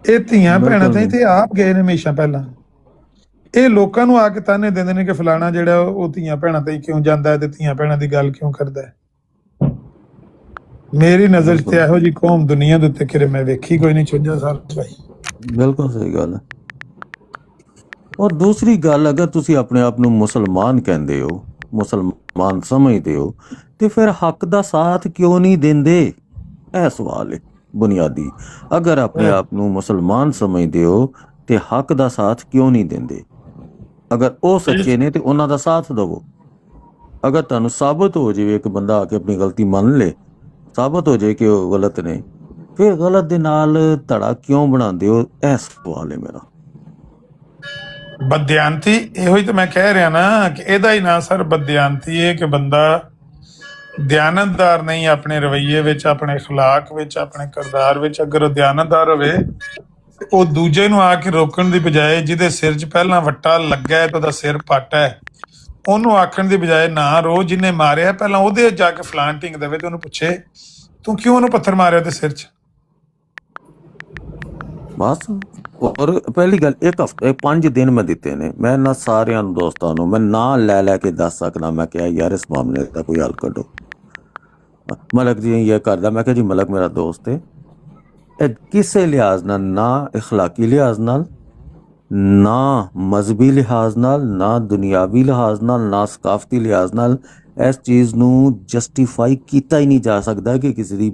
ਇਹ ਧੀਆਂ ਭੈਣਾਂ ਬਿਲਕੁਲ ਤਾਂ ਇੱਥੇ ਆਪ ਗਏ ਨੇ ਹਮੇਸ਼ਾ ਪਹਿਲਾਂ। ਇਹ ਲੋਕਾਂ ਨੂੰ ਆ ਕੇ ਤਾਨੇ ਦਿੰਦੇ ਨੇ ਕਿ ਫਲਾਣਾ ਜਿਹੜਾ ਉਹ ਧੀਆਂ ਭੈਣਾਂ ਤੇ ਕਿਉਂ ਜਾਂਦਾ ਹੈ ਤੇ ਧੀਆਂ ਭੈਣਾਂ ਦੀ ਗੱਲ ਕਿਉਂ ਕਰਦਾ ਹੈ। ਮੇਰੀ ਨਜ਼ਰ 'ਚ ਤੇ ਬਿਲਕੁਲ ਇਹੋ ਜਿਹੀ ਕੌਮ ਦੁਨੀਆ ਦੇ ਉੱਤੇ ਕਿਤੇ ਮੈਂ ਵੇਖੀ ਕੋਈ ਨਹੀਂ 56 ਸਾਲ 'ਚ ਭਾਈ। ਬਿਲਕੁਲ ਸਹੀ ਗੱਲ ਹੈ। ਔਰ ਦੂਸਰੀ ਗੱਲ, ਅਗਰ ਤੁਸੀਂ ਆਪਣੇ ਆਪ ਨੂੰ ਮੁਸਲਮਾਨ ਕਹਿੰਦੇ ਹੋ, ਮੁਸਲਮਾਨ ਸਮਝਦੇ ਹੋ, ਤੇ ਫਿਰ ਹੱਕ ਦਾ ਸਾਥ ਕਿਉਂ ਨਹੀਂ ਦਿੰਦੇ? ਇਹ ਸਵਾਲ ਹੈ ਬੁਨਿਆਦੀ। ਅਗਰ ਆਪਣੇ ਆਪ ਨੂੰ ਮੁਸਲਮਾਨ ਸਮਝਦੇ ਹੋ ਤੇ ਹੱਕ ਦਾ ਸਾਥ ਕਿਉਂ ਨਹੀਂ ਦਿੰਦੇ? ਅਗਰ ਉਹ ਸੱਚੇ ਨੇ ਤੇ ਉਹਨਾਂ ਦਾ ਸਾਥ ਦਵੋ। ਅਗਰ ਤੁਹਾਨੂੰ ਸਾਬਤ ਹੋ ਜਾਵੇ, ਇੱਕ ਬੰਦਾ ਆ ਕੇ ਆਪਣੀ ਗਲਤੀ ਮੰਨ ਲੇ, ਸਾਬਤ ਹੋ ਜਾਏ ਕਿ ਉਹ ਗਲਤ ਨੇ, ਫਿਰ ਗਲਤ ਦੇ ਨਾਲ ਧੜਾ ਕਿਉਂ ਬਣਾਉਂਦੇ ਹੋ? ਇਹ ਸਵਾਲ ਹੈ ਮੇਰਾ। ਬਦਿਆਨਤੀ ਇਹੋ ਹੀ ਤਾਂ ਮੈਂ ਕਹਿ ਰਿਹਾ ਨਾ ਕਿ ਇਹਦਾ ਹੀ ਨਾਂ ਸਰ ਬਦਿਆਨਤੀ ਹੈ ਕਿ ਬੰਦਾ ਦਿਆਨਤਦਾਰ ਨਹੀਂ ਆਪਣੇ ਰਵੱਈਏ ਵਿੱਚ, ਆਪਣੇ ਅਖਲਾਕ ਵਿੱਚ, ਆਪਣੇ ਕਿਰਦਾਰ ਵਿੱਚ। ਅਗਰ ਉਹ ਦਿਆਨਤਦਾਰ ਹੋਵੇ ਤੇ ਉਹ ਦੂਜੇ ਨੂੰ ਆ ਕੇ ਰੋਕਣ ਦੀ ਬਜਾਏ, ਜਿਹਦੇ ਸਿਰ 'ਚ ਪਹਿਲਾਂ ਵੱਟਾ ਲੱਗਾ ਹੈ ਤੇ ਉਹਦਾ ਸਿਰ ਪੱਟ ਹੈ, ਉਹਨੂੰ ਆਖਣ ਦੀ ਬਜਾਏ ਨਾ ਰੋ ਜਿਹਨੇ ਮਾਰਿਆ, ਪਹਿਲਾਂ ਉਹਦੇ ਜਾ ਕੇ ਫਲਾਂਟਿੰਗ ਦੇਵੇ ਤੇ ਉਹਨੂੰ ਪੁੱਛੇ ਤੂੰ ਕਿਉਂ ਉਹਨੂੰ ਪੱਥਰ ਮਾਰਿਆ ਉਹਦੇ ਸਿਰ 'ਚ। ਬਸ। ਔਰ ਪਹਿਲੀ ਗੱਲ, ਇੱਕ ਹਫ਼ਤੇ 5 ਦਿਨ ਮੈਂ ਦਿੱਤੇ ਨੇ, ਮੈਂ ਨਾ ਸਾਰਿਆਂ ਨੂੰ ਦੋਸਤਾਂ ਨੂੰ ਮੈਂ ਨਾਂ ਲੈ ਲੈ ਕੇ ਦੱਸ ਸਕਦਾ। ਮੈਂ ਕਿਹਾ ਯਾਰ ਇਸ ਮਾਮਲੇ ਦਾ ਕੋਈ ਹੱਲ ਕੱਢੋ। ਮਲਕ ਜੀ ਇਹ ਕਰਦਾ, ਮੈਂ ਕਿਹਾ ਜੀ ਮਲਕ ਮੇਰਾ ਦੋਸਤ ਹੈ, ਇਹ ਕਿਸੇ ਲਿਹਾਜ਼ ਨਾਲ, ਨਾ ਇਖਲਾਕੀ ਲਿਹਾਜ਼ ਨਾਲ, ਨਾ ਮਜ਼ਹਬੀ ਲਿਹਾਜ਼ ਨਾਲ, ਨਾ ਦੁਨਿਆਵੀ ਲਿਹਾਜ਼ ਨਾਲ, ਨਾ ਸਕਾਫਤੀ ਲਿਹਾਜ਼ ਨਾਲ ਇਸ ਚੀਜ਼ ਨੂੰ ਜਸਟੀਫਾਈ ਕੀਤਾ ਹੀ ਨਹੀਂ ਜਾ ਸਕਦਾ ਕਿ ਕਿਸੇ ਦੀ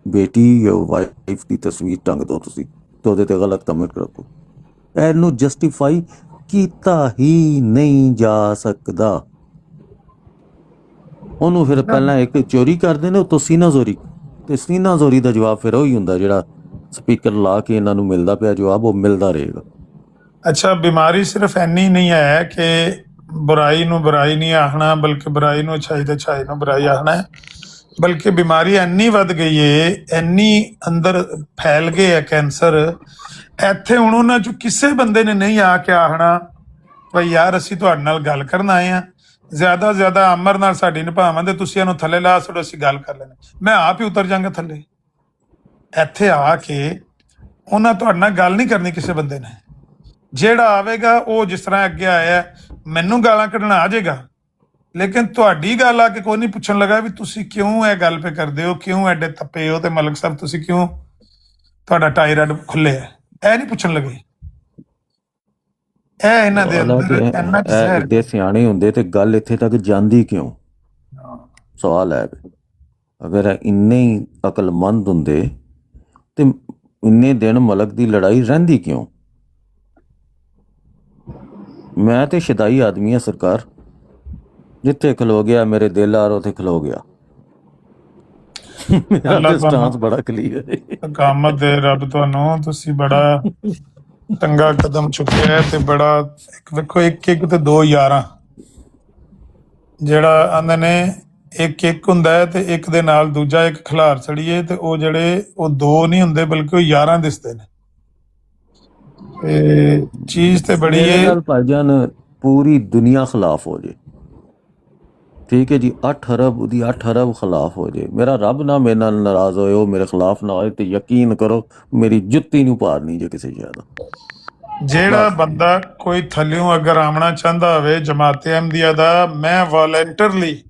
ਬੇਟੀ ਜਾਂ ਵਾਈਫ ਦੀ ਤਸਵੀਰ ਟੰਗ ਦਿਓ ਤੁਸੀਂ ਤੇ ਉਹਦੇ ਤੇ ਗਲਤ ਕਮੈਂਟ ਰੱਖੋ। ਇਹਨੂੰ ਜਸਟੀਫਾਈ ਕੀਤਾ ਹੀ ਨਹੀਂ ਜਾ ਸਕਦਾ। ਉਹਨੂੰ ਫਿਰ ਪਹਿਲਾਂ ਇੱਕ ਚੋਰੀ ਕਰਦੇ ਨੇ ਉੱਤੋਂ ਸੀਨਾ ਜ਼ੋਰੀ, ਤੇ ਸੀਨਾ ਜ਼ੋਰੀ ਦਾ ਜਵਾਬ ਫਿਰ ਉਹੀ ਹੁੰਦਾ ਜਿਹੜਾ ਸਪੀਕਰ ਲਾ ਕੇ ਇਹਨਾਂ ਨੂੰ ਮਿਲਦਾ ਪਿਆ ਜਵਾਬ, ਉਹ ਮਿਲਦਾ ਰਹੇਗਾ। ਅੱਛਾ, ਬਿਮਾਰੀ ਸਿਰਫ ਇੰਨੀ ਨਹੀਂ ਹੈ ਕਿ ਬੁਰਾਈ ਨੂੰ ਬੁਰਾਈ ਨਹੀਂ ਆਖਣਾ, ਬਲਕਿ ਬੁਰਾਈ ਨੂੰ ਅੱਛਾਈ ਤੇ ਅੱਛਾਈ ਨੂੰ ਬੁਰਾਈ ਆਖਣਾ ਹੈ, ਬਲਕਿ ਬਿਮਾਰੀ ਇੰਨੀ ਵੱਧ ਗਈ ਏ, ਇੰਨੀ ਅੰਦਰ ਫੈਲ ਗਏ ਹੈ ਕੈਂਸਰ। ਇੱਥੇ ਹੁਣ ਉਹਨਾਂ 'ਚੋਂ ਕਿਸੇ ਬੰਦੇ ਨੇ ਨਹੀਂ ਆ ਕੇ ਆਖਣਾ ਭਾਈ ਯਾਰ ਅਸੀਂ ਤੁਹਾਡੇ ਨਾਲ ਗੱਲ ਕਰਨ ਆਏ ਹਾਂ, ਜ਼ਿਆਦਾ ਜ਼ਿਆਦਾ ਅਮਰ ਨਾਲ ਸਾਡੀ ਨਿਭਾਵਾਂ ਤੇ ਤੁਸੀਂ ਇਹਨੂੰ ਥੱਲੇ ਲਾ ਛੱਡੋ, ਅਸੀਂ ਗੱਲ ਕਰ ਲੈਣੇ, ਮੈਂ ਆਪ ਹੀ ਉਤਰ ਜਾਂਗਾ ਥੱਲੇ। ਇੱਥੇ ਆ ਕੇ ਉਹਨਾਂ ਤੁਹਾਡੇ ਨਾਲ ਗੱਲ ਨਹੀਂ ਕਰਨੀ ਕਿਸੇ ਬੰਦੇ ਨੇ। ਜਿਹੜਾ ਆਵੇਗਾ ਉਹ ਜਿਸ ਤਰ੍ਹਾਂ ਅੱਗੇ ਆਇਆ, ਮੈਨੂੰ ਗਾਲਾਂ ਕੱਢਣਾ ਆ ਜਾਏਗਾ, ਲੇਕਿਨ ਤੁਹਾਡੀ ਗੱਲ ਆ ਕੇ ਕੋਈ ਨਹੀਂ ਪੁੱਛਣ ਲੱਗਾ ਵੀ ਤੁਸੀਂ ਕਿਉਂ ਇਹ ਗੱਲ ਪੇ ਕਰਦੇ ਹੋ, ਕਿਉਂ ਐਡੇ ਤੱਪੇ ਹੋ, ਤੇ ਮਲਕ ਸਾਹਿਬ ਤੁਸੀਂ ਕਿਉਂ ਤੁਹਾਡਾ ਟਾਇਰਡ ਖੁੱਲੇ ਹੈ, ਇਹ ਨਹੀਂ ਪੁੱਛਣ ਲੱਗੇ। ਇਹ ਇਹਨਾਂ ਦੇ ਅੰਦਰ ਇੰਨਾ ਜ਼ਹਿਰ। ਐਡੇ ਸਿਆਣੇ ਹੁੰਦੇ ਤੇ ਗੱਲ ਇੱਥੇ ਤੱਕ ਜਾਂਦੀ ਕਿਉਂ? ਸਵਾਲ ਹੈ। ਅਗਰ ਇੰਨੇ ਹੀ ਅਕਲਮੰਦ ਹੁੰਦੇ ਤੇ ਇੰਨੇ ਦਿਨ ਮਲਕ ਦੀ ਲੜਾਈ ਰਹਿੰਦੀ ਕਿਉਂ? ਮੈਂ ਤੇ ਸ਼ਦਾਈ ਆਦਮੀ ਆ ਸਰਕਾਰ, ਜਿੱਥੇ ਖਲੋ ਗਿਆ ਮੇਰੇ ਦਿਲ ਆ ਉੱਥੇ ਖਲੋ ਗਿਆ। ਮੇਰਾ ਸਟਾਂਸ ਬੜਾ ਕਲੀਅਰ ਹੈ। ਕਾਮਤ ਦੇ ਰੱਬ ਤੁਹਾਨੂੰ, ਤੁਸੀਂ ਬੜਾ ਟੰਗਾ ਕਦਮ ਚੁੱਕਿਆ ਤੇ ਬੜਾ ਵੇਖੋ, ਇੱਕ ਤੇ ਦੋ ਯਾਰਾਂ, ਜਿਹੜਾ ਆਂਦੇ ਨੇ ਇੱਕ ਹੁੰਦਾ ਹੈ ਤੇ ਇੱਕ ਦੇ ਨਾਲ ਦੂਜਾ ਇੱਕ ਖਿਲਾਰ ਚੜੀਏ, ਤੇ ਉਹ ਜਿਹੜੇ ਉਹ ਦੋ ਨਹੀਂ ਹੁੰਦੇ ਬਲਕਿ ਉਹ ਯਾਰਾਂ ਦਿਸਦੇ ਨੇ। ਤੇ ਚੀਜ਼ ਤੇ ਬੜੀ ਹੈ ਭਾਈਜਾਨ, ਪੂਰੀ ਦੁਨੀਆ ਖਿਲਾਫ ਹੋ ਜੇ, ਠੀਕ ਹੈ ਜੀ, 8 ਅਰਬ ਉਹਦੀ 8 ਅਰਬ ਖਿਲਾਫ ਹੋ ਜੇ, ਮੇਰਾ ਰੱਬ ਨਾ ਮੇਰੇ ਨਾਲ ਨਾਰਾਜ਼ ਹੋਏ, ਉਹ ਮੇਰੇ ਖਿਲਾਫ ਨਾ ਹੋਏ, ਤੇ ਯਕੀਨ ਕਰੋ ਮੇਰੀ ਜੁੱਤੀ ਨੂੰ ਪਾਰ ਨਹੀਂ ਜੇ ਕਿਸੇ ਜ਼ਿਆਦਾ। ਜਿਹੜਾ ਬੰਦਾ ਕੋਈ ਥੱਲਿਓਂ ਅਗਰ ਆਉਣਾ ਚਾਹੁੰਦਾ ਹੋਵੇ ਜਮਾਤੇ ਅਹਿਮਦੀਆ ਦਾ, ਮੈਂ ਵਾਲੰਟਰਲੀ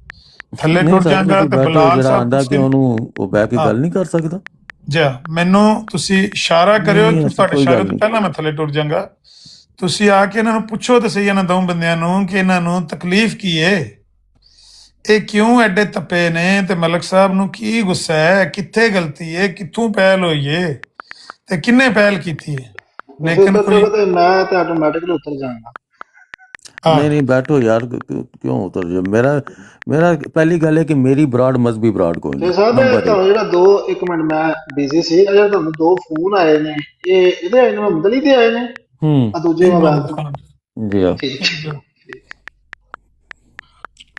ਥੱਲੇ ਟੁੱਟ ਜਾਗਾ ਤੇ ਬਲਾਲ ਸਾਹਿਬ ਕਿ ਉਹਨੂੰ ਉਹ ਬਹਿ ਕੇ ਗੱਲ ਨਹੀਂ ਕਰ ਸਕਦਾ। ਜੀ ਮੈਨੂੰ ਤੁਸੀਂ ਇਸ਼ਾਰਾ ਕਰਿਓ, ਤੁਹਾਡੇ ਇਸ਼ਾਰੇ ਤੋਂ ਪਹਿਲਾਂ ਮੈਂ ਥੱਲੇ ਟੁੱਟ ਜਾਗਾ। ਤੁਸੀਂ ਆ ਕੇ ਇਹਨਾਂ ਨੂੰ ਪੁੱਛੋ ਤੇ ਸਹੀ, ਇਹਨਾਂ ਦੋਵੇਂ ਬੰਦਿਆਂ ਨੂੰ, ਕਿ ਇਹਨਾਂ ਨੂੰ ਤਕਲੀਫ ਕੀ ਏ, ਇਹ ਕਿਉਂ ਐਡੇ ਤੱਪੇ ਨੇ, ਤੇ ਮਲਕ ਸਾਹਿਬ ਨੂੰ ਕੀ ਗੁੱਸਾ ਹੈ, ਕਿੱਥੇ ਗਲਤੀ ਹੈ, ਕਿੱਥੋਂ ਪਹਿਲ ਹੋਈ ਏ ਤੇ ਕਿੰਨੇ ਪਹਿਲ ਕੀਤੀ ਹੈ। ਲੇਕਿਨ ਮੈਂ ਤਾਂ ਆਟੋਮੈਟਿਕਲੀ ਉਤਰ ਜਾਵਾਂਗਾ। ਨਹੀਂ ਬੈਠੋ ਯਾਰ, ਕਿਉਂ ਉਤਰ ਜਾ? ਮੇਰਾ ਪਹਿਲੀ ਗੱਲ ਹੈ ਕਿ ਮੇਰੀ ਬਰਾਡ ਮਜ਼ਬੀ ਬਰਾਡ ਕੋਈ ਨਹੀਂ। ਤੁਹਾਨੂੰ ਜਿਹੜਾ 1 ਮਿੰਟ ਮੈਂ ਬਿਜ਼ੀ ਸੀ, ਅਜੇ ਤੁਹਾਨੂੰ 2 ਫੋਨ ਆਏ ਨੇ, ਇਹ ਇਹਦੇ ਆਏ ਨੇ, ਮਦਲੀ ਦੇ ਆਏ ਨੇ, ਦੂਜੇ ਮੋਬਾਈਲ ਜੀ ਆ।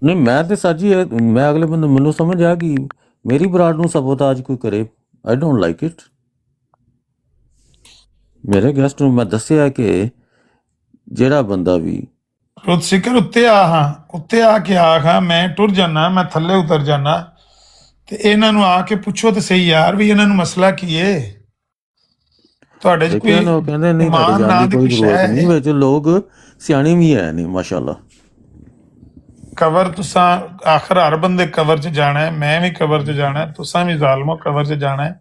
ਨਹੀਂ ਮੈਂ ਤੇ ਸਾਜੀ, ਮੈਂ ਅਗਲੇ ਬੰਦੇ ਮੈਨੂੰ ਸਮਝ ਆ ਕਿ ਮੇਰੀ ਬਰਾਡ ਨੂੰ ਸਬੋਤਾਜ ਕੋਈ ਕਰੇ, ਆਈ ਡੋਂਟ ਲਾਈਕ ਇਟ। ਮੇਰੇ ਗੈਸਟ ਨੂੰ ਮੈਂ ਦੱਸਿਆ ਕਿ ਜਿਹੜਾ ਬੰਦਾ ਵੀ ਸਿਕਰ ਉੱਤੇ ਆ ਕੇ ਆਖਾਂ ਮੈਂ ਟੁਰ ਜਾਣਾ, ਮੈਂ ਥੱਲੇ ਉਤਰ ਜਾਣਾ, ਤੇ ਇਹਨਾਂ ਨੂੰ ਆ ਕੇ ਪੁੱਛੋ ਤੇ ਸਹੀ ਯਾਰ ਵੀ ਇਹਨਾਂ ਨੂੰ ਮਸਲਾ ਕੀ ਏ। ਤੁਹਾਡੇ 'ਚ ਦੇਖਿਆ ਕੋਈ ਨਾ, ਉਹ ਕਹਿੰਦੇ ਨਹੀਂ ਤੁਹਾਡੇ ਇਮਾਨ ਜਾਣ ਨਾਂ ਦੀ ਦੀ ਕੋਈ ਕੋਈ ਜ਼ਰੂਰਤ ਸ਼ੈ ਨਹੀਂ, ਹੈ? ਵਿੱਚ ਲੋਕ ਸਿਆਣੇ ਵੀ ਹੈ ਨਹੀਂ ਮਾਸ਼ਾਅੱਲਾ। ਕਬਰ ਤੁਸਾਂ ਆਖਰ ਹਰ ਬੰਦੇ ਕਬਰ 'ਚ ਜਾਣਾ ਹੈ, ਮੈਂ ਵੀ ਕਬਰ 'ਚ ਜਾਣਾ ਹੈ, ਤੁਸਾਂ ਵੀ ਜ਼ਾਲਮੋ ਕਬਰ 'ਚ ਜਾਣਾ ਹੈ।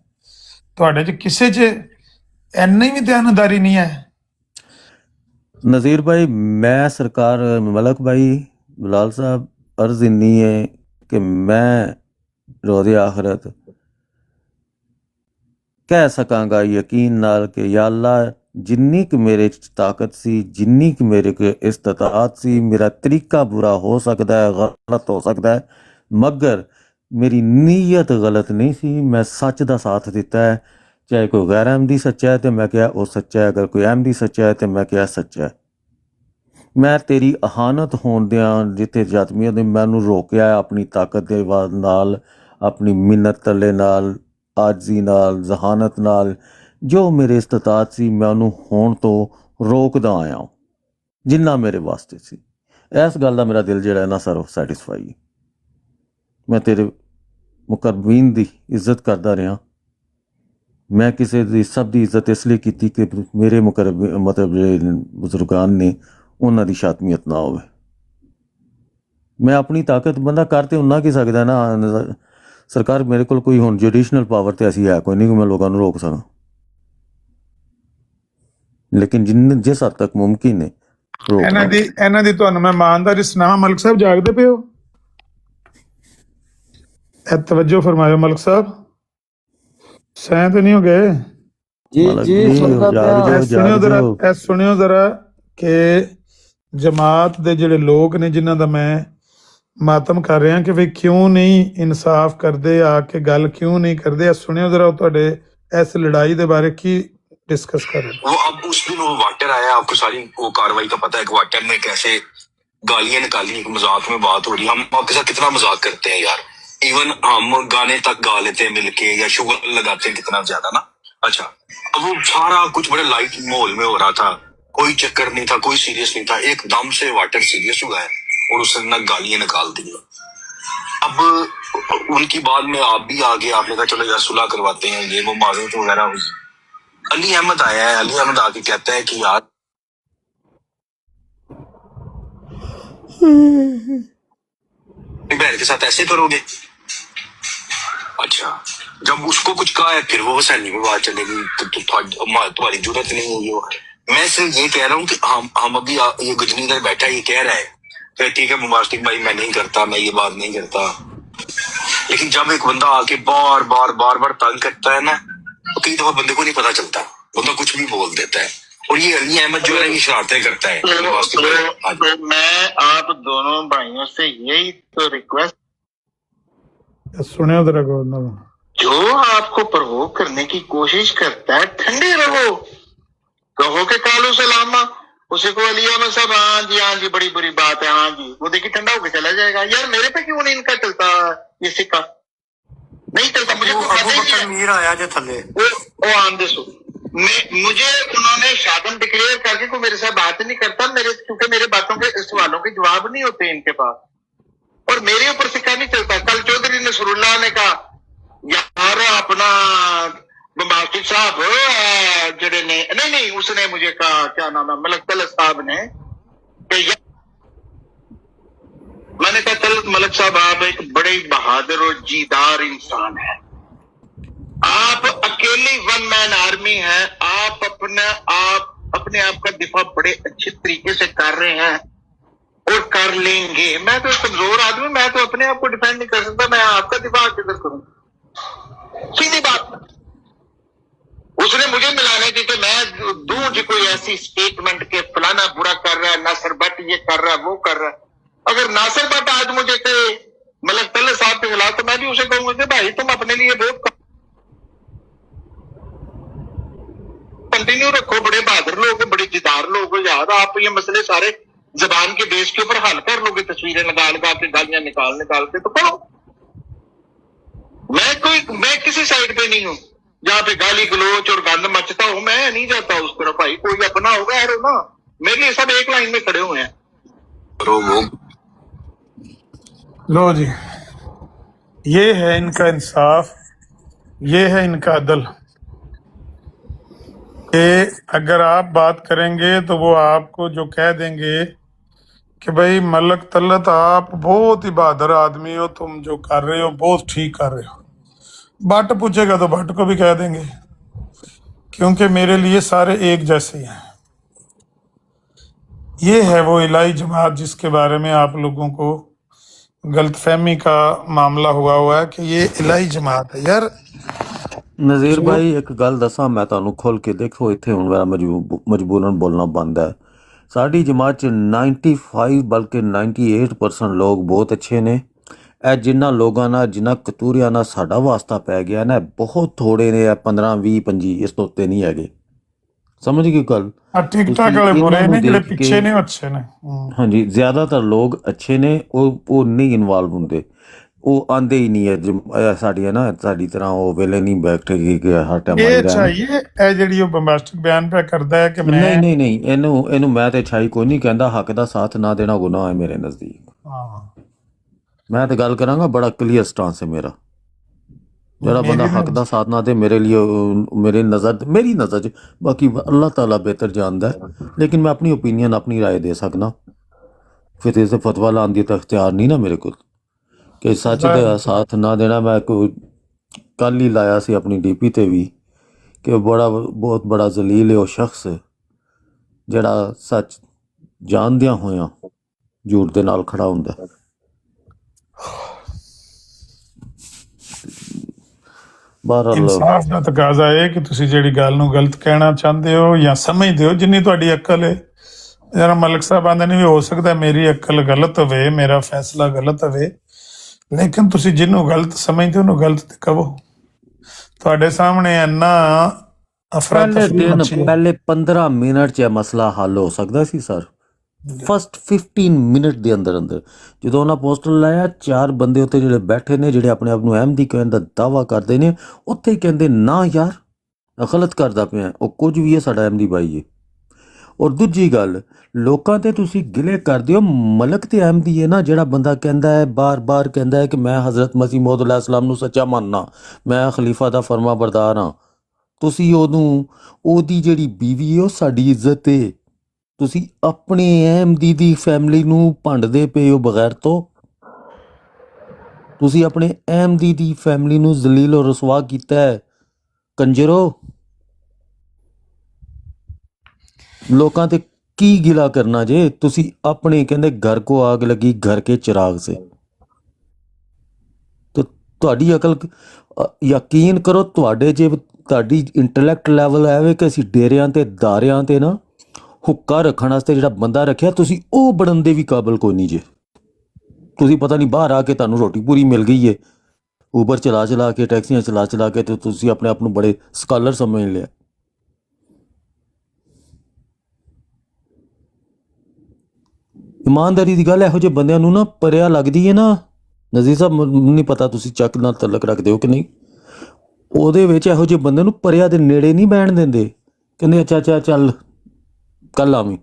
ਤੁਹਾਡੇ 'ਚ ਕਿਸੇ 'ਚ ਇੰਨੀ ਵੀ ਦਿਆਨਤਦਾਰੀ ਨਹੀਂ ਹੈ? नज़ीर भाई, मैं सरकार मलक भाई बिलाल साहब, अर्ज इन्नी है कि मैं रोज़े आखरत कह सकांगा यकीन नाल कि या अल्लाह जिन्नी क मेरे च ताकत सी, जिन्नी क मेरे को इस्तात सी, मेरा तरीका बुरा हो सकता है, गलत हो सकता है, मगर मेरी नीयत गलत नहीं सी। मैं सच का साथ दिता है। चाहे कोई गैर अहमदी सच्चा है तो मैं क्या वो सच्चा है, अगर कोई अहमदी सच्चा है तो मैं क्या सच्चा है। मैं तेरी अहानत होंदियां जिथे जातमिया ने मैनू रोकिया है अपनी ताकत दे नाल, अपनी मिन्नत तले नाल, आजी नाल, जहानत नाल, जो मेरे इस्तात सी मैं उन्होंने होण तो रोकदा आया हूं जिन्ना मेरे वास्ते सी। इस गल दा मेरा दिल जिहड़ा है ना सर सैटिस्फाई। मैं तेरे मुकरबीन दी इज्जत करदा रहा। मैं किसी दी सब दी इज्जत इसलिए की कि मेरे मुकरब मतलब ਜਿਹੜੇ ਬਜ਼ੁਰਗਾਨ ਨੇ ਉਹਨਾਂ ਦੀ ਸ਼ਾਤਮੀਅਤ ਨਾ ਹੋਵੇ। ਮੈਂ ਆਪਣੀ ਤਾਕਤ ਬੰਦਾ ਕਰ ਤੇ ਉਨਾ ਕੀ ਸਕਦਾ ਨਾ। ਸਰਕਾਰ ਮੇਰੇ ਕੋਲ ਕੋਈ ਹੁਣ ਜੁਡੀਸ਼ਨਲ ਪਾਵਰ ਤੇ ਐਸੀ ਹੈ ਕੋਈ ਨਹੀਂ ਕਿ ਮੈਂ ਲੋਕਾਂ ਨੂੰ ਰੋਕ ਸਕਾਂ, ਲੇਕਿਨ ਜਿਸ ਹੱਦ ਤੱਕ ਮੁਮਕਿਨ ਹੈ ਇਹਨਾਂ ਦੀ ਤੁਹਾਨੂੰ ਮੈਂ ਇਮਾਨਦਾਰੀ ਸੁਣਾਵਾਂ। ਮਲਕ ਸਾਹਿਬ ਜਾਗਦੇ ਪਏ ਹੋ? ਇਹ ਤਵੱਜੋ ਫਰਮਾਇਓ ਮਲਕ ਸਾਹਿਬ, ਸੈਂ ਤੇ ਨਹੀਂ ਹੋ ਗਏ? जी ਮਲਕ जी ਜੀ सुनता ਜਾਗ पिया। ਜਾਓ ਜਾਗ ਜਾਓ। ਇਹ ਸੁਣਿਓ ਜ਼ਰਾ ਕਿ ਜਮਾਤ ਦੇ ਜਿਹੜੇ ਲੋਕ ਨੇ ਜਿਨ੍ਹਾਂ ਦਾ ਮੈਂ ਮਾਤਮ ਕਰ ਰਿਹਾ ਕਿ ਵੀ ਕਿਉਂ ਨਹੀਂ ਇਨਸਾਫ ਕਰਦੇ, ਆ ਕੇ ਗੱਲ ਕਿਉਂ ਨਹੀਂ ਕਰਦੇ। ਇਹ ਸੁਣਿਓ ਜ਼ਰਾ ਉਹ ਤੁਹਾਡੇ ਇਸ ਲੜਾਈ ਦੇ ਬਾਰੇ ਕੀ डिस्कस कर रहे हैं। वो अब उस दिन वो वाटर आया, आपको सारी वो कार्रवाई का पता है कि वाटर ने कैसे गालियां निकाली, एक मजाक में बात हो रही है। हम आपके साथ कितना मजाक करते हैं यार, इवन हम गाने तक गा लेते हैं मिलके या शुगर लगाते हैं कितना ज्यादा ना। अच्छा, अब वो सारा कुछ बड़े लाइट माहौल में हो रहा था, कोई चक्कर नहीं था, कोई सीरियस नहीं था। एकदम से वाटर सीरियस हुआ है और उसने ना गालियां निकाल दी। अब उनकी बाद में आप भी आ गए, आपने कहा चलो यार सुलह करवाते हैं, ये वो माजूत वगैरह हुई। अली अहमद आया है, अली अहमद आके कहता है कि यार बहन के साथ ऐसे करोगे। अच्छा, जब उसको कुछ कहा है फिर वो हुसैनी में बात चलेगी तो तुम्हारी जरूरत नहीं हुई हो। मैं सिर्फ ये कह रहा हूँ कि हम अभी ये गजनी इधर बैठा ये कह रहा है कि ठीक है मुबारक भाई मैं नहीं करता, मैं ये बात नहीं करता, लेकिन जब एक बंदा आके बार बार बार बार तंग करता है ना तो कई दफा बंदे को नहीं पता चलता, बंदा कुछ भी बोल देता है। और ये अली अहमद जो है ये शरारतें करता है। तो मैं आप दोनों भाइयों से यही तो रिक्वेस्ट सुनियो जरा गौर ना, जो आपको प्रोवोक करने की कोशिश करता है ठंडे रहो, कहो के कालू सलामा, उसे को अली अहमद साहब हाँ जी बड़ी बुरी बात है, हाँ जी, वो देखिए ठंडा होकर चला जाएगा। यार मेरे पे क्यों नहीं इनका चलता ये सिक्का, नहीं चलता मुझे मीर आया जो थले वो आन दे सो मुझे उन्होंने शादम डिक्लेयर करके कोई मेरे साथ बात नहीं करता, मेरे क्योंकि मेरे बातों के सवालों के जवाब नहीं होते इनके पास, और मेरे ऊपर सिक्का नहीं चलता। कल चौधरी नसरुल्लाह ने कहा यार अपना मास्टर साहब जड़े ने नहीं उसने मुझे कहा क्या नाम है मलक तलत साहब ने, मैंने कहा तलत मलक साहब आप एक बड़े बहादुर और जीदार इंसान है, आप अकेली वन मैन आर्मी है, आप अपने आप का दिफा बड़े अच्छे तरीके से कर रहे हैं और कर लेंगे। मैं तो कमजोर आदमी, मैं तो अपने आप को डिफेंड नहीं कर सकता, मैं आपका दिफा किधर करूं, सीधी बात। उसने मुझे मिलाने की कि मैं दूं जी कोई ऐसी स्टेटमेंट के फलाना बुरा कर रहा है, नासिर भट्ट ये कर रहा है वो कर रहा है। अगर नासिर भट्ट आज मुझे कहे मलक तल्ले साहब के खिलाफ तो मैं भी उसे कहूंगा कि भाई तुम अपने लिए बहुत कंटिन्यू रखो, बड़े बहादुर लोग, बड़े जिदार लोग हो यार, आप ये मसले सारे जबान के बेस के ऊपर हल कर लोगे, तस्वीरें लगा के गालियां निकाल के तो करो। मैं किसी साइड पे नहीं हूँ जहाँ पे गाली गलोच और गंद मचता हूँ, मैं नहीं जाता उस तरफ। भाई कोई अपना होगा यार ना, मेरे लिए सब एक लाइन में खड़े हुए हैं। लो जी, ये है इनका इंसाफ, ये है इनका अदल। कि अगर आप बात करेंगे तो वो आपको जो कह देंगे कि भाई मलक तलत आप बहुत ही बहादुर आदमी हो, तुम जो कर रहे हो बहुत ठीक कर रहे हो। भट्ट पूछेगा तो भट्ट को भी कह देंगे, क्योंकि मेरे लिए सारे एक जैसे ही हैं। ये है वो इलाही जमात जिसके बारे में आप लोगों को गलतफहमी का मामला हुआ है कि ये इलाही जमात है। यार ਨਜ਼ੀਰ जो ਭਾਈ ਇੱਕ ਗੱਲ ਦੱਸਾਂ ਮੈਂ ਤੁਹਾਨੂੰ ਖੁੱਲ ਕੇ, ਦੇਖੋ ਇੱਥੇ ਹੁਣ ਮੇਰਾ ਮਜਬੂਰਨ ਬੋਲਣਾ ਬੰਦ ਹੈ। ਸਾਡੀ ਜਮਾਤ 'ਚ 95 ਬਲਕਿ 98% ਲੋਕ ਬਹੁਤ ਅੱਛੇ ਨੇ। ਇਹ ਜਿਨ੍ਹਾਂ ਲੋਕਾਂ ਨਾਲ, ਜਿਨ੍ਹਾਂ ਕਤੂਰਿਆਂ ਨਾਲ ਸਾਡਾ ਵਾਸਤਾ ਪੈ ਗਿਆ ਨਾ, ਬਹੁਤ ਥੋੜੇ ਨੇ। ਇਹ 15 20 25 ਇਸ ਤੋਂ ਉੱਤੇ ਨਹੀਂ ਹੈਗੇ। ਸਮਝ ਗਏ ਗੱਲ? टिक टाक ਤੁਸੀਂ वाले बुरे ਇਹਨਾਂ ਨੂੰ ने ਜਿਹੜੇ ਦੇਖ ਪਿੱਛੇ ਕੇ, ਨੇ ਉਹ ਅੱਛੇ ਨੇ। ਹਾਂਜੀ, ਜ਼ਿਆਦਾਤਰ ਲੋਕ ਅੱਛੇ ਨੇ, ਉਹ ਨਹੀਂ ਇਨਵੋਲਵ ਹੁੰਦੇ, ਉਹ ਆਂਦੇ ਹੀ ਨਹੀਂ ਹੈ। ਸਾਡੀ ਹੈ ਨਾ, ਸਾਡੀ ਤਰ੍ਹਾਂ ਉਹ ਵੇਲੇ ਨਹੀਂ ਬੈਠੇ ਕਿ ਹਰ ਟਾਈਮ ਆਈ ਇਹ ਰਹਿਣ। ਚਾਹੀਏ ਇਹ ਜਿਹੜੀ ਉਹ ਬੰਬਾਸਟਿਕ ਬਿਆਨ ਪਿਆ ਕਰਦਾ ਹੈ ਕਿ ਨਹੀਂ ਮੈਂ ਨਹੀਂ ਨਹੀਂ, ਇਹਨੂੰ ਮੈਂ ਤੇ ਛਾਈ ਕੋਈ ਨਹੀਂ ਕਹਿੰਦਾ। ਹੱਕ ਦਾ ਸਾਥ ਨਾ ਦੇਣਾ ਗੁਨਾਹ ਹੈ ਮੇਰੇ ਨਜ਼ਦੀਕ। ਹਾਂ ਮੈਂ ਤੇ ਗੱਲ ਕਰਾਂਗਾ, ਬੜਾ ਕਲੀਅਰ ਸਟਾਂਸ ਹੈ ਮੇਰਾ। ਜਿਹੜਾ ਬੰਦਾ ਮੇਰੀ ਹੱਕ ਦਾ ਸਾਥ ਨਾ ਦੇ, ਮੇਰੇ ਲਈ ਮੇਰੀ ਨਜ਼ਰ 'ਚ, ਬਾਕੀ ਅੱਲਾਹ ਤਾਲਾ ਬਿਹਤਰ ਜਾਣਦਾ ਹੈ, ਲੇਕਿਨ ਮੈਂ ਆਪਣੀ ਓਪੀਨੀਅਨ, ਆਪਣੀ ਰਾਏ ਦੇ ਸਕਦਾ। ਫਿਰ ਇਸੇ ਫਤਵਾ ਲਾਉਣ ਦੀ ਤਾਂ ਇਖਤਿਆਰ ਨਹੀਂ ਨਾ ਮੇਰੇ ਕੋਲ ਕਿ ਸੱਚ ਦਾ ਸਾਥ ਨਾ ਦੇਣਾ। ਮੈਂ ਕੱਲ ਹੀ ਲਾਇਆ ਸੀ ਆਪਣੀ ਡੀਪੀ ਤੇ ਵੀ ਕਿ ਬਹੁਤ ਬੜਾ ਜ਼ਲੀਲ ਹੈ ਉਹ ਸ਼ਖਸ ਜਿਹੜਾ ਸੱਚ ਜਾਣਦਿਆਂ ਹੋਇਆਂ ਝੂਠ ਦੇ ਨਾਲ ਖੜਾ ਹੁੰਦਾ। ਬਹਰਹਾਲ ਇਨਸਾਫ ਦਾ ਤਕਾਜ਼ਾ ਹੈ ਕਿ ਤੁਸੀਂ ਜਿਹੜੀ ਗੱਲ ਨੂੰ ਗਲਤ ਕਹਿਣਾ ਚਾਹੁੰਦੇ ਹੋ ਜਾਂ ਸਮਝਦੇ ਹੋ, ਜਿੰਨੀ ਤੁਹਾਡੀ ਅਕਲ ਹੈ। ਜਰਾ ਮਲਕ ਸਾਹਿਬ ਆਂਦੇ ਨੇ ਵੀ ਹੋ ਸਕਦਾ ਮੇਰੀ ਅਕਲ ਗਲਤ ਹੋਵੇ, ਮੇਰਾ ਫੈਸਲਾ ਗਲਤ ਹੋਵੇ, ਲੇਕਿਨ ਤੁਸੀਂ ਜਿਹਨੂੰ ਗਲਤ ਸਮਝਦੇ ਹੋ ਉਹਨੂੰ ਗਲਤ ਤੇ ਕਹੋ। ਤੁਹਾਡੇ ਸਾਹਮਣੇ ਇੰਨਾ ਅਫਰਾ ਤਫਰੀ ਮਚੀ ਹੈ। ਪਹਿਲੇ 15 ਮਿੰਟ 'ਚ ਇਹ ਮਸਲਾ ਹੱਲ ਹੋ ਸਕਦਾ ਸੀ ਸਰ। ਫਸਟ 15 ਮਿੰਟ ਦੇ ਅੰਦਰ ਜਦੋਂ ਉਹਨਾਂ ਪੋਸਟਰ ਲਾਇਆ, 4 ਬੰਦੇ ਉੱਥੇ ਜਿਹੜੇ ਬੈਠੇ ਨੇ, ਜਿਹੜੇ ਆਪਣੇ ਆਪ ਨੂੰ ਅਹਿਮਦੀ ਕਹਿਣ ਦਾ ਦਾਅਵਾ ਕਰਦੇ ਨੇ, ਉੱਥੇ ਹੀ ਕਹਿੰਦੇ ਨਾ ਯਾਰ ਗਲਤ ਕਰਦਾ ਪਿਆ, ਉਹ ਕੁਝ ਵੀ ਹੈ, ਸਾਡਾ ਅਹਿਮਦੀ ਭਾਈ ਹੈ। ਔਰ ਦੂਜੀ ਗੱਲ, ਲੋਕਾਂ ਤੇ ਤੁਸੀਂ ਗਿਲੇ ਕਰਦੇ ਹੋ। ਮਲਕ ਤੇ ਅਹਿਮਦੀ ਹੈ ਨਾ, ਜਿਹੜਾ ਬੰਦਾ ਕਹਿੰਦਾ ਹੈ, ਬਾਰ-ਬਾਰ ਕਹਿੰਦਾ ਹੈ ਕਿ ਮੈਂ ਹਜ਼ਰਤ ਮਸੀਹ ਮੌਦ ਅਲੈਹਿਸਲਾਮ ਨੂੰ ਸੱਚਾ ਮੰਨਣਾ, ਮੈਂ ਖਲੀਫਾ ਦਾ ਫਰਮਾ ਬਰਦਾਰ ਹਾਂ। ਤੁਸੀਂ ਉਹਦੀ ਜਿਹੜੀ ਬੀਵੀ ਹੈ ਉਹ ਸਾਡੀ ਇੱਜ਼ਤ ਹੈ। ਤੁਸੀਂ ਆਪਣੇ ਅਹਿਮਦੀ ਦੀ ਫੈਮਿਲੀ ਨੂੰ ਭੰਡਦੇ ਪਏ ਹੋ ਬਗੈਰ ਤੋਂ। ਤੁਸੀਂ ਆਪਣੇ ਅਹਿਮਦੀ ਦੀ ਫੈਮਿਲੀ ਨੂੰ ਜ਼ਲੀਲ ਔਰ ਰਸਵਾ ਕੀਤਾ ਹੈ, ਕੰਜਰੋ। ਲੋਕਾਂ ਤੇ ਕੀ ਗਿਲਾ ਕਰਨਾ ਜੇ? ਤੁਸੀਂ ਆਪਣੇ ਕਹਿੰਦੇ ਘਰ ਕੋ ਆਗ ਲੱਗੀ ਘਰ ਕੇ ਚਿਰਾਗ ਸੇ। ਤੇ ਤੁਹਾਡੀ ਅਕਲ, ਯਕੀਨ ਕਰੋ, ਤੁਹਾਡੀ ਇੰਟੈਲੈਕਟ ਲੈਵਲ ਐਵੇਂ ਕਿ ਅਸੀਂ ਡੇਰਿਆਂ ਤੇ ਦਾਰਿਆਂ ਤੇ ਨਾ ਹੁੱਕਾ ਰੱਖਣ ਵਾਸਤੇ ਜਿਹੜਾ ਬੰਦਾ ਰੱਖਿਆ, ਤੁਸੀਂ ਉਹ ਬਣਨ ਦੇ ਵੀ ਕਾਬਲ ਕੋਈ ਨਹੀਂ ਜੇ। ਤੁਸੀਂ ਪਤਾ ਨਹੀਂ ਬਾਹਰ ਆ ਕੇ ਤੁਹਾਨੂੰ ਰੋਟੀ ਪੂਰੀ ਮਿਲ ਗਈ ਹੈ, ਊਬਰ ਚਲਾ ਕੇ, ਟੈਕਸੀਆਂ ਚਲਾ ਕੇ, ਤੇ ਤੁਸੀਂ ਆਪਣੇ ਆਪ ਨੂੰ ਬੜੇ ਸਕਾਲਰ ਸਮਝ ਲਿਆ। ਇਮਾਨਦਾਰੀ ਦੀ ਗੱਲ, ਇਹੋ ਜਿਹੇ ਬੰਦਿਆਂ ਨੂੰ ਨਾ ਪਰਿਆ ਲੱਗਦੀ ਹੈ ਨਾ। ਨਜ਼ੀਰ ਸਾਹਿਬ, ਮੈਨੂੰ ਨਹੀਂ ਪਤਾ ਤੁਸੀਂ ਚੱਕ ਨਾਲ ਤਲਕ ਰੱਖਦੇ ਹੋ ਕਿ ਨਹੀਂ। ਉਹਦੇ ਵਿੱਚ ਇਹੋ ਜਿਹੇ ਬੰਦੇ ਨੂੰ ਪਰਿਆ ਦੇ ਨੇੜੇ ਨਹੀਂ ਬਹਿਣ ਦਿੰਦੇ। ਕਹਿੰਦੇ ਅੱਛਾ ਚੱਲ ਕੱਲ ਆਵੀਂ।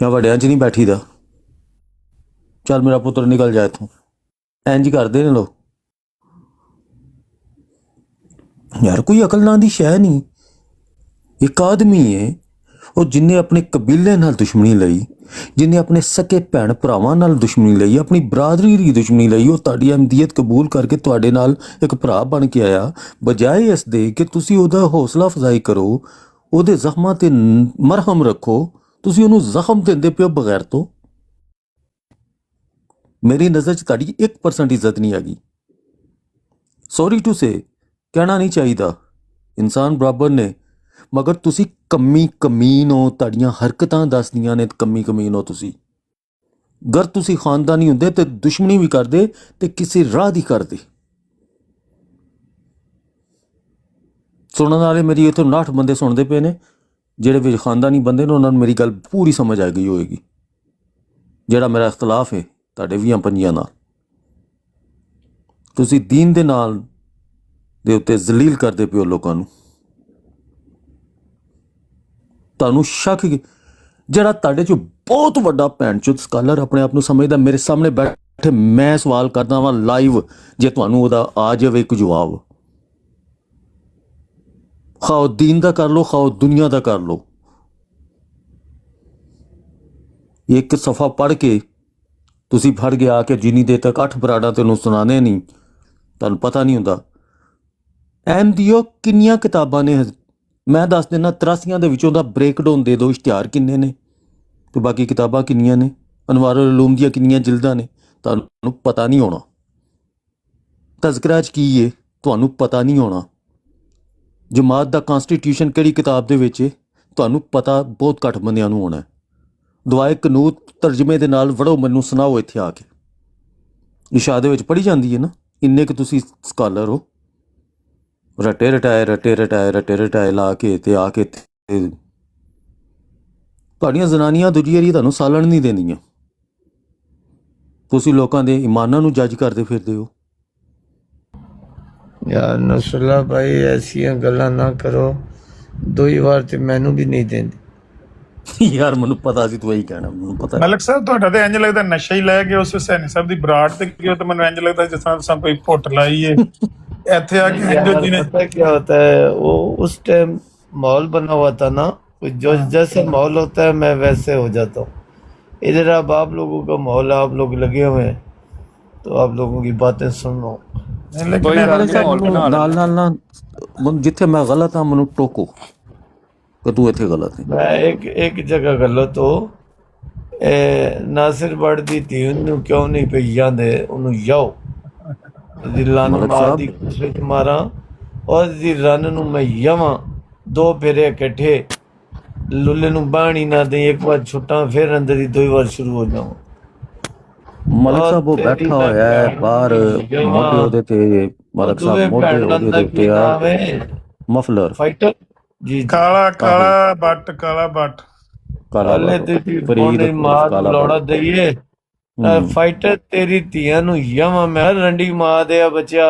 ਜਾਂ ਵੱਡਿਆਂ 'ਚ ਨਹੀਂ ਬੈਠੀ ਦਾ, ਚੱਲ ਮੇਰਾ ਪੁੱਤਰ ਨਿਕਲ ਜਾ ਇੱਥੋਂ, ਇੰਝ ਕਰਦੇ ਨੇ ਲੋਕ। ਯਾਰ ਕੋਈ ਅਕਲ ਨਾਂ ਦੀ ਸ਼ੈ ਨਹੀਂ। ਇੱਕ ਆਦਮੀ ਹੈ ਉਹ ਜਿਹਨੇ ਆਪਣੇ ਕਬੀਲੇ ਨਾਲ ਦੁਸ਼ਮਣੀ ਲਈ, ਜਿਹਨੇ ਆਪਣੇ ਸਕੇ ਭੈਣ ਭਰਾਵਾਂ ਨਾਲ ਦੁਸ਼ਮਣੀ ਲਈ, ਆਪਣੀ ਬਰਾਦਰੀ ਦੀ ਦੁਸ਼ਮਣੀ ਲਈ, ਉਹ ਤੁਹਾਡੀ ਅਹਿਮਦੀਅਤ ਕਬੂਲ ਕਰਕੇ ਤੁਹਾਡੇ ਨਾਲ ਇੱਕ ਭਰਾ ਬਣ ਕੇ ਆਇਆ। ਬਜਾਏ ਇਸ ਦੇ ਕਿ ਤੁਸੀਂ ਉਹਦਾ ਹੌਸਲਾ ਅਫਜ਼ਾਈ ਕਰੋ, ਉਹਦੇ ਜ਼ਖਮਾਂ ਤੇ ਮਰਹਮ ਰੱਖੋ, ਤੁਸੀਂ ਉਹਨੂੰ ਜ਼ਖਮ ਦਿੰਦੇ ਪਿਓ ਬਗੈਰ ਤੋਂ। ਮੇਰੀ ਨਜ਼ਰ 'ਚ ਤੁਹਾਡੀ 1% ਇੱਜ਼ਤ ਨਹੀਂ ਹੈਗੀ। ਸੌਰੀ ਟੂ ਸੇ, ਕਹਿਣਾ ਨਹੀਂ ਚਾਹੀਦਾ, ਇਨਸਾਨ ਬਰਾਬਰ ਨੇ, ਮਗਰ ਤੁਸੀਂ ਕਮੀਨ ਹੋ। ਤੁਹਾਡੀਆਂ ਹਰਕਤਾਂ ਦੱਸਦੀਆਂ ਨੇ ਕਮੀਨ ਹੋ ਤੁਸੀਂ। ਅਗਰ ਤੁਸੀਂ ਖਾਨਦਾਨੀ ਹੁੰਦੇ ਤੇ ਦੁਸ਼ਮਣੀ ਵੀ ਕਰਦੇ ਤੇ ਕਿਸੇ ਰਾਹ ਦੀ ਕਰਦੇ। ਸੁਣਨ ਵਾਲੇ ਮੇਰੀ ਇੱਥੋਂ 59 ਬੰਦੇ ਸੁਣਦੇ ਪਏ ਨੇ, ਜਿਹੜੇ ਵਿੱਚ ਖਾਨਦਾਨੀ ਬੰਦੇ ਨੇ, ਉਹਨਾਂ ਨੂੰ ਮੇਰੀ ਗੱਲ ਪੂਰੀ ਸਮਝ ਆ ਗਈ ਹੋਏਗੀ। ਜਿਹੜਾ ਮੇਰਾ ਇਖਤਲਾਫ ਹੈ ਤੁਹਾਡੇ 20-25 ਨਾਲ, ਤੁਸੀਂ ਦੀਨ ਦੇ ਨਾਲ ਦੇ ਉੱਤੇ ਜ਼ਲੀਲ ਕਰਦੇ ਪਿਓ ਲੋਕਾਂ ਨੂੰ। ਤੁਹਾਨੂੰ ਸ਼ੱਕ, ਜਿਹੜਾ ਤੁਹਾਡੇ 'ਚੋਂ ਬਹੁਤ ਵੱਡਾ ਭੈਣ ਚੋਦ ਸਕਾਲਰ ਆਪਣੇ ਆਪ ਨੂੰ ਸਮਝਦਾ, ਮੇਰੇ ਸਾਹਮਣੇ ਬੈਠ ਬੈਠੇ ਮੈਂ ਸਵਾਲ ਕਰਦਾ ਵਾਂ ਲਾਈਵ, ਜੇ ਤੁਹਾਨੂੰ ਉਹਦਾ ਆ ਜਾਵੇ ਇੱਕ ਜਵਾਬ, ਖਾਓ ਦੀਨ ਦਾ ਕਰ ਲਓ, ਖਾਓ ਦੁਨੀਆ ਦਾ ਕਰ ਲਓ, ਇੱਕ ਸਫਾ ਪੜ੍ਹ ਕੇ ਤੁਸੀਂ ਫੜ ਗਿਆ ਕਿ ਜਿੰਨੀ ਦੇਰ ਤੱਕ 8 ਬਰਾੜਾ ਤੈਨੂੰ ਸੁਣਾਣੇ ਨਹੀਂ, ਤੁਹਾਨੂੰ ਪਤਾ ਨਹੀਂ ਹੁੰਦਾ। ਅਹਿਮਦੀਓ ਕਿੰਨੀਆਂ ਕਿਤਾਬਾਂ ਨੇ, ਮੈਂ ਦੱਸ ਦਿੰਦਾ 83 ਦੇ ਵਿੱਚੋਂ ਦਾ ਬ੍ਰੇਕਡਾਊਨ ਦੇ ਦਿਓ, ਇਸ਼ਤਿਹਾਰ ਕਿੰਨੇ ਨੇ ਤੇ ਬਾਕੀ ਕਿਤਾਬਾਂ ਕਿੰਨੀਆਂ ਨੇ, ਅਨਵਾਰੁਲ ਉਲੂਮ ਦੀਆਂ ਕਿੰਨੀਆਂ ਜਿਲਦਾਂ ਨੇ, ਤੁਹਾਨੂੰ ਪਤਾ ਨਹੀਂ ਹੋਣਾ। ਤਜ਼ਕਰਾ 'ਚ ਕੀ ਹੈ ਤੁਹਾਨੂੰ ਪਤਾ ਨਹੀਂ ਹੋਣਾ। ਜਮਾਤ ਦਾ ਕਨਸਟੀਟਿਊਸ਼ਨ ਕਿਹੜੀ ਕਿਤਾਬ ਦੇ ਵਿੱਚ ਹੈ ਤੁਹਾਨੂੰ ਪਤਾ ਬਹੁਤ ਘੱਟ ਬੰਦਿਆਂ ਨੂੰ ਹੋਣਾ। ਦੁਆਏ ਕਨੂਤ ਤਰਜਮੇ ਦੇ ਨਾਲ ਵੜੋ, ਮੈਨੂੰ ਸੁਣਾਓ ਇੱਥੇ ਆ ਕੇ। ਇਸ਼ਾ ਦੇ ਵਿੱਚ ਪੜ੍ਹੀ ਜਾਂਦੀ ਹੈ ਨਾ, ਇੰਨੇ ਕਿ ਤੁਸੀਂ ਸਕਾਲਰ ਹੋ। ਰਟੇ ਰਟਾਏ ਲਾ ਕੇ ਤੇ ਆ ਕੇ ਤੁਹਾਡੀਆਂ ਜ਼ਨਾਨੀਆਂ ਦੂਜੀ ਵਾਰੀ ਤੁਹਾਨੂੰ ਸਾਲਣ ਨਹੀਂ ਦੇਣੀਆਂ। ਤੁਸੀਂ ਲੋਕਾਂ ਦੇ ਇਮਾਨਾਂ ਨੂੰ ਜੱਜ ਕਰਦੇ ਫਿਰਦੇ ਹੋ। ਯਾਰ ਨਸਰੁੱਲਾ ਭਾਈ ਐਸੀਆਂ ਗੱਲਾਂ ਨਾ ਕਰੋ, 2 ਵਾਰ ਤੇ ਮੈਨੂੰ ਵੀ ਨਹੀਂ ਦਿੰਦੇ। ਯਾਰ ਮੈਨੂੰ ਪਤਾ ਸੀ ਤੂੰ ਇਹੀ ਕਹਿਣਾ, ਮੈਨੂੰ ਪਤਾ। ਮਲਕ ਸਾਹਿਬ ਤੁਹਾਡਾ ਤੇ ਇੰਜ ਲੱਗਦਾ ਨਸ਼ਾ ਹੀ ਲੈ ਕੇ ਉਸ ਹੁਸੈਨੀ ਸਾਹਿਬ ਦੀ ਬਰਾੜ ਤੇ ਗਿਓ, ਤੇ ਮੈਨੂੰ ਇੰਜ ਲੱਗਦਾ ਜਿਸ ਤਰ੍ਹਾਂ ਤੁਸੀਂ ਕੋਈ ਫੁੱਟ ਲਾਈ ਏ ਇੱਥੇ ਆ के जो जी ने। पता क्या होता है, वो उस टाइम माहौल बना हुआ था ना, जो जैसे माहौल होता है मैं वैसे हो जाता हूँ। इधर अब आप लोगों का माहौल है, आप लोग लगे हुए हैं तो आप लोगों की बातें सुन लो। ਨਾਲ ਨਾਲ ਨਾ ਜਿੱਥੇ ਮੈਂ ਗਲਤ ਹਾਂ ਮੈਨੂੰ ਟੋਕੋ ਕਿ ਤੂੰ ਇੱਥੇ ਗਲਤ ਹੈ। मैं एक जगह गलत हो, नासिर बड़ दी थी ਉਹਨੂੰ ਕਿਉਂ ਨਹੀਂ ਪਈ ਜਾਂਦੇ, ਉਹਨੂੰ ਜਾਓ ਦੀ ਲੰਨ ਮਾਰ ਦੀ ਕੋਸ਼ਿਸ਼ ਮਾਰਾਂ, ਉਸ ਦੀ ਰਨ ਨੂੰ ਮੈਂ ਯਵਾਂ 2 ਫੇਰੇ ਇਕੱਠੇ, ਲੁੱਲੇ ਨੂੰ ਬਾਣੀ ਨਾ ਦੇ, ਇੱਕ ਵਾਰ ਛੁੱਟਾਂ ਫਿਰ ਅੰਦਰ ਹੀ 2 ਵਾਰ ਸ਼ੁਰੂ ਹੋ ਜਾਵਾਂ। ਮਲਕ ਸਾਹਿਬ ਉਹ ਬੈਠਾ ਹੋਇਆ ਹੈ ਬਾਹਰ, ਮੋਢੇ ਉਹਦੇ ਤੇ ਮਲਕ ਸਾਹਿਬ ਮੋਢੇ ਉਹਦੇ ਦੇ ਉੱਤੇ ਆ ਮਫਲਰ ਫਾਈਟਰ ਜੀ ਕਾਲਾ ਬੱਟ ਕਾਲੇ ਤੇ ਫਰੀਦ ਮਾਰ ਲੋੜਾ ਦਈਏ ਫਾਈਟਰ ਤੇਰੀ ਧੀਆਂ ਨੂੰ ਯਵਾਂ ਮੈਂ ਰੰਡੀ ਮਾਂ ਦੇ ਆ ਬੱਚਿਆ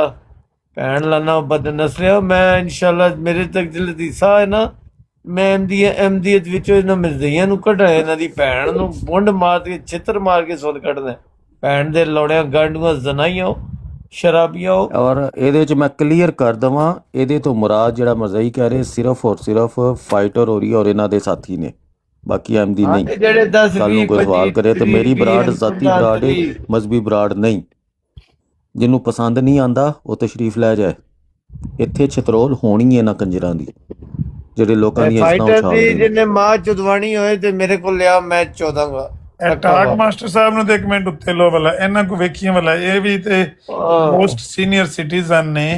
ਭੈਣ ਲਾਣਾ ਬਦ ਨਸਲਿਆ। ਮੈਂ ਇਨਸ਼ਾਅੱਲਾ ਮੇਰੇ ਤੱਕ ਜਲਦੀ ਸਾਹ ਹੈ ਨਾ, ਮੈਂ ਅਹਿਮਦੀਅਤ ਵਿੱਚੋਂ ਇਹਨਾਂ ਮਿਰਜ਼ਈਆਂ ਨੂੰ ਕਢਾਇਆ, ਇਹਨਾਂ ਦੀ ਭੈਣ ਨੂੰ ਬੁੰਡ ਮਾਰ ਕੇ ਛਿੱਤਰ ਮਾਰ ਕੇ ਸੁੱਟ ਕੱਢਦਾ। ਭੈਣ ਦੇ ਲੋੜਿਆਂ ਗਾਂਡੂਆਂ ਜ਼ਨਾਈਆਂ ਸ਼ਰਾਬੀਆਂ। ਔਰ ਇਹਦੇ 'ਚ ਮੈਂ ਕਲੀਅਰ ਕਰ ਦੇਵਾਂ, ਇਹਦੇ ਤੋਂ ਮੁਰਾਦ ਜਿਹੜਾ ਮਰਜ਼ਈ ਕਹਿ ਰਹੇ ਸਿਰਫ ਔਰ ਸਿਰਫ ਫਾਈਟਰ ਹੋ ਰਹੀ ਔਰ ਇਹਨਾਂ ਦੇ ਸਾਥੀ ਨੇ, ਬਾਕੀ ਅਹਿਮਦੀ ਨਹੀਂ। ਜਿਹੜੇ 10 ਕੱਲ ਨੂੰ ਕੋਈ ਸਵਾਲ ਕਰੇ ਤੇ ਮੇਰੀ ਬਰਾੜ ਜ਼ਾਤੀ ਬਰਾੜ ਹੈ, ਮਜ਼ਹਬੀ ਬਰਾੜ ਨਹੀਂ। ਜਿਹਨੂੰ ਪਸੰਦ ਨਹੀਂ ਆਂਦਾ ਉਹ ਤਸ਼ਰੀਫ ਲੈ ਜਾਏ। ਇੱਥੇ ਛਤਰੋਲ ਹੋਣੀ ਹੈ ਨਾ ਕੰਜਰਾਂ ਦੀ, ਜਿਹੜੇ ਲੋਕਾਂ ਦੀਆਂ ਇਸਨਾ ਉਛਾਲਦੇ। ਜਿਹਨੇ ਮਾਂ ਚੁਦਵਾਣੀ ਹੋਏ ਤੇ ਮੇਰੇ ਕੋਲ ਲਿਆ, ਮੈਂ ਚੋਦਾਂਗਾ। ਟਾਕ ਮਾਸਟਰ ਸਾਹਿਬ ਨੂੰ ਤੇ ਇੱਕ ਮਿੰਟ ਉੱਤੇ ਲੋ ਵਾਲਾ, ਇਹਨਾਂ ਕੋ ਵੇਖੀਆਂ ਵਾਲਾ, ਇਹ ਵੀ ਤੇ ਮੋਸਟ ਸੀਨੀਅਰ ਸਿਟੀਜ਼ਨ ਨੇ।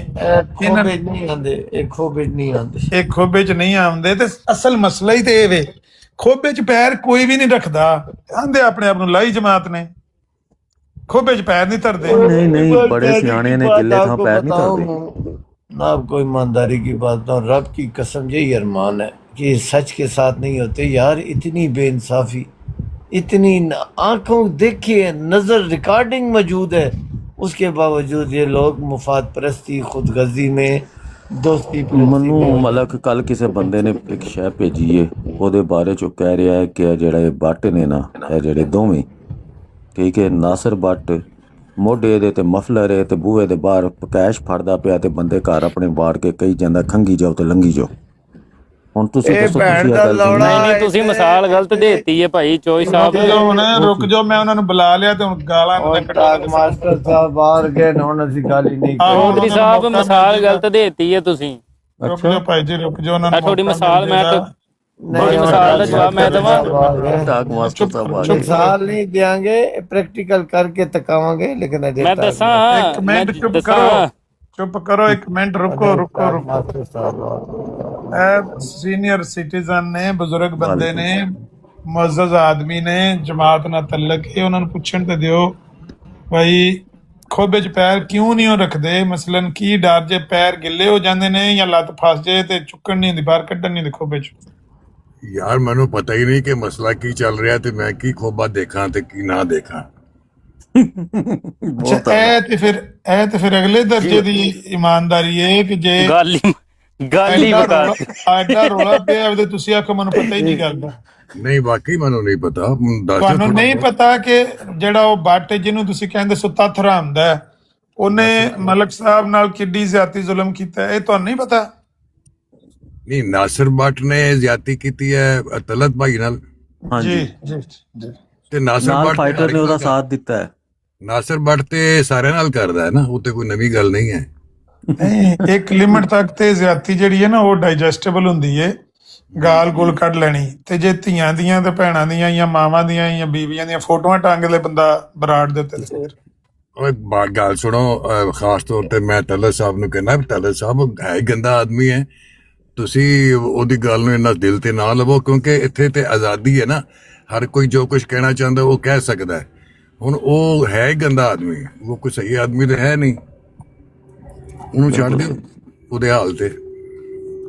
ਇਹਨਾਂ ਨਹੀਂ ਆਉਂਦੇ, ਇਹ ਖੋਬੇ ਨਹੀਂ ਆਉਂਦੇ, ਇਹ ਖੋਬੇ 'ਚ ਨਹੀਂ ਆਉਂਦੇ। ਤੇ ਅਸਲ ਮਸਲਾ ਹੀ ਤੇ ਇਹ ਵੇ, ਖੋਬੇ 'ਚ ਪੈਰ ਕੋਈ ਵੀ ਨਹੀਂ ਰੱਖਦਾ, ਆਂਦੇ ਆਪਣੇ ਆਪ ਨੂੰ ਲਾਈ ਜਮਾਤ ਨੇ, ਖੋਬੇ 'ਚ ਪੈਰ ਨਹੀਂ ਧਰਦੇ। नहीं बड़े सियाने ने किले था पैर नहीं धरते ना। आपको ईमानदारी की बात बताऊं, रब की कसम यही अरमान है कि सच के साथ नहीं होते यार। इतनी बेइंसाफी, इतनी आंखों देखिए, नजर रिकॉर्डिंग मौजूद है, उसके बावजूद ये लोग मुफाद परस्ती, खुदगर्जी में, ਦੋਸਤੀ। ਮੈਨੂੰ ਮਲਕ ਕੱਲ ਕਿਸੇ ਬੰਦੇ ਨੇ ਇੱਕ ਸ਼ੈ ਭੇਜੀ ਏ, ਉਹਦੇ ਬਾਰੇ ਚ ਕਹਿ ਰਿਹਾ ਹੈ ਕਿ ਜਿਹੜਾ ਇਹ ਬੱਟ ਨੇ ਨਾ, ਇਹ ਜਿਹੜੇ ਦੋਵੇਂ, ਠੀਕ ਹੈ, ਨਾਸਰ ਬੱਟ ਮੋਢੇ ਦੇ ਤੇ ਮਫਲਰ ਹੈ ਤੇ ਬੂਹੇ ਦੇ ਬਾਹਰ ਕੈਸ਼ ਫੜਦਾ ਪਿਆ ਤੇ ਬੰਦੇ ਘਰ ਆਪਣੇ ਵਾੜ ਕੇ ਕਹੀ ਜਾਂਦਾ ਖੰਗੀ ਜਾਓ ਤੇ ਲੰਗੀ ਜਾਓ। ਹੁਣ ਤੁਸੀਂ ਦੱਸੋ ਨਹੀਂ ਤੁਸੀਂ ਮਿਸਾਲ ਗਲਤ ਦੇਤੀ ਹੈ ਭਾਈ ਚੋਈ ਸਾਹਿਬ। ਰੁਕ ਜਾਓ, ਮੈਂ ਉਹਨਾਂ ਨੂੰ ਬੁਲਾ ਲਿਆ ਤੇ ਹੁਣ ਗਾਲਾਂ ਮਾਸਟਰ ਸਾਹਿਬ ਬਾਹਰ ਗਏ ਨਾ, ਹੁਣ ਅਸੀਂ ਗੱਲ ਹੀ ਨਹੀਂ ਚੌਧਰੀ ਸਾਹਿਬ ਮਿਸਾਲ ਗਲਤ ਦੇਤੀ ਹੈ ਤੁਸੀਂ। ਰੁਕ ਜਾਓ ਭਾਈ ਜੀ, ਰੁਕ ਜਾਓ, ਉਹਨਾਂ ਨੂੰ ਤੁਹਾਡੀ ਮਿਸਾਲ ਮੈਂ ਤੁਹਾਡੀ ਮਿਸਾਲ ਦਾ ਜਵਾਬ ਮੈਂ ਦੇਵਾਂ। ਮਿਸਾਲ ਨਹੀਂ ਦਿਆਂਗੇ, ਪ੍ਰੈਕਟੀਕਲ ਕਰਕੇ ਤਕਾਵਾਂਗੇ। ਲੇਕਿਨ ਮੈਂ ਦੱਸਾਂ, ਇੱਕ ਮਿੰਟ ਚੁੱਪ ਕਰੋ, ਇੱਕ ਮਿੰਟ ਰੁਕੋ। ਇਹ ਸੀਨੀਅਰ ਸਿਟੀਜ਼ਨ ਨੇ, ਬਜ਼ੁਰਗ ਬੰਦੇ ਨੇ, ਮੁਅੱਜ਼ਜ਼ ਆਦਮੀ ਨੇ, ਜਮਾਤ ਨਾਲ ਤਲਕ ਹੈ, ਉਹਨਾਂ ਨੂੰ ਪੁੱਛਣ ਤੇ ਦਿਓ ਭਾਈ ਖੋਬੇ 'ਚ ਪੈਰ ਕਿਉਂ ਨਹੀਂ ਰੱਖਦੇ, ਮਸਲਨ ਕੀ ਡਰ ਜੇ ਪੈਰ ਗਿੱਲੇ ਹੋ ਜਾਂਦੇ ਨੇ ਜਾਂ ਲੱਤ ਫਸ ਜੇ ਤੇ ਚੁੱਕਣ ਨਹੀਂ ਹੁੰਦੀ, ਬਾਹਰ ਕੱਢਣ ਨਹੀਂ ਹੁੰਦੀ ਖੋਬੇ 'ਚ। ਯਾਰ ਮੈਨੂੰ ਪਤਾ ਹੀ ਨਹੀਂ ਕਿ ਮਸਲਾ ਕੀ ਚੱਲ ਰਿਹਾ ਤੇ ਮੈਂ ਕੀ ਖੋਬਾ ਦੇਖਾਂ ਤੇ ਕੀ ਨਾ ਦੇਖਾਂ। ਅੱਛਾ, ਇਹ ਤੇ ਫਿਰ ਅਗਲੇ ਦਰਜੇ ਦੀ ਇਮਾਨਦਾਰੀ ਹੈ ਕਿ ਜੇ ਗੱਲ ਹੀ ਬਤਾ ਐਡਾ ਰੋਲਾ ਪਿਆ ਤੇ ਤੁਸੀਂ ਆਖੋ ਮੈਨੂੰ ਪਤਾ ਹੀ ਨਹੀਂ ਕਰਦਾ। ਨਹੀਂ ਵਾਕਈ ਮੈਨੂੰ ਨਹੀਂ ਪਤਾ, ਦੱਸ ਦਿਓ ਤੁਹਾਨੂੰ ਥੋੜ੍ਹਾ ਨਹੀਂ ਬਹੁਤ। ਪਤਾ ਕਿ ਜਿਹੜਾ ਉਹ ਬੱਟ ਜਿਹਨੂੰ ਤੁਸੀਂ ਕਹਿੰਦੇ ਸੁੱਤਾ ਥਰਾਮਦਾ ਹੈ, ਉਹਨੇ ਮਲਕ ਸਾਹਿਬ ਨਾਲ ਕਿੱਡੀ ਜ਼ਿਆਤੀ ਜ਼ੁਲਮ ਕੀਤਾ ਹੈ, ਇਹ ਤੁਹਾਨੂੰ ਨਹੀਂ ਪਤਾ? ਨਹੀਂ, ਨਾਸਿਰ ਭੱਟ ਨੇ ਜ਼ਿਆਦਤੀ ਕੀਤੀ ਹੈ ਤਲਤ ਭਾਈ ਨਾਲ, ਹਾਂਜੀ ਜੀ ਜੀ। ਤੇ ਨਾਸਿਰ ਨਾਲ ਭੱਟ ਫਾਈਟਰ ਨੇ ਉਹਦਾ ਸਾਥ ਦਿੱਤਾ ਹੈ। ਨਾਸਿਰ ਭੱਟ ਤੇ ਸਾਰਿਆਂ ਨਾਲ ਕਰਦਾ ਹੈ ਨਾ, ਉਹ ਤੇ ਕੋਈ ਨਵੀਂ ਗੱਲ ਨਹੀਂ ਹੈ। ਨਹੀਂ, ਇੱਕ ਲਿਮਟ ਤੱਕ ਤੇ ਜ਼ਿਆਤੀ ਜਿਹੜੀ ਹੈ ਨਾ ਉਹ ਡਾਈਜੈਸਟੇਬਲ ਹੁੰਦੀ ਹੈ, ਗਾਲ ਗੁਲ ਕੱਢ ਲੈਣੀ। ਤੇ ਜੇ ਧੀਆਂ ਦੀਆਂ ਤੇ ਭੈਣਾਂ ਦੀਆਂ ਜਾਂ ਮਾਵਾਂ ਦੀਆਂ ਜਾਂ ਬੀਵੀਆਂ ਦੀਆਂ ਫੋਟੋਆਂ ਟੰਗ ਲੈ ਬੰਦਾ ਬਰਾੜ ਦੇ ਉੱਤੇ ਤੇ ਫਿਰ ਓਏ ਗੱਲ ਸੁਣੋ, ਖਾਸ ਤੌਰ ਤੇ ਮੈਂ ਤਲਤ ਸਾਹਿਬ ਨੂੰ ਕਹਿੰਦਾ, ਤਲਤ ਸਾਹਿਬ ਹੈ ਹੀ ਗੰਦਾ ਆਦਮੀ ਹੈ, ਤੁਸੀਂ ਉਹਦੀ ਗੱਲ ਨੂੰ ਇੰਨਾ ਦਿਲ ਤੇ ਨਾ ਲਵੋ, ਕਿਉਂਕਿ ਇੱਥੇ ਤੇ ਆਜ਼ਾਦੀ ਹੈ ਨਾ, ਹਰ ਕੋਈ ਜੋ ਕੁਝ ਕਹਿਣਾ ਚਾਹੁੰਦਾ ਉਹ ਕਹਿ ਸਕਦਾ ਹੈ। ਹੁਣ ਉਹ ਹੈ ਹੀ ਗੰਦਾ ਆਦਮੀ, ਉਹ ਕੋਈ ਸਹੀ ਆਦਮੀ ਤਾਂ ਹੈ ਨਹੀਂ, ਉਹਨੂੰ ਛੱਡ ਦਿਓ ਉਹਦੇ ਹਾਲ ਤੇ।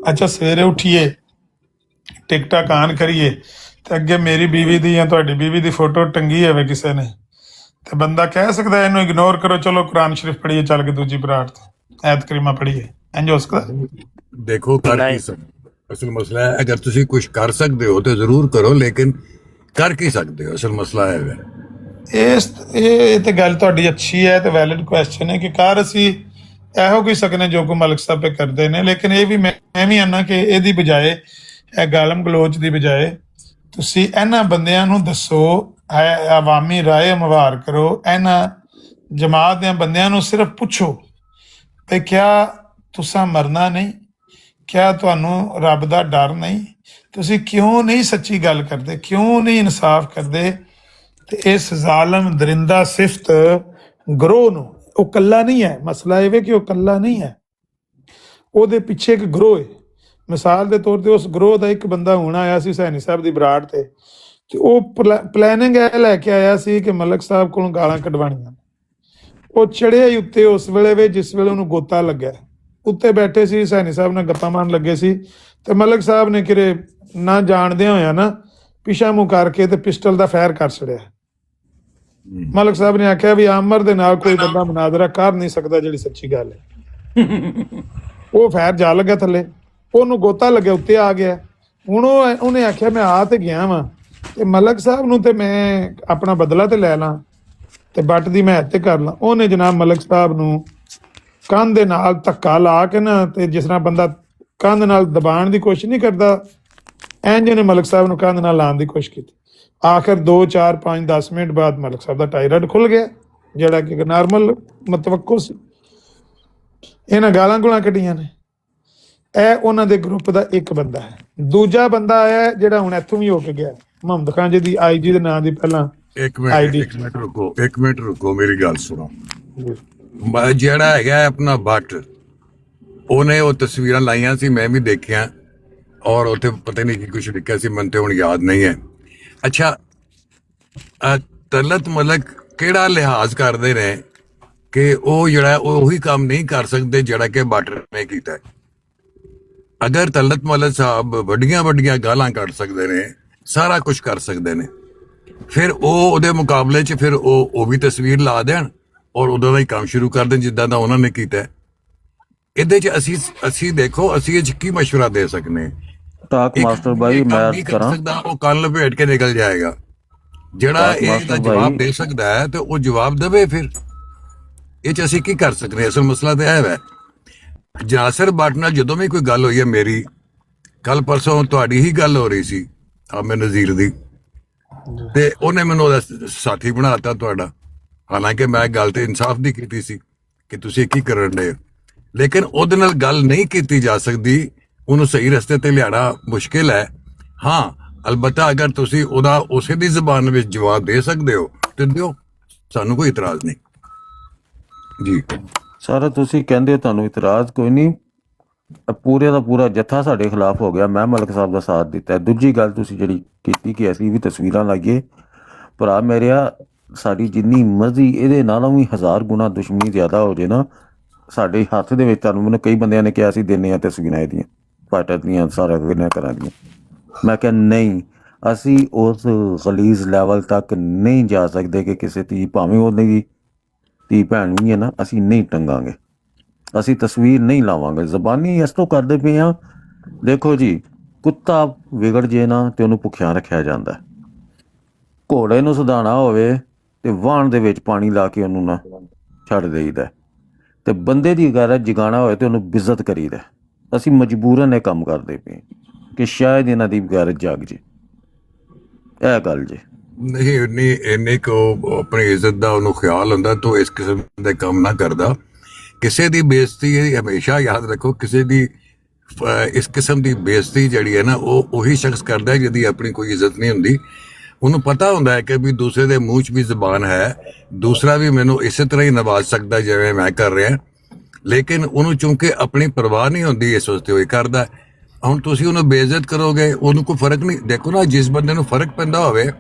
ਅੱਛਾ, ਸਵੇਰੇ ਉੱਠੀਏ, ਟਿਕਟਾਕ ਆਨ ਕਰੀਏ ਤੇ ਅੱਗੇ ਮੇਰੀ ਬੀਵੀ ਦੀ ਜਾਂ ਤੁਹਾਡੀ ਬੀਵੀ ਦੀ ਫੋਟੋ ਟੰਗੀ ਹੋਵੇ ਕਿਸੇ ਨੇ, ਤੇ ਬੰਦਾ ਕਹਿ ਸਕਦਾ ਇਹਨੂੰ ਇਗਨੋਰ ਕਰੋ, ਚਲੋ ਕੁਰਾਨ ਸ਼ਰੀਫ ਪੜ੍ਹੀਏ ਚੱਲ ਕੇ ਦੂਜੀ ਬਰਾੜ ਤੇ ਐਤ ਕਰੀਮਾ ਪੜ੍ਹੀਏ, ਇੰਜ ਹੋ ਸਕਦਾ? ਦੇਖੋ ਕਰ ਕੀ ਸਕਦੇ, ਅਸਲ ਮਸਲਾ ਹੈ ਅਗਰ ਤੁਸੀਂ ਕੁਝ ਕਰ ਸਕਦੇ ਹੋ ਤੇ ਜ਼ਰੂਰ ਕਰੋ, ਲੇਕਿਨ ਕਰ ਕੀ ਸਕਦੇ ਹੋ, ਅਸਲ ਮਸਲਾ ਹੈ। ਇਹ ਤੇ ਗੱਲ ਤੁਹਾਡੀ ਅੱਛੀ ਹੈ ਤੇ ਵੈਲਿਡ ਕੁਐਸਚਨ ਹੈ ਕਿ ਕਾਰ ਅਸੀਂ ਇਹੋ ਕੋਈ ਸਕਨੇ ਜੋ ਕੋ ਮਲਕ ਸਾਹਿਬ पे ਕਰਦੇ ਨੇ, ਲੇਕਿਨ ਇਹ ਵੀ ਮੈਂ ਵੀ ਆਨਾ ਕਿ ਇਹਦੀ ਬਜਾਏ, ਇਹ ਗਾਲਮ ਗਲੋਚ ਦੀ ਬਜਾਏ ਤੁਸੀਂ ਇਹਨਾਂ ਬੰਦਿਆਂ ਨੂੰ ਦੱਸੋ, ਆਵਾਮੀ ਰਾਏ ਮੁਹਾਰ ਕਰੋ, ਇਹਨਾਂ ਜਮਾਤ ਦੇ ਬੰਦਿਆਂ ਨੂੰ ਸਿਰਫ ਪੁੱਛੋ ਤੇ ਕਿਆ ਤੁਸੀਂ ਮਰਨਾ ਨਹੀਂ, ਕਿਆ ਤੁਹਾਨੂੰ ਰੱਬ ਦਾ ਡਰ ਨਹੀਂ, ਤੁਸੀਂ ਕਿਉਂ ਨਹੀਂ ਸੱਚੀ ਗੱਲ ਕਰਦੇ, ਕਿਉਂ ਨਹੀਂ ਇਨਸਾਫ ਕਰਦੇ? ਤੇ ਇਸ ਜ਼ਾਲਮ ਦਰਿੰਦਾ ਸਿਫਤ ਗਰੋਹ ਨੂੰ, ਉਹ ਕੱਲਾ ਨਹੀਂ ਹੈ, ਮਸਲਾ ਇਹ ਵੇ ਕਿ ਉਹ ਕੱਲਾ ਨਹੀਂ ਹੈ, ਉਹਦੇ ਪਿੱਛੇ ਇੱਕ ਗਰੋਹ ਹੈ। ਮਿਸਾਲ ਦੇ ਤੌਰ ਤੇ ਉਸ ਗਰੋਹ ਦਾ ਇੱਕ ਬੰਦਾ ਹੁਣ ਆਇਆ ਸੀ ਸੈਣੀ ਸਾਹਿਬ ਦੀ ਬਰਾੜ ਤੇ ਉਹ ਪਲੈਨਿੰਗ ਇਹ ਲੈ ਕੇ ਆਇਆ ਸੀ ਕਿ ਮਲਕ ਸਾਹਿਬ ਕੋਲੋਂ ਗਾਲਾਂ ਕਢਵਾਉਣੀਆਂ। ਉਹ ਚੜਿਆ ਹੀ ਉੱਤੇ ਉਸ ਵੇਲੇ ਵੇ ਜਿਸ ਵੇਲੇ ਉਹਨੂੰ ਗੋਤਾ ਲੱਗਿਆ, ਉੱਤੇ ਬੈਠੇ ਸੀ ਸੈਣੀ ਸਾਹਿਬ ਨਾਲ ਗੱਪਾਂ ਮਾਰਨ ਲੱਗੇ ਸੀ, ਤੇ ਮਲਕ ਸਾਹਿਬ ਨੇ ਕਿਰੇ ਨਾ ਜਾਣਦਿਆਂ ਹੋਇਆ ਨਾ ਪਿਛਾ ਮੂੰਹ ਕਰਕੇ ਤੇ ਪਿਸਟਲ ਦਾ ਫਾਇਰ ਕਰ ਛੜਿਆ। ਮਲਕ ਸਾਹਿਬ ਨੇ ਆਖਿਆ ਵੀ ਆਮਰ ਦੇ ਨਾਲ ਕੋਈ ਬੰਦਾ ਮੁਨਾਜ਼ਰਾ ਕਰ ਨਹੀਂ ਸਕਦਾ, ਜਿਹੜੀ ਸੱਚੀ ਗੱਲ ਹੈ। ਉਹ ਫਾਇਰ ਜਾ ਲੱਗਾ ਥੱਲੇ, ਉਹਨੂੰ ਗੋਤਾ ਲੱਗਿਆ, ਉੱਤੇ ਆ ਗਿਆ। ਹੁਣ ਉਹਨੇ ਆਖਿਆ ਮੈਂ ਆ ਤੇ ਗਿਆ ਵਾਂ ਤੇ ਮਲਕ ਸਾਹਿਬ ਨੂੰ ਤੇ ਮੈਂ ਆਪਣਾ ਬਦਲਾ ਤੇ ਲੈ ਲਾਂ ਤੇ ਬੱਟ ਦੀ ਮੈਂ ਤੇ ਕਰ ਲਾਂ। ਉਹਨੇ ਜਨਾਬ ਮਲਕ ਸਾਹਿਬ ਨੂੰ ਕੰਧ ਦੇ ਨਾਲ ਧੱਕਾ ਲਾ ਕੇ ਨਾ, ਤੇ ਜਿਸ ਤਰ੍ਹਾਂ ਬੰਦਾ ਕੰਧ ਨਾਲ ਦਬਾਉਣ ਦੀ ਕੋਸ਼ਿਸ਼ ਨਹੀਂ ਕਰਦਾ, ਇੰਜ ਨੇ ਮਲਕ ਸਾਹਿਬ ਨੂੰ ਕੰਧ ਨਾਲ ਲਾਉਣ ਦੀ ਕੋਸ਼ਿਸ਼ ਕੀਤੀ। ਆਖਰ 2 4 5 10 ਮਿੰਟ ਬਾਅਦ ਮਲਕ ਸਾਹਿਬ ਦਾ ਟਾਇਰਡ ਖੁੱਲ ਗਿਆ, ਜਿਹੜਾ ਕਿ ਨਾਰਮਲ ਮਤਵੱਕੋ ਸੀ। ਇਹਨਾਂ ਗਾਲਾਂ ਗੁਲਾਂ ਕੱਢੀਆਂ ਨੇ। ਇਹ ਉਹਨਾਂ ਦੇ ਗਰੁੱਪ ਦਾ ਇੱਕ ਬੰਦਾ ਹੈ। ਦੂਜਾ ਬੰਦਾ ਆਇਆ ਜਿਹੜਾ ਹੁਣ ਇੱਥੋਂ ਵੀ ਹੋ ਕੇ ਗਿਆ, ਮੁਹੰਮਦ ਖਾਨ ਜੀ ਦੀ IG ਦੇ ਨਾਂ ਦੀ ਪਹਿਲਾਂ ਇੱਕ ਮਿੰਟ ਰੁਕੋ ਮੇਰੀ ਗੱਲ ਸੁਣੋ। ਜਿਹੜਾ ਹੈਗਾ ਆਪਣਾ ਭੱਟ, ਉਹਨੇ ਉਹ ਤਸਵੀਰਾਂ ਲਾਈਆਂ ਸੀ, ਮੈਂ ਵੀ ਦੇਖਿਆ, ਔਰ ਉੱਥੇ ਪਤਾ ਨਹੀਂ ਕੀ ਕੁਛ ਲਿਖਿਆ ਸੀ, ਮੈਨੂੰ ਤੇ ਹੁਣ ਯਾਦ ਨਹੀਂ ਹੈ। ਅੱਛਾ, ਤਲਤ ਮਲਕ ਕਿਹੜਾ ਲਿਹਾਜ਼ ਕਰਦੇ ਨੇ ਕਿ ਉਹ ਜਿਹੜਾ ਉਹੀ ਕੰਮ ਨਹੀਂ ਕਰ ਸਕਦੇ ਜਿਹੜਾ ਕਿ ਭੱਟ ਨੇ ਕੀਤਾ? ਅਗਰ ਤਲਤ ਮਲਕ ਸਾਹਿਬ ਵੱਡੀਆਂ ਵੱਡੀਆਂ ਗਾਲਾਂ ਕੱਢ ਸਕਦੇ ਨੇ, ਸਾਰਾ ਕੁਝ ਕਰ ਸਕਦੇ ਨੇ, ਫਿਰ ਉਹ ਉਹਦੇ ਮੁਕਾਬਲੇ 'ਚ ਫਿਰ ਉਹ ਵੀ ਤਸਵੀਰ ਲਾ ਦੇਣ ਔਰ ਉਦੋਂ ਦਾ ਹੀ ਕੰਮ ਸ਼ੁਰੂ ਕਰ ਦੇਣ ਜਿੱਦਾਂ ਦਾ ਉਹਨਾਂ ਨੇ ਕੀਤਾ। ਇਹਦੇ 'ਚ ਅਸੀਂ ਦੇਖੋ, ਅਸੀਂ ਇਹ 'ਚ ਕੀ ਮਸ਼ਵਰਾ ਦੇ ਸਕਨੇ? ਟਾਕ ਮਾਸਟਰ ਭਾਈ ਮੈਂ ਕਰਾਂ, ਉਹ ਕੰਨ ਲਪੇਟ ਕੇ ਨਿਕਲ ਜਾਏਗਾ। ਜਿਹੜਾ ਇਹਦਾ ਜਵਾਬ ਦੇ ਸਕਦਾ ਹੈ ਤੇ ਉਹ ਜਵਾਬ ਦੇਵੇ। ਫਿਰ ਇਹ 'ਚ ਅਸੀਂ ਕੀ ਕਰ ਸਕਦੇ? ਅਸਲ ਮਸਲਾ ਤਾਂ ਇਹ ਹੈ। ਨਾਸਿਰ ਭੱਟ ਨਾਲ ਜਦੋਂ ਵੀ ਕੋਈ ਗੱਲ ਹੋਈ ਹੈ ਮੇਰੀ, ਕੱਲ ਪਰਸੋਂ ਤੁਹਾਡੀ ਹੀ ਗੱਲ ਹੋ ਰਹੀ ਸੀ ਆਮਿਰ ਨਜ਼ੀਰ ਦੀ, ਤੇ ਉਹਨੇ ਮੈਨੂੰ ਉਹਦਾ ਸਾਥੀ ਬਣਾਤਾ ਤੁਹਾਡਾ। ਹਾਲਾਂਕਿ ਮੈਂ ਗੱਲ ਤੇ ਇਨਸਾਫ ਦੀ ਕੀਤੀ ਸੀ ਕਿ ਤੁਸੀਂ ਕੀ ਕਰਨ ਡਏ ਹੋ, ਲੇਕਿਨ ਉਹਦੇ ਨਾਲ ਗੱਲ ਨਹੀਂ ਕੀਤੀ ਜਾ ਸਕਦੀ, ਉਹਨੂੰ ਸਹੀ ਰਸਤੇ ਤੇ ਲਿਆਣਾ ਮੁਸ਼ਕਿਲ ਹੈ। ਹਾਂ, ਅਲਬੱਤਾ ਅਗਰ ਤੁਸੀਂ ਉਹਦਾ ਉਸੇ ਦੀ ਜ਼ਬਾਨ ਵਿੱਚ ਜਵਾਬ ਦੇ ਸਕਦੇ ਹੋ ਤੇ ਦਿਓ, ਸਾਨੂੰ ਕੋਈ ਇਤਰਾਜ਼ ਨਹੀਂ ਜੀ। ਸਾਰਾ ਤੁਸੀਂ ਕਹਿੰਦੇ ਹੋ ਤੁਹਾਨੂੰ ਇਤਰਾਜ਼ ਕੋਈ ਨਹੀਂ, ਪੂਰੇ ਦਾ ਪੂਰਾ ਜੱਥਾ ਸਾਡੇ ਖਿਲਾਫ ਹੋ ਗਿਆ। ਮੈਂ ਮਲਕ ਸਾਹਿਬ ਦਾ ਸਾਥ ਦਿੱਤਾ। ਦੂਜੀ ਗੱਲ ਤੁਸੀਂ ਜਿਹੜੀ ਕੀਤੀ ਕਿ ਅਸੀਂ ਵੀ ਤਸਵੀਰਾਂ ਲਾਈਏ, ਭਰਾ ਮੇਰਿਆ, ਸਾਡੀ ਜਿੰਨੀ ਮਰਜ਼ੀ ਇਹਦੇ ਨਾਲੋਂ ਵੀ 1000 ਗੁਣਾ ਦੁਸ਼ਮਣੀ ਜ਼ਿਆਦਾ ਹੋ ਜੇ ਨਾ, ਸਾਡੇ ਹੱਥ ਦੇ ਵਿੱਚ, ਤੁਹਾਨੂੰ ਮੈਨੂੰ ਕਈ ਬੰਦਿਆਂ ਨੇ ਕਿਹਾ ਸੀ ਦਿੰਦੇ ਆ ਤਸਵੀਰਾਂ ਇਹਦੀਆਂ ਫਾਟਰ ਦੀਆਂ, ਸਾਰਾ ਕਿੰਨਾ ਕਰਾਂ ਦੀਆਂ। ਮੈਂ ਕਿਹਾ ਨਹੀਂ, ਅਸੀਂ ਉਸ ਗਲੀਜ਼ ਲੈਵਲ ਤੱਕ ਨਹੀਂ ਜਾ ਸਕਦੇ ਕਿ ਕਿਸੇ ਧੀ, ਭਾਵੇਂ ਉਹਦੀ ਧੀ ਭੈਣ ਵੀ ਹੈ ਨਾ, ਅਸੀਂ ਨਹੀਂ ਟੰਗਾਂਗੇ, ਅਸੀਂ ਤਸਵੀਰ ਨਹੀਂ ਲਾਵਾਂਗੇ। ਜ਼ਬਾਨੀ ਇਸ ਤੋਂ ਕਰਦੇ ਪਏ ਹਾਂ। ਦੇਖੋ ਜੀ, ਕੁੱਤਾ ਵਿਗੜ ਜੇ ਨਾ ਤੇ ਉਹਨੂੰ ਭੁੱਖਿਆ ਰੱਖਿਆ ਜਾਂਦਾ। ਘੋੜੇ ਨੂੰ ਸੁਧਾਣਾ ਹੋਵੇ ਤੇ ਵਾਹਣ ਦੇ ਵਿੱਚ ਪਾਣੀ ਲਾ ਕੇ ਉਹਨੂੰ ਨਾ ਛੱਡ ਦੇਈਦਾ, ਤੇ ਬੰਦੇ ਦੀ ਗੈਰਤ ਜਗਾਉਣਾ ਹੋਵੇ ਤੇ ਉਹਨੂੰ ਬਿਜ਼ਤ ਕਰੀਦਾ। ਅਸੀਂ ਮਜਬੂਰਨ ਇਹ ਕੰਮ ਕਰਦੇ ਪਏ ਕਿ ਸ਼ਾਇਦ ਇਹਨਾਂ ਦੀ ਗੈਰਤ ਜਾਗ ਜੇ। ਇਹ ਗੱਲ ਜੇ। ਨਹੀਂ ਇੰਨੀ ਕੋ ਆਪਣੀ ਇੱਜ਼ਤ ਦਾ ਉਹਨੂੰ ਖਿਆਲ ਹੁੰਦਾ ਤਾਂ ਇਸ ਕਿਸਮ ਦੇ ਕੰਮ ਨਾ ਕਰਦਾ। ਕਿਸੇ ਦੀ ਬੇਇੱਜ਼ਤੀ ਹਮੇਸ਼ਾ ਯਾਦ ਰੱਖੋ, ਕਿਸੇ ਦੀ ਇਸ ਕਿਸਮ ਦੀ ਬੇਇੱਜ਼ਤੀ ਜਿਹੜੀ ਹੈ ਨਾ ਉਹ ਉਹੀ ਸ਼ਖਸ ਕਰਦਾ ਜਿਹਦੀ ਆਪਣੀ ਕੋਈ ਇੱਜ਼ਤ ਨਹੀਂ ਹੁੰਦੀ। ਉਹਨੂੰ ਪਤਾ ਹੁੰਦਾ ਹੈ ਕਿ ਵੀ ਦੂਸਰੇ ਦੇ ਮੂੰਹ 'ਚ ਵੀ ਜ਼ਬਾਨ ਹੈ, ਦੂਸਰਾ ਵੀ ਮੈਨੂੰ ਇਸੇ ਤਰ੍ਹਾਂ ਹੀ ਨਵਾਜ਼ ਸਕਦਾ ਜਿਵੇਂ ਮੈਂ ਕਰ ਰਿਹਾ, ਲੇਕਿਨ ਉਹਨੂੰ ਚੂੰਕਿ ਆਪਣੀ ਪਰਵਾਹ ਨਹੀਂ ਹੁੰਦੀ ਇਸ ਵਾਸਤੇ ਉਹ ਕਰਦਾ। ਹੁਣ ਤੁਸੀਂ ਉਹਨੂੰ ਬੇਇੱਜ਼ਤ ਕਰੋਗੇ, ਉਹਨੂੰ ਕੋਈ ਫਰਕ ਨਹੀਂ। ਦੇਖੋ ਨਾ, ਜਿਸ ਬੰਦੇ ਨੂੰ ਫਰਕ ਪੈਂਦਾ ਹੋਵੇ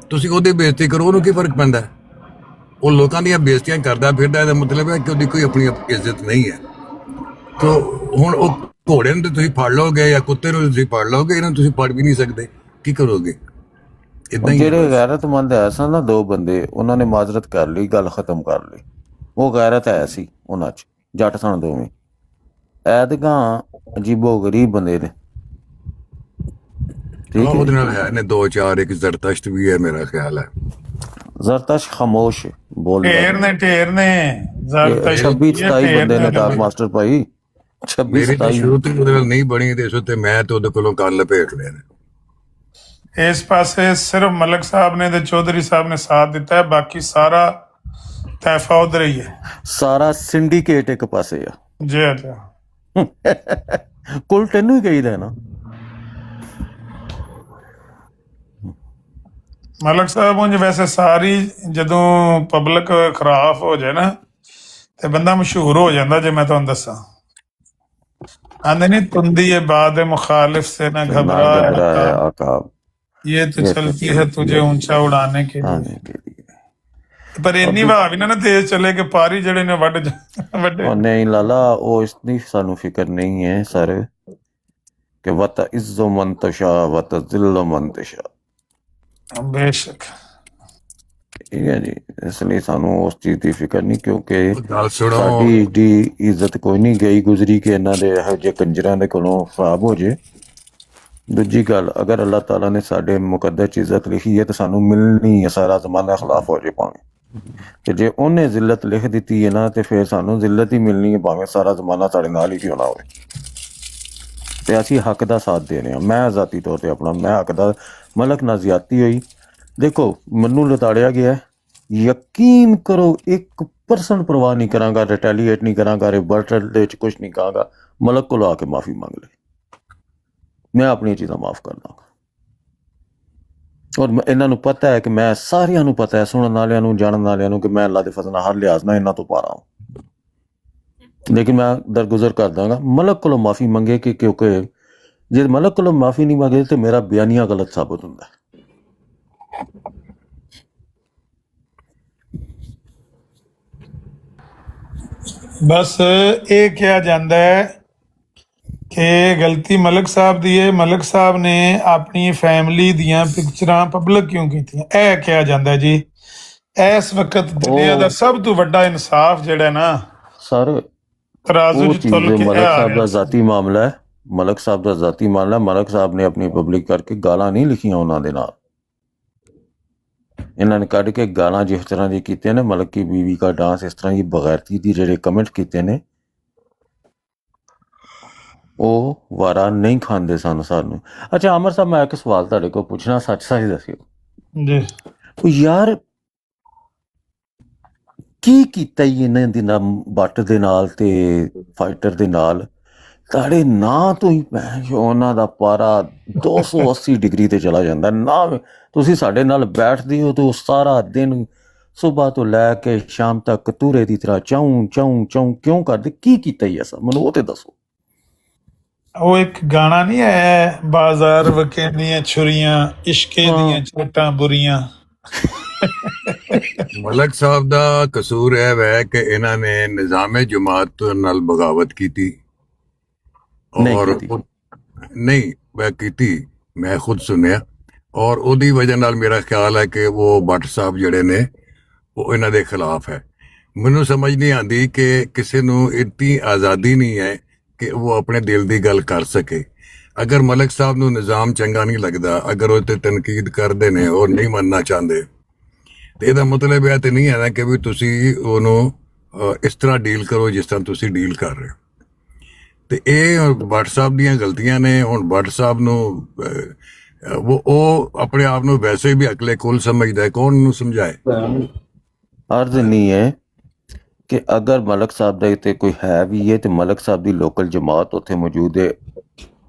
ਤੁਸੀਂ ਉਹਦੀ ਬੇਇੱਜ਼ਤੀ ਕਰੋ, ਉਹਨੂੰ ਕੀ ਫਰਕ ਪੈਂਦਾ? ਉਹ ਲੋਕਾਂ ਦੀਆਂ ਬੇਇੱਜ਼ਤੀਆਂ ਕਰਦਾ ਫਿਰਦਾ, ਇਹਦਾ ਮਤਲਬ ਹੈ ਕਿ ਉਹਦੀ ਕੋਈ ਆਪਣੀ ਇੱਜ਼ਤ ਨਹੀਂ ਹੈ। ਤੋ ਹੁਣ ਉਹ ਘੋੜੇ ਨੂੰ ਤੁਸੀਂ ਫੜ ਲਓਗੇ ਜਾਂ ਕੁੱਤੇ ਨੂੰ ਤੁਸੀਂ ਫੜ ਲਓਗੇ, ਇਹਨਾਂ ਨੂੰ ਤੁਸੀਂ ਫੜ ਵੀ ਨਹੀਂ ਸਕਦੇ, ਕੀ ਕਰੋਗੇ? ਇਦਾਂ ਹੀ ਜਿਹੜੇ ਗੈਰਤਮੰਦ ਹੈ ਸਨ ਨਾ, ਦੋ ਬੰਦੇ, ਉਹਨਾਂ ਨੇ ਮਾਜ਼ਰਤ ਕਰ ਲਈ, ਗੱਲ ਖਤਮ ਕਰ ਲਈ। ਉਹ ਗੈਰਤ ਹੈ ਸੀ ਉਹਨਾਂ 'ਚ, ਜੱਟ ਸਨ ਦੋਵੇਂ। ਐਦਗਾਂ ਅਜੀਬੋ ਗਰੀਬ ਬੰਦੇ ਨੇ। ਠੀਕ ਹੈ, ਉਹਦੇ ਨਾਲ ਹੈ ਨੇ ਦੋ ਚਾਰ, ਇੱਕ ਜ਼ਰਤਸ਼ਤ ਵੀ ਹੈ ਮੇਰਾ ਖਿਆਲ ਹੈ। ਜ਼ਰਤਸ਼ ਖਾਮੋਸ਼ ਬੋਲ ਢੇਰ ਨੇ 26-27 ਬੰਦੇ ਨੇ ਤਾਰ ਮਾਸਟਰ ਭਾਈ, ਮੇਰੀ ਤਾਂ 26-27। ਸ਼ੁਰੂ ਤੋਂ ਉਹਦੇ ਨਾਲ ਨਹੀਂ ਬਣੀ ਤੇ ਇਸ ਉੱਤੇ ਮੈਂ ਤੇ ਉਹਦੇ ਕੋਲੋਂ ਕੰਨ ਲਪੇਟ ਲਏ ਨੇ। ਇਸ ਪਾਸੇ ਸਿਰਫ ਮਲਕ ਸਾਹਿਬ ਨੇ ਤੇ ਚੌਧਰੀ ਸਾਹਿਬ ਨੇ ਸਾਥ ਦਿੱਤਾ ਹੈ, ਬਾਕੀ ਸਾਰਾ ਤੈਫਾ ਉਧਰ ਹੀ ਹੈ। ਸਾਰਾ ਸਿੰਡੀਕੇਟ ਇੱਕ ਪਾਸੇ ਆ। ਜੀ ਅੱਛਾ, ਕੁੱਲ ਤੈਨੂੰ ਹੀ ਕਹੀਦਾ ਨਾ। ਮਲਕ ਸਾਹਿਬ ਉਂਝ ਵੈਸੇ ਸਾਰੀ ਜਦੋਂ ਪਬਲਿਕ ਖਰਾਬ ਹੋ ਜਾਏ ਨਾ ਤੇ ਬੰਦਾ ਮਸ਼ਹੂਰ ਹੋ ਜਾਂਦਾ। ਜੇ ਮੈਂ ਤੁਹਾਨੂੰ ਦੱਸਾਂ, ਆਂਦੇ नहीं तुंदी ये बात है मुखालिफ से न घबरा आका, ये तो चलती है तुझे ऊंचा उड़ाने के लिए। पर ਇੰਨੀ ਹਵਾ ਵੀ ਨਾ ਤੇਜ਼ ਚੱਲੇ ਕਿ ਪਾਰੀ ਜਿਹੜੇ ਨੇ ਵੱਢ ਵੱਡੇ। ਨਹੀਂ ਲਾਲਾ, ਉਹ ਇਸ ਦੀ ਸਾਨੂੰ ਫਿਕਰ ਨਹੀਂ ਹੈ ਸਰ, ਕਿ ਵਤ ਇਜ਼ੋ ਮੰਤਸ਼ਾ ਵਤ ਜ਼ਿਲ ਮੰਤਸ਼ਾ। ਬੇਸ਼ੱਕ, ਠੀਕ ਹੈ ਜੀ, ਇਸ ਲਈ ਸਾਨੂੰ ਉਸ ਚੀਜ਼ ਦੀ ਫਿਕਰ ਨਹੀਂ, ਕਿਉਂਕਿ ਗੱਲ ਸੁਣੋ, ਸਾਡੀ ਏਡੀ ਇੱਜ਼ਤ ਕੋਈ ਨਹੀਂ ਗਈ ਗੁਜ਼ਰੀ ਕਿ ਇਹਨਾਂ ਦੇ ਇਹੋ ਜਿਹੇ ਕੰਜਰਾਂ ਦੇ ਕੋਲੋਂ ਖਰਾਬ ਹੋ ਜੇ। ਦੂਜੀ ਗੱਲ, ਅਗਰ ਅੱਲਾਹ ਤਾਲਾ ਨੇ ਸਾਡੇ ਮੁਕੱਦਰ 'ਚ ਇੱਜ਼ਤ ਲਿਖੀ ਹੈ ਤਾਂ ਸਾਨੂੰ ਮਿਲਣੀ ਹੈ, ਸਾਰਾ ਜ਼ਮਾਨਾ ਖਿਲਾਫ ਹੋ ਜੇ ਭਾਵੇਂ। ਤੇ ਜੇ ਉਹਨੇ ਜ਼ਿਲਤ ਲਿਖ ਦਿੱਤੀ ਹੈ ਨਾ ਤੇ ਫਿਰ ਸਾਨੂੰ ਜ਼ਿਲਤ ਹੀ ਮਿਲਣੀ ਹੈ, ਭਾਵੇਂ ਸਾਰਾ ਜ਼ਮਾਨਾ ਸਾਡੇ ਨਾਲ ਹੀ ਕਿਉਂ ਨਾ ਹੋਵੇ। ਤੇ ਅਸੀਂ ਹੱਕ ਦਾ ਸਾਥ ਦੇ ਰਹੇ ਹਾਂ। ਮੈਂ ਜ਼ਾਤੀ ਤੌਰ ਤੇ ਆਪਣਾ, ਮੈਂ ਹੱਕ ਦਾ, ਮਲਕ ਨਾਲ ਜ਼ਿਆਦਤੀ ਹੋਈ। ਦੇਖੋ, ਮੈਨੂੰ ਲਤਾੜਿਆ ਗਿਆ, ਯਕੀਨ ਕਰੋ 1% ਪਰਵਾਹ ਨਹੀਂ ਕਰਾਂਗਾ, ਰਿਟੈਲੀਏਟ ਨਹੀਂ ਕਰਾਂਗਾ, ਰਿਵਰਟਲ ਦੇ ਵਿੱਚ ਕੁਛ ਨਹੀਂ ਕਹਾਂਗਾ। ਮਲਕ ਕੋਲ ਆ ਕੇ ਮਾਫੀ ਮੰਗ ਲੈ, ਮੈਂ ਆਪਣੀਆਂ ਚੀਜ਼ਾਂ ਮਾਫ ਕਰ ਦਾਂਗਾ। ਔਰ ਇਹਨਾਂ ਨੂੰ ਪਤਾ ਹੈ ਕਿ ਮੈਂ, ਸਾਰਿਆਂ ਨੂੰ ਪਤਾ ਹੈ, ਸੁਣਨ ਵਾਲਿਆਂ ਨੂੰ, ਜਾਣਨ ਵਾਲਿਆਂ ਨੂੰ, ਕਿ ਮੈਂ ਅੱਲਾ ਦੇ ਫਜ਼ਲ ਨਾਲ ਹਰ ਲਿਹਾਜ਼ ਨਾਲ ਇਹਨਾਂ ਤੋਂ ਪਾ ਰਹਾ ਹਾਂ। ਲੇਕਿਨ ਮੈਂ ਦਰਗੁਜ਼ਰ ਕਰ ਦਾਂਗਾ। ਮਲਕ ਕੋਲੋਂ ਮਾਫੀ ਮੰਗੇ ਕਿ, ਕਿਉਂਕਿ ਜੇ ਮਲਕ ਕੋਲੋਂ ਮਾਫੀ ਨਹੀਂ ਮੰਗੇ ਤੇ ਮੇਰਾ ਬਿਆਨੀਆ ਗਲਤ ਸਾਬਤ ਹੁੰਦਾ ਹੈ। ਬਸ ਇਹ ਕਿਹਾ ਜਾਂਦਾ ਹੈ ਕਿ ਗਲਤੀ ਮਲਕ ਸਾਹਿਬ ਦੀ ਹੈ। ਮਲਕ ਸਾਹਿਬ ਨੇ ਆਪਣੀ ਫੈਮਿਲੀ ਦੀਆਂ ਪਿਕਚਰਾਂ ਪਬਲਿਕ ਕਿਉਂ ਕੀਤੀਆਂ, ਇਹ ਕਿਹਾ ਜਾਂਦਾ ਜੀ। ਇਸ ਵਕਤ ਦੁਨੀਆ ਦਾ ਸਭ ਤੋਂ ਵੱਡਾ ਇਨਸਾਫ ਜਿਹੜਾ ਨਾ ਸਰ, ਤਰਾਜ਼ੂ ਉਹ ਚ ਚੀਜ਼ ਤੁਲ ਕੇ ਮਲਕ ਆ ਸਾਹਿਬ ਦਾ ਰਿਹਾ। ਜ਼ਾਤੀ ਮਾਮਲਾ ਹੈ। ਮਲਕ ਸਾਹਿਬ ਦਾ ਜ਼ਾਤੀ ਮਾਮਲਾ। ਮਲਕ ਸਾਹਿਬ ਨੇ ਆਪਣੀ ਪਬਲਿਕ ਕਰਕੇ ਗਾਲਾਂ ਨਹੀਂ ਲਿਖੀਆਂ ਉਹਨਾਂ ਦੇ ਨਾਲ। ਇਹਨਾਂ ਨੇ ਕੱਢ ਕੇ ਗਾਲਾਂ ਜਿਸ ਤਰ੍ਹਾਂ ਦੀ ਕੀਤੀਆਂ ਨੇ, ਮਲਕ ਕੀ ਬੀਵੀ ਕਾ ਡਾਂਸ, ਇਸ ਤਰ੍ਹਾਂ ਦੀ ਬਗੈਰਤੀ ਦੀ ਜਿਹੜੇ ਕਮੈਂਟ ਕੀਤੇ ਨੇ, ਉਹ ਵਾਰਾ ਨਹੀਂ ਖਾਂਦੇ ਸਨ ਸਾਨੂੰ। ਅੱਛਾ ਅਮਰ ਸਾਹਿਬ, ਮੈਂ ਇੱਕ ਸਵਾਲ ਤੁਹਾਡੇ ਕੋਲ ਪੁੱਛਣਾ, ਸੱਚ ਸੱਚ ਦੱਸਿਓ ਜੀ। ਉਹ ਯਾਰ ਕੀ ਕੀਤਾ ਹੀ ਇਹਨਾਂ ਦੇ ਨਾਲ, ਬੱਟ ਦੇ ਨਾਲ ਤੇ ਫਾਈਟਰ ਦੇ ਨਾਲ? ਤੁਹਾਡੇ ਨਾਂ ਤੋਂ ਹੀ ਉਹਨਾਂ ਦਾ ਪਾਰਾ 280 ਡਿਗਰੀ ਤੇ ਚਲਾ ਜਾਂਦਾ ਨਾ। ਤੁਸੀਂ ਸਾਡੇ ਨਾਲ ਬੈਠਦੇ ਹੋ ਤਾਂ ਸਾਰਾ ਦਿਨ ਸੁਬਾਹ ਤੋਂ ਲੈ ਕੇ ਸ਼ਾਮ ਤੱਕ ਤੂਰੇ ਦੀ ਤਰ੍ਹਾਂ ਚਾਉਂ ਚਾਉਂ ਚਾਉਂ ਕਿਉਂ ਕਰਦੇ? ਕੀ ਕੀਤਾ ਹੀ ਐਸਾ, ਮੈਨੂੰ ਉਹ ਤੇ ਦੱਸੋ। ਉਹ ਇੱਕ ਗਾਣਾ ਨਹੀਂ ਆਇਆ, ਬਾਜ਼ਾਰ ਵਕੇਂਦੀਆਂ ਛੁਰੀਆਂ, ਇਸ਼ਕੇ ਦੀਆਂ ਚੋਟਾਂ ਬੁਰੀਆਂ। ਮਲਕ ਸਾਹਿਬ ਦਾ ਕਸੂਰ ਇਹ ਵੈ ਕਿ ਇਹਨਾਂ ਨੇ ਨਿਜ਼ਾਮੇ ਜਮਾਤ ਨਾਲ ਬਗਾਵਤ ਕੀਤੀ। ਔਰ ਨਹੀਂ ਮੈਂ ਕੀਤੀ, ਮੈਂ ਖੁਦ ਸੁਣਿਆ। ਔਰ ਉਹਦੀ ਵਜ੍ਹਾ ਨਾਲ ਮੇਰਾ ਖਿਆਲ ਹੈ ਕਿ ਉਹ ਭੱਟ ਸਾਹਿਬ ਜਿਹੜੇ ਨੇ ਉਹ ਇਹਨਾਂ ਦੇ ਖਿਲਾਫ ਹੈ। ਮੈਨੂੰ ਸਮਝ ਨਹੀਂ ਆਉਂਦੀ ਕਿ ਕਿਸੇ ਨੂੰ ਇੰਨੀ ਆਜ਼ਾਦੀ ਨਹੀਂ ਹੈ ਕਿ ਉਹ ਆਪਣੇ ਦਿਲ ਦੀ ਗੱਲ ਕਰ ਸਕੇ। ਅਗਰ ਮਲਕ ਸਾਹਿਬ ਨੂੰ ਨਿਜ਼ਾਮ ਚੰਗਾ ਨਹੀਂ ਲੱਗਦਾ, ਅਗਰ ਉਹ ਤੇ ਤਨਕੀਦ ਕਰਦੇ ਨੇ ਔਰ ਨਹੀਂ ਮੰਨਣਾ ਚਾਹੁੰਦੇ, ਤੇ ਇਹਦਾ ਮਤਲਬ ਇਹ ਤੇ ਨਹੀਂ ਹੈ ਨਾ ਕਿ ਵੀ ਤੁਸੀਂ ਉਹਨੂੰ ਇਸ ਤਰ੍ਹਾਂ ਡੀਲ ਕਰੋ ਜਿਸ ਤਰ੍ਹਾਂ ਤੁਸੀਂ ਡੀਲ ਕਰ ਰਹੇ ਹੋ। ਤੇ ਇਹ ਭੱਟ ਸਾਹਿਬ ਦੀਆਂ ਗਲਤੀਆਂ ਨੇ। ਹੁਣ ਭੱਟ ਸਾਹਿਬ ਨੂੰ ਉਹ ਆਪਣੇ ਆਪ ਨੂੰ ਵੈਸੇ ਵੀ ਅਕਲੇ ਕੁਲ ਸਮਝਦਾ ਹੈ, ਕੌਣ ਨੂੰ ਸਮਝਾਏ? अर्ज नहीं है कि अगर मलक साहब ਦੇ ਤੇ ਕੋਈ ਹੈ ਵੀ ਹੈ ਤੇ ਮਲਕ ਸਾਹਿਬ ਦੀ ਲੋਕਲ ਜਮਾਤ ਉੱਥੇ ਮੌਜੂਦ ਹੈ,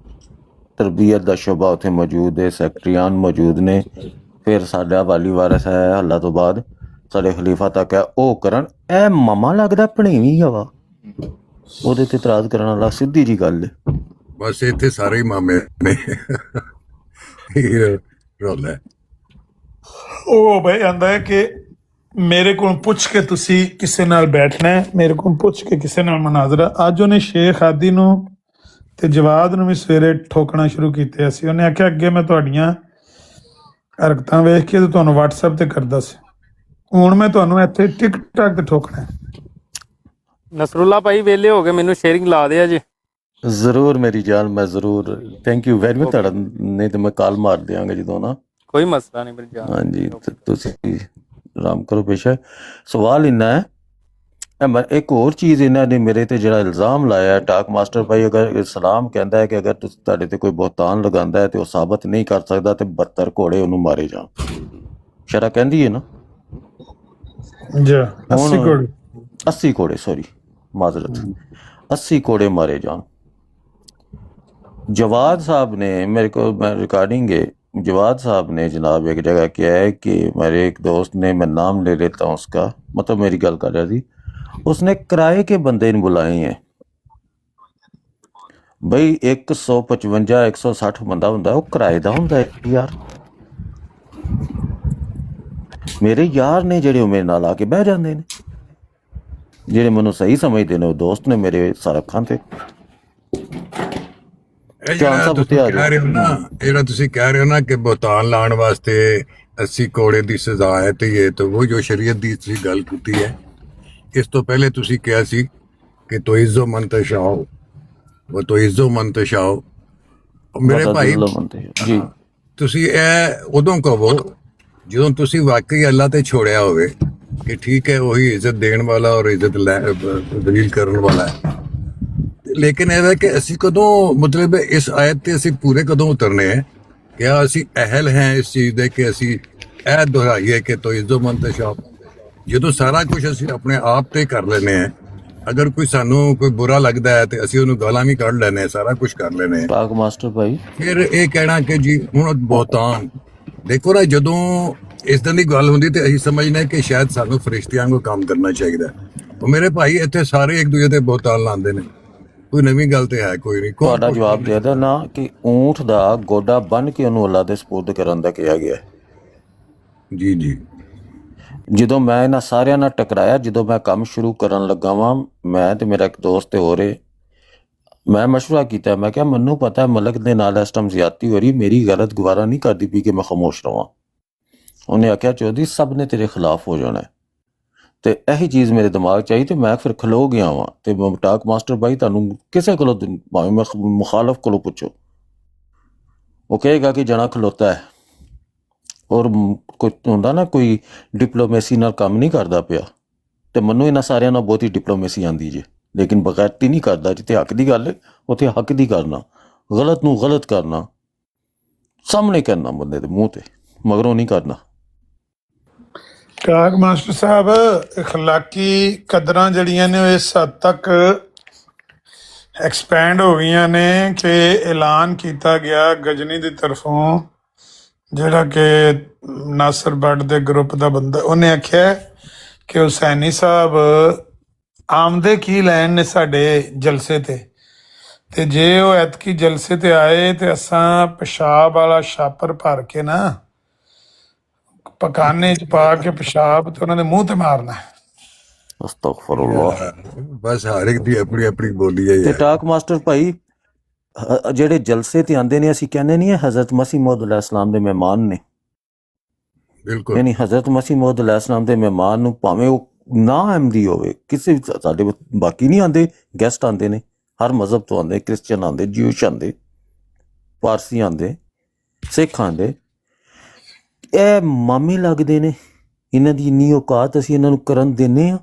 ਤਰਬੀਅਤ ਦਾ ਸ਼ੁਬਾ ਉੱਥੇ ਮੌਜੂਦ ਹੈ, ਸੈਕਟਰੀਆਨ ਮੌਜੂਦ ਨੇ, ਫਿਰ ਸਾਡਾ ਵਾਲੀ ਵਾਰਸ ਹੈ ਅੱਲਾ ਤੋਂ ਬਾਅਦ ਸਾਡੇ ਖਲੀਫਾ ਤੱਕ ਹੈ, ਉਹ ਕਰਨ। ਇਹ ਮਾਮਾ ਲੱਗਦਾ ਭਣੇਵੀਂ ਹਵਾ, ਉਹਦੇ ਤੇ ਇਤਰਾਜ਼ ਕਰਨ ਵਾਲਾ ਸਿੱਧੀ ਜੀ ਗੱਲ ਹੈ। ਬਸ ਇੱਥੇ ਸਾਰੇ ਹੀ ਮਾਮੇ ਨੇ। ਇਹ ਰੌਲਾ ਹੈ। ਉਹ ਬਈ ਆਂਦਾ ਹੈ ਕਿ ਮੇਰੇ ਕੋਲ ਪੁੱਛ ਕੇ ਤੁਸੀਂ ਕਿਸੇ ਨਾਲ ਬੈਠਣਾ ਹੈ, ਮੇਰੇ ਕੋਲ ਪੁੱਛ ਕੇ ਕਿਸੇ ਨਾਲ ਮਨਾਜ਼ਰਾ। ਅੱਜ ਉਹਨੇ ਸ਼ੇਖ ਆਦੀ ਨੂੰ ਤੇ ਜਵਾਦ ਨੂੰ ਵੀ ਸਵੇਰੇ ਠੋਕਣਾ ਸ਼ੁਰੂ ਕੀਤਾ ਸੀ। ਉਹਨੇ ਆਖਿਆ ਅੱਗੇ ਮੈਂ ਤੁਹਾਡੀਆਂ ਹਰਕਤਾਂ ਵੇਖ ਕੇ ਤੇ ਤੁਹਾਨੂੰ WhatsApp ਤੇ ਕਰਦਾ ਸੀ, ਹੁਣ ਮੈਂ ਤੁਹਾਨੂੰ ਇੱਥੇ TikTok ਤੇ ਠੋਕਣਾ ਹੈ। ਨਸਰੁੱਲਾ ਭਾਈ ਵੇਲੇ ਹੋ ਗਏ, ਮੈਨੂੰ ਸ਼ੇਅਰਿੰਗ ਲਾ ਦਿਆ ਜੀ। ਜ਼ਰੂਰ ਮੇਰੀ ਜਾਨ, ਮੈਂ ਜ਼ਰੂਰ। ਥੈਂਕ ਯੂ ਵੈਰੀ ਮਚ ਤੁਹਾਡਾ, ਨਹੀਂ ਤੇ ਮੈਂ ਕਾਲ ਮਾਰ ਦਿਆਂਗਾ ਜਦੋਂ ਨਾ। ਕੋਈ ਮਸਲਾ ਨਹੀਂ ਮੇਰੀ ਜਾਨ। ਹਾਂਜੀ ਤੇ ਤੁਸੀਂ ਆਰਾਮ ਕਰੋ। ਪੇਸ਼ਾ ਸਵਾਲ ਇੰਨਾ ਹੈ, ਇੱਕ ਹੋਰ ਚੀਜ਼ ਇਹਨਾਂ ਨੇ ਮੇਰੇ ਤੇ ਜਿਹੜਾ ਇਲਜ਼ਾਮ ਲਾਇਆ ਟਾਕ ਮਾਸਟਰ ਭਾਈ, ਅਗਰ ਇਸਲਾਮ ਕਹਿੰਦਾ ਹੈ ਕਿ ਅਗਰ ਤੁਸੀਂ ਤੁਹਾਡੇ ਤੇ ਕੋਈ ਬਹੁਤਾਨ ਲਗਾਉਂਦਾ ਹੈ ਤੇ ਉਹ ਸਾਬਤ ਨਹੀਂ ਕਰ ਸਕਦਾ ਤੇ 72 ਘੋੜੇ ਉਹਨੂੰ ਮਾਰੇ ਜਾਣ। ਸ਼ਰਾ ਕਹਿੰਦੀ ਹੈ ਨਾ ਜੀ 80 ਕੋਲ 80 ਘੋੜੇ, ਸੌਰੀ ਮਾਜ਼ਰਤ, 80 ਘੋੜੇ ਮਾਰੇ ਜਾਣ। जवाद साहब ने मेरे को, मैं रिकॉर्डिंग है, जवाद साहब ने जनाब एक जगह किया है कि मेरे एक दोस्त ने, मैं नाम ले लेता हूँ उसका, मतलब मेरी गल कर रहा थी, उसने किराए के बंदे बुलाए हैं बई। 155 160 बंदा हुंदा, वो किराए दा हुंदा है यार। मेरे यार ने जेड़े मेरे नाल आके बह जाते हैं, जेड़े मैनू सही समझते हैं, वो दोस्त ने मेरे सारा खां ते। ਇਹ ਜਿਹੜਾ ਤੁਸੀਂ ਕਹਿ ਰਹੇ ਹੋ ਨਾ, ਜਿਹੜਾ ਤੁਸੀਂ ਕਹਿ ਰਹੇ ਹੋ ਨਾ ਕਿ ਬਹੁਤਾਨ ਲਾਉਣ ਵਾਸਤੇ 80 ਕੋੜੇ ਦੀ ਸਜ਼ਾ ਹੈ, ਤੇ ਇਹ ਤਾਂ ਉਹ ਜੋ ਸ਼ਰੀਅਤ ਦੀ ਤੁਸੀਂ ਗੱਲ ਕੀਤੀ ਹੈ। ਇਸ ਤੋਂ ਪਹਿਲੇ ਤੁਸੀਂ ਕਿਹਾ ਸੀ ਕਿ ਤੋਇਜ਼ੋ ਮੰਤਸ਼ਾਓ ਉਹ ਤੋਇਜ਼ੋ ਮੰਤਸ਼ਾਓ। ਮੇਰੇ ਭਾਈ ਜੀ, ਤੁਸੀਂ ਇਹ ਉਦੋਂ ਕਹੋ ਜਦੋਂ ਤੁਸੀਂ ਵਾਕਈ ਅੱਲਾ ਤੇ ਛੋੜਿਆ ਹੋਵੇ ਕਿ ਠੀਕ ਹੈ ਉਹੀ ਇੱਜ਼ਤ ਦੇਣ ਵਾਲਾ ਔਰ ਇੱਜ਼ਤ ਦਲੀਲ ਕਰਨ ਵਾਲਾ ਹੈ। ਲੇਕਿਨ ਇਹ ਹੈ ਕਿ ਅਸੀਂ ਕਦੋਂ, ਮਤਲਬ ਇਸ ਆਇਤ ਤੇ ਅਸੀਂ ਪੂਰੇ ਕਦੋਂ ਉਤਰਨੇ ਹੈ? ਕਿਆ ਅਸੀਂ ਅਹਿਲ ਹੈ ਇਸ ਚੀਜ਼ ਦੇ ਕਿ ਅਸੀਂ ਇਹ ਦੁਹਰਾਈਏ ਕਿ ਤੋਇਜ਼ੋ ਮੰਤਸ਼ਾਓ, ਜਦੋਂ ਸਾਰਾ ਕੁਝ ਅਸੀਂ ਆਪਣੇ ਆਪ ਤੇ ਕਰ ਲੈਨੇ ਆ। ਅਗਰ ਕੋਈ ਸਾਨੂੰ ਕੋਈ ਬੁਰਾ ਲੱਗਦਾ ਹੈ ਤੇ ਅਸੀਂ ਉਹਨੂੰ ਗਾਲਾਂ ਵੀ ਕੱਢ ਲੈਨੇ, ਸਾਰਾ ਕੁਝ ਕਰ ਲੈਨੇ। ਪਾਕ ਮਾਸਟਰ ਭਾਈ ਫਿਰ ਇਹ ਕਹਿਣਾ ਕਿ ਜੀ ਹੁਣ ਬਹੁਤਾਨ, ਦੇਖੋ ਨਾ, ਜਦੋਂ ਇਸ ਤਰ੍ਹਾਂ ਦੀ ਗੱਲ ਹੁੰਦੀ ਤੇ ਅਸੀਂ ਸਮਝਦੇ ਕਿ ਸ਼ਾਇਦ ਸਾਨੂੰ ਫਰਿਸ਼ਤਿਆਂ ਵਾਂਗੂ ਕੰਮ ਕਰਨਾ ਚਾਹੀਦਾ। ਉਹ ਮੇਰੇ ਭਾਈ ਇੱਥੇ ਸਾਰੇ ਇੱਕ ਦੂਜੇ ਤੇ ਬਹੁਤਾਨ ਲਾਉਂਦੇ ਨੇ, ਕੋਈ ਨਵੀਂ ਗੱਲ ਤੇ ਹੈ ਕੋਈ ਨਹੀਂ। ਤੁਹਾਡਾ ਜਵਾਬ ਦੇ ਦਿਓ ਨਾ ਕਿ ਊਂਠ ਦਾ ਗੋਡਾ ਬੰਨ ਕੇ ਉਹਨੂੰ ਅੱਲਾ ਦੇ ਸਪੁਰਦ ਕਰਨ ਦਾ ਕਿਹਾ ਗਿਆ। ਜੀ ਜੀ, ਜਦੋਂ ਮੈਂ ਇਹਨਾਂ ਸਾਰਿਆਂ ਨਾਲ ਟਕਰਾਇਆ, ਜਦੋਂ ਮੈਂ ਕੰਮ ਸ਼ੁਰੂ ਕਰਨ ਲੱਗਾ ਵਾਂ, ਮੈਂ ਤੇ ਮੇਰਾ ਇੱਕ ਦੋਸਤ ਤੇ ਹੋ ਰਹੇ, ਮੈਂ ਮਸ਼ਵਰਾ ਕੀਤਾ। ਮੈਂ ਕਿਹਾ ਮੈਨੂੰ ਪਤਾ ਮਲਕ ਦੇ ਨਾਲ ਇਸ ਟਾਈਮ ਜ਼ਿਆਦਤੀ ਹੋ ਰਹੀ, ਮੇਰੀ ਗਲਤ ਗਵਾਰਾ ਨਹੀਂ ਕਰਦੀ ਪਈ ਕਿ ਮੈਂ ਖਾਮੋਸ਼ ਰਹਾਂ। ਉਹਨੇ ਆਖਿਆ ਚੌਧਰੀ ਸਭ ਨੇ ਤੇਰੇ ਖਿਲਾਫ ਹੋ ਜਾਣਾ, ਤੇ ਇਹੀ ਚੀਜ਼ ਮੇਰੇ ਦਿਮਾਗ 'ਚ ਆਈ ਤੇ ਮੈਂ ਫਿਰ ਖਲੋ ਗਿਆ ਵਾਂ। ਤੇ ਟਾਕ ਮਾਸਟਰ ਭਾਈ ਤੁਹਾਨੂੰ ਕਿਸੇ ਕੋਲੋਂ ਭਾਵੇਂ ਮੈਂ ਮੁਖਾਲਫ ਕੋਲੋਂ ਪੁੱਛੋ, ਉਹ ਕਹੇਗਾ ਕਿ ਜਣਾ ਖਲੋਤਾ ਹੈ ਔਰ ਕੋਈ ਹੁੰਦਾ ਨਾ ਕੋਈ ਡਿਪਲੋਮੇਸੀ ਨਾਲ ਕੰਮ ਨਹੀਂ ਕਰਦਾ ਪਿਆ। ਤੇ ਮੈਨੂੰ ਇਹਨਾਂ ਸਾਰਿਆਂ ਨਾਲ ਬਹੁਤੀ ਡਿਪਲੋਮੇਸੀ ਆਉਂਦੀ ਜੇ, ਲੇਕਿਨ ਬਗੈਰਤੀ ਨਹੀਂ ਕਰਦਾ। ਜਿੱਥੇ ਹੱਕ ਦੀ ਗੱਲ ਹੈ ਉੱਥੇ ਹੱਕ ਦੀ ਕਰਨਾ, ਗਲਤ ਨੂੰ ਗਲਤ ਕਰਨਾ, ਸਾਹਮਣੇ ਕਰਨਾ ਬੰਦੇ ਦੇ ਮੂੰਹ ਤੇ, ਮਗਰੋਂ ਨਹੀਂ ਕਰਨਾ। ਟਾਕ ਮਾਸਟਰ ਸਾਹਿਬ, ਅਖਲਾਕੀ ਕਦਰਾਂ ਜਿਹੜੀਆਂ ਨੇ ਉਹ ਇਸ ਹੱਦ ਤੱਕ ਐਕਸਪੈਂਡ ਹੋ ਗਈਆਂ ਨੇ ਕਿ ਐਲਾਨ ਕੀਤਾ ਗਿਆ ਗਜਨੀ ਦੀ ਤਰਫੋਂ, ਜਿਹੜਾ ਕਿ ਨਾਸਰ ਬੱਟ ਦੇ ਗਰੁੱਪ ਦਾ ਬੰਦਾ, ਉਹਨੇ ਆਖਿਆ ਕਿ ਹੁਸੈਨੀ ਸਾਹਿਬ ਆਮਦੇ ਕੀ ਲੈਣ ਨੇ ਸਾਡੇ ਜਲਸੇ ਤੇ ਜੇ ਉਹ ਐਤਕੀ ਜਲਸੇ ਤੇ ਆਏ ਤੇ ਅਸਾਂ ਪਿਸ਼ਾਬ ਵਾਲਾ ਛਾਪਰ ਭਰ ਕੇ ਨਾ ਪਕਾਨੇ 'ਚ ਪਾ ਕੇ ਪਿਸ਼ਾਬ ਤੇ ਉਹਨਾਂ ਦੇ ਮੂੰਹ ਤੇ ਮਾਰਨਾ। ਅਸਤਗਫੁਰੁल्लाह। ਬਸ ਹਰ ਇੱਕ ਦੀ ਆਪਣੀ ਆਪਣੀ ਬੋਲੀ ਹੈ ਤੇ ਯਾਰ। ਟਾਕ ਮਾਸਟਰ ਭਾਈ ਜਿਹੜੇ ਜਲਸੇ ਤੇ ਆਉਂਦੇ ਨੇ, ਅਸੀਂ ਕਹਿੰਦੇ ਨਹੀਂ ਹਜ਼ਰਤ ਮਸੀਹ ਮੌਦ ਅਲੈਹਿਸ ਸਲਾਮ ਦੇ ਮਹਿਮਾਨ ਨੇ। ਬਿਲਕੁਲ ਯਾਨੀ ਹਜ਼ਰਤ ਮਸੀਹ ਮੌਦ ਅਲੈਹਿਸ ਸਲਾਮ ਦੇ ਮਹਿਮਾਨ ਨੂੰ ਭਾਵੇਂ ਉਹ ਨਾ ਅਹਿਮਦੀ ਹੋਵੇ, ਕਿਸੇ ਸਾਡੇ ਬਾਕੀ ਨਹੀਂ ਆਉਂਦੇ, ਗੈਸਟ ਆਉਂਦੇ ਨੇ, ਹਰ ਮਜ਼ਹਬ ਤੋਂ ਆਉਂਦੇ, ਕ੍ਰਿਸਚਨ ਆਉਂਦੇ, ਜਿਊਸ਼ ਆਉਂਦੇ, ਪਾਰਸੀਆਂ ਦੇ, ਸਿੱਖਾਂ ਦੇ, ਇਹ ਮਾਮੇ ਲੱਗਦੇ ਨੇ। ਇਹਨਾਂ ਦੀ ਇੰਨੀ ਔਕਾਤ ਅਸੀਂ ਇਹਨਾਂ ਨੂੰ ਕਰਨ ਦਿੰਦੇ ਹਾਂ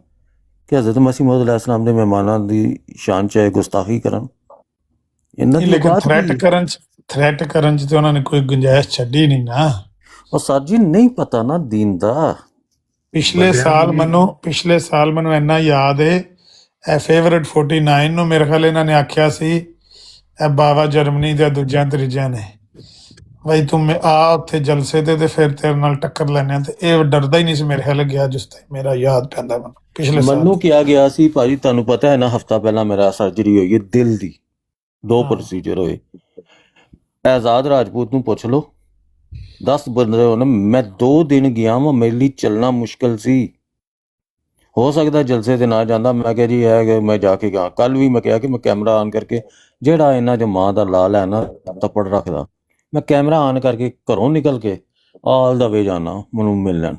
ਕਿ ਹਜ਼ਰਤ ਮਸੀਹ ਮੌਊਦ अलैहिस्सलाम ਦੇ ਮਹਿਮਾਨਾਂ ਦੀ ਸ਼ਾਨ 'ਚ ਗੁਸਤਾਖੀ ਕਰਨ। ਇਹਨਾਂ ਦੀ ਲੇਕਿਨ ਔਕਾਤ ਥ੍ਰੈਟ ਕੀ? ਕਰਨ ਚ ਤੇ ਉਹਨਾਂ ਨੇ ਕੋਈ ਗੁੰਜਾਇਸ਼ ਛੱਡੀ ਨਹੀਂ ਨਾ। ਉਹ ਸਰ ਜੀ ਨਹੀਂ ਪਤਾ ਨਾ ਦੀਨ ਦਾ। ਪਿਛਲੇ ਸਾਲ ਮੈਨੂੰ ਇੰਨਾ ਯਾਦ ਏ, ਇਹ ਫੇਵਰਟ 49 ਨੂੰ ਮੇਰੇ ਖਿਆਲ ਇਹਨਾਂ ਨੇ ਆਖਿਆ ਸੀ, ਇਹ ਬਾਵਾ ਜਰਮਨੀ ਦੇ ਦੂਜਿਆਂ ਤੀਜਿਆਂ ਨੇ, ਬਈ ਤੂੰ ਆ ਉੱਥੇ ਜਲਸੇ ਤੇ ਫਿਰ ਤੇਰੇ ਨਾਲ ਟੱਕਰ ਲੈਣੇ ਆ, ਤੇ ਇਹ ਡਰਦਾ ਹੀ ਨਹੀਂ ਸੀ ਮੇਰੇ ਖਿਆਲ ਗਿਆ, ਜਿਸ ਤੇ ਮੇਰਾ ਯਾਦ ਪੈਂਦਾ ਮੈਨੂੰ ਪਿਛਲੇ ਸਾਲ। ਮੈਨੂੰ ਕਿਹਾ ਗਿਆ ਸੀ ਭਾਜੀ, ਤੁਹਾਨੂੰ ਪਤਾ ਹੈ ਨਾ, ਹਫਤਾ ਪਹਿਲਾਂ ਮੇਰਾ ਸਰਜਰੀ ਹੋਈ ਹੈ ਦਿਲ ਦੀ, 2 ਪ੍ਰੋਸੀਜਰ ਹੋਏ। ਆਜ਼ਾਦ ਰਾਜਪੂਤ ਨੂੰ ਪੁੱਛ ਲਓ, 10 ਬੰਦੇ ਹੋਣ। ਮੈਂ 2 ਦਿਨ ਗਿਆ ਵਾਂ, ਮੇਰੇ ਲਈ ਚੱਲਣਾ ਮੁਸ਼ਕਿਲ ਸੀ। ਹੋ ਸਕਦਾ ਜਲਸੇ ਤੇ ਨਾ ਜਾਂਦਾ। ਮੈਂ ਕਿਹਾ ਜੀ ਹੈ ਕਿ ਮੈਂ ਜਾ ਕੇ ਗਿਆ। ਕੱਲ ਵੀ ਮੈਂ ਕਿਹਾ ਕਿ ਮੈਂ ਕੈਮਰਾ ਆਨ ਕਰਕੇ, ਜਿਹੜਾ ਇਹਨਾਂ ਚ ਮਾਂ ਦਾ ਲਾਲ ਹੈ ਨਾ ਤੱਪੜ ਰੱਖਦਾ, ਮੈਂ ਕੈਮਰਾ ਆਨ ਕਰਕੇ ਘਰੋਂ ਨਿਕਲ ਕੇ ਆਲ ਦਾ ਵੇ ਜਾਣਾ ਮੈਨੂੰ ਮਿਲਣ।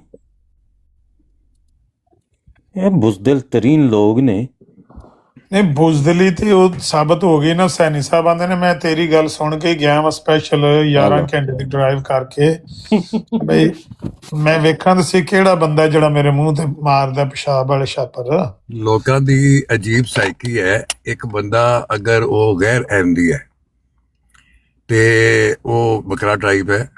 ਇਹ ਬੁਜ਼ਦਿਲ ਤਰੀਨ ਲੋਕ ਨੇ। ਨਹੀਂ, ਬੁਜ਼ਦਿਲੀ ਤੇ ਉਹ ਸਾਬਤ ਹੋ ਗਈ ਨਾ। ਸੈਣੀ ਸਾਹਿਬ ਆਂਦੇ ਨੇ ਮੈਂ ਤੇਰੀ ਗੱਲ ਸੁਣ ਕੇ ਗਿਆ ਵਾ ਸਪੈਸ਼ਲ 11 ਘੰਟੇ ਦੀ ਡਰਾਈਵ ਕਰਕੇ, ਬਈ ਮੈਂ ਵੇਖਾਂ ਤਾਂ ਸੀ ਕਿਹੜਾ ਬੰਦਾ ਜਿਹੜਾ ਮੇਰੇ ਮੂੰਹ ਤੇ ਮਾਰਦਾ ਪਿਸ਼ਾਬ ਵਾਲੇ ਛਾਪਰ। ਲੋਕਾਂ ਦੀ ਅਜੀਬ ਸਾਈਕੀ ਹੈ। ਇੱਕ ਬੰਦਾ ਅਗਰ ਉਹ ਗੈਰ ਅਹਿਮਦੀ ਹੈ ਤੇ ਉਹ ਬਕਰਾ ਟਰਾਈਬ ਹੈ,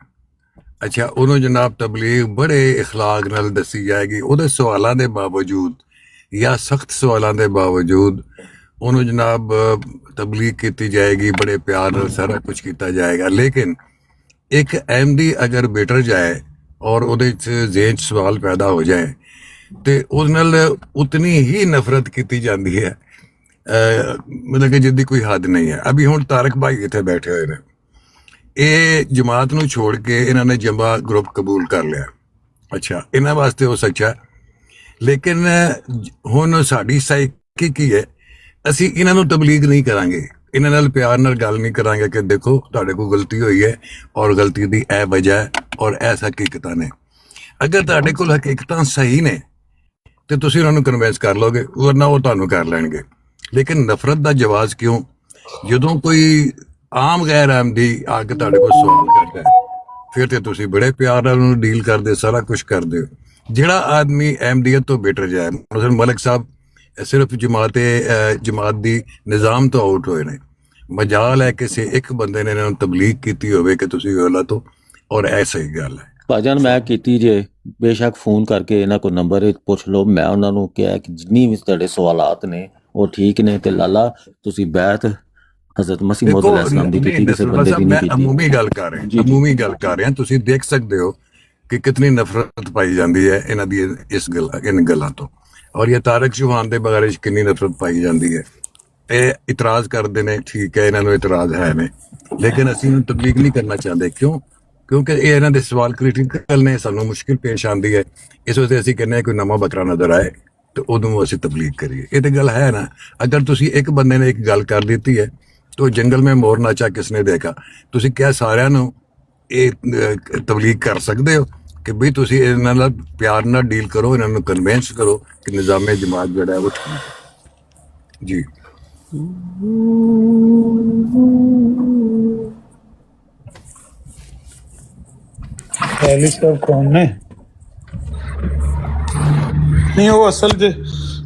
ਅੱਛਾ, ਉਹਨੂੰ ਜਨਾਬ ਤਬਲੀਗ ਬੜੇ ਇਖਲਾਕ ਨਾਲ ਦੱਸੀ ਜਾਏਗੀ, ਉਹਦੇ ਸਵਾਲਾਂ ਦੇ ਬਾਵਜੂਦ ਜਾਂ ਸਖਤ ਸਵਾਲਾਂ ਦੇ ਬਾਵਜੂਦ ਉਹਨੂੰ ਜਨਾਬ ਤਬਲੀਗ ਕੀਤੀ ਜਾਏਗੀ, ਬੜੇ ਪਿਆਰ ਨਾਲ ਸਾਰਾ ਕੁਝ ਕੀਤਾ ਜਾਏਗਾ। ਲੇਕਿਨ ਇੱਕ ਅਹਿਮਦੀ ਅਗਰ ਬੇਟਰ ਜਾਏ ਔਰ ਉਹਦੇ 'ਚ ਜ਼ੇਨ 'ਚ ਸਵਾਲ ਪੈਦਾ ਹੋ ਜਾਏ ਤੇ ਉਹਦੇ ਨਾਲ ਉਤਨੀ ਹੀ ਨਫ਼ਰਤ ਕੀਤੀ ਜਾਂਦੀ ਹੈ, ਮਤਲਬ ਕਿ ਜਿੱਦੀ ਕੋਈ ਹੱਦ ਨਹੀਂ ਹੈ। ਅਭੀ ਹੁਣ ਤਾਰਕ ਭਾਈ ਇੱਥੇ ਬੈਠੇ ਹੋਏ ਨੇ, ਇਹ ਜਮਾਤ ਨੂੰ ਛੋੜ ਕੇ ਇਹਨਾਂ ਨੇ ਜਮਾ ਗਰੁੱਪ ਕਬੂਲ ਕਰ ਲਿਆ। ਅੱਛਾ, ਇਹਨਾਂ ਵਾਸਤੇ ਉਹ ਸੱਚਾ। ਲੇਕਿਨ ਹੁਣ ਸਾਡੀ ਸਾਈਕੀ ਕੀ ਹੈ, ਅਸੀਂ ਇਹਨਾਂ ਨੂੰ ਤਬਲੀਗ ਨਹੀਂ ਕਰਾਂਗੇ, ਇਹਨਾਂ ਨਾਲ ਪਿਆਰ ਨਾਲ ਗੱਲ ਨਹੀਂ ਕਰਾਂਗੇ ਕਿ ਦੇਖੋ ਤੁਹਾਡੇ ਕੋਲ ਗਲਤੀ ਹੋਈ ਹੈ ਔਰ ਗਲਤੀ ਦੀ ਇਹ ਵਜ੍ਹਾ ਹੈ ਔਰ ਐਸ ਹਕੀਕਤਾਂ ਨੇ। ਅਗਰ ਤੁਹਾਡੇ ਕੋਲ ਹਕੀਕਤਾਂ ਸਹੀ ਨੇ ਤੇ ਤੁਸੀਂ ਉਹਨਾਂ ਨੂੰ ਕਨਵਿੰਸ ਕਰ ਲਓਗੇ, ਵਰਨਾ ਉਹ ਤੁਹਾਨੂੰ ਕਰ ਲੈਣਗੇ। ਲੇਕਿਨ ਨਫ਼ਰਤ ਦਾ ਜਵਾਜ਼ ਕਿਉਂ? ਜਦੋਂ ਕੋਈ ਆਮ ਗੈਰ ਅਹਿਮਦੀ ਆ ਕੇ ਤੁਹਾਡੇ ਕੋਲ ਸਵਾਲ ਕਰਦਾ ਹੈ, ਫਿਰ ਤੇ ਤੁਸੀਂ ਬੜੇ ਪਿਆਰ ਨਾਲ ਉਹਨੂੰ ਡੀਲ ਕਰਦੇ, ਸਾਰਾ ਕੁਝ ਕਰਦੇ ਹੋ। ਜਿਹੜਾ ਆਦਮੀ ਅਹਿਮਦੀਅਤ ਤੋਂ ਬੈਟਰ ਜਾਏ, ਮਸਲਨ ਮਲਿਕ ਸਾਹਿਬ ਸਿਰਫ ਜਮਾਤ ਦੀ ਨਿਜ਼ਾਮ ਤੋਂ ਆਊਟ ਹੋਏ ਨੇ, ਮਜਾਲ ਹੈ ਕਿਸੇ ਇੱਕ ਬੰਦੇ ਨੇ ਇਹਨਾਂ ਨੂੰ ਤਬਲੀਗ ਕੀਤੀ ਹੋਵੇ ਕਿ ਤੁਸੀਂ ਗਲਤ ਹੋ, ਔਰ ਇਹ ਸਹੀ ਗੱਲ ਹੈ। ਭਾਜਨ ਮੈਂ ਕੀਤੀ ਜੇ, ਬੇਸ਼ੱਕ ਫੋਨ ਕਰਕੇ ਇਹਨਾਂ ਕੋਲ ਨੰਬਰ ਪੁੱਛ ਲਓ। ਮੈਂ ਉਹਨਾਂ ਨੂੰ ਕਿਹਾ ਕਿ ਜਿੰਨੀ ਵੀ ਤੁਹਾਡੇ ਸਵਾਲਾਤ ਨੇ ਉਹ ਠੀਕ ਨੇ, ਤੇ ਲਾਲਾ ਤੁਸੀਂ ਬੈਠ ਹਜ਼ਰਤ ਮਸੀਹ ਮੌਊਦ अलैहिस्सलाम ਦੀ ਕੀਤੀ, ਕਿਸੇ ਬੰਦੇ ਦੀ ਨਹੀਂ ਕੀਤੀ। ਅਮੂਮੀ ਗੱਲ ਕਰ ਰਹੇ ਹਾਂ। ਤੁਸੀਂ ਦੇਖ ਸਕਦੇ ਹੋ ਕਿ ਕਿਤਨੀ ਨਫ਼ਰਤ ਪਾਈ ਜਾਂਦੀ ਹੈ ਇਹਨਾਂ ਦੀ ਇਨ ਗੱਲਾਂ ਤੋਂ, ਔਰ ਇਹ ਤਾਰਕ ਚੌਹਾਨ ਦੇ ਬਾਰੇ ਚ ਕਿੰਨੀ ਨਫ਼ਰਤ ਪਾਈ ਜਾਂਦੀ ਹੈ। ਇਹ ਇਤਰਾਜ਼ ਕਰਦੇ ਨੇ, ਠੀਕ ਹੈ, ਇਹਨਾਂ ਨੂੰ ਇਤਰਾਜ਼ ਹੈ ਨੇ, ਲੇਕਿਨ ਅਸੀਂ ਇਹਨੂੰ ਤਬਲੀਗ ਨਹੀਂ ਕਰਨਾ ਚਾਹੁੰਦੇ। ਕਿਉਂ? ਕਿਉਂਕਿ ਇਹ ਇਹਨਾਂ ਦੇ ਸਵਾਲ ਕ੍ਰਿਟੀਕਲ ਨੇ, ਸਾਨੂੰ ਮੁਸ਼ਕਿਲ ਪੇਸ਼ ਆਉਂਦੀ ਹੈ। ਇਸ ਵਾਸਤੇ ਅਸੀਂ ਕਹਿੰਦੇ ਹਾਂ ਕੋਈ ਨਵਾਂ ਬੱਕਰਾ ਨਜ਼ਰ ਆਏ ਤੇ ਉਦੋਂ ਅਸੀਂ ਤਬਲੀਗ ਕਰੀਏ। ਇਹ ਤਾਂ ਗੱਲ ਹੈ ਨਾ। ਅਗਰ ਤੁਸੀਂ ਇੱਕ ਬੰਦੇ ਨੇ ਇੱਕ ਗੱਲ ਕਰ ਦਿੱਤੀ ਹੈ तो जंगल में मोर नाचा किसने देखा, तुसी क्या सारिਆਂ ਨੂੰ ਇਹ ਤਬਲੀਗ ਕਰ ਸਕਦੇ ਹੋ ਕਿ ਬਈ ਤੁਸੀਂ ਇਹਨਾਂ ਨਾਲ ਪਿਆਰ ਨਾਲ ਡੀਲ ਕਰੋ, ਇਹਨਾਂ ਨੂੰ ਕਨਵਿੰਸ ਕਰੋ ਕਿ ਨਿਜ਼ਾਮੇ ਜਮਾਤ ਜਿਹੜਾ ਹੈ ਉਹ ਠੀਕ ਹੈ ਜੀ। ਪਹਿਲੀ ਸਭ ਕੌਣ ਨੇ? ਨਹੀਂ, ਉਹ ਅਸਲ 'ਚ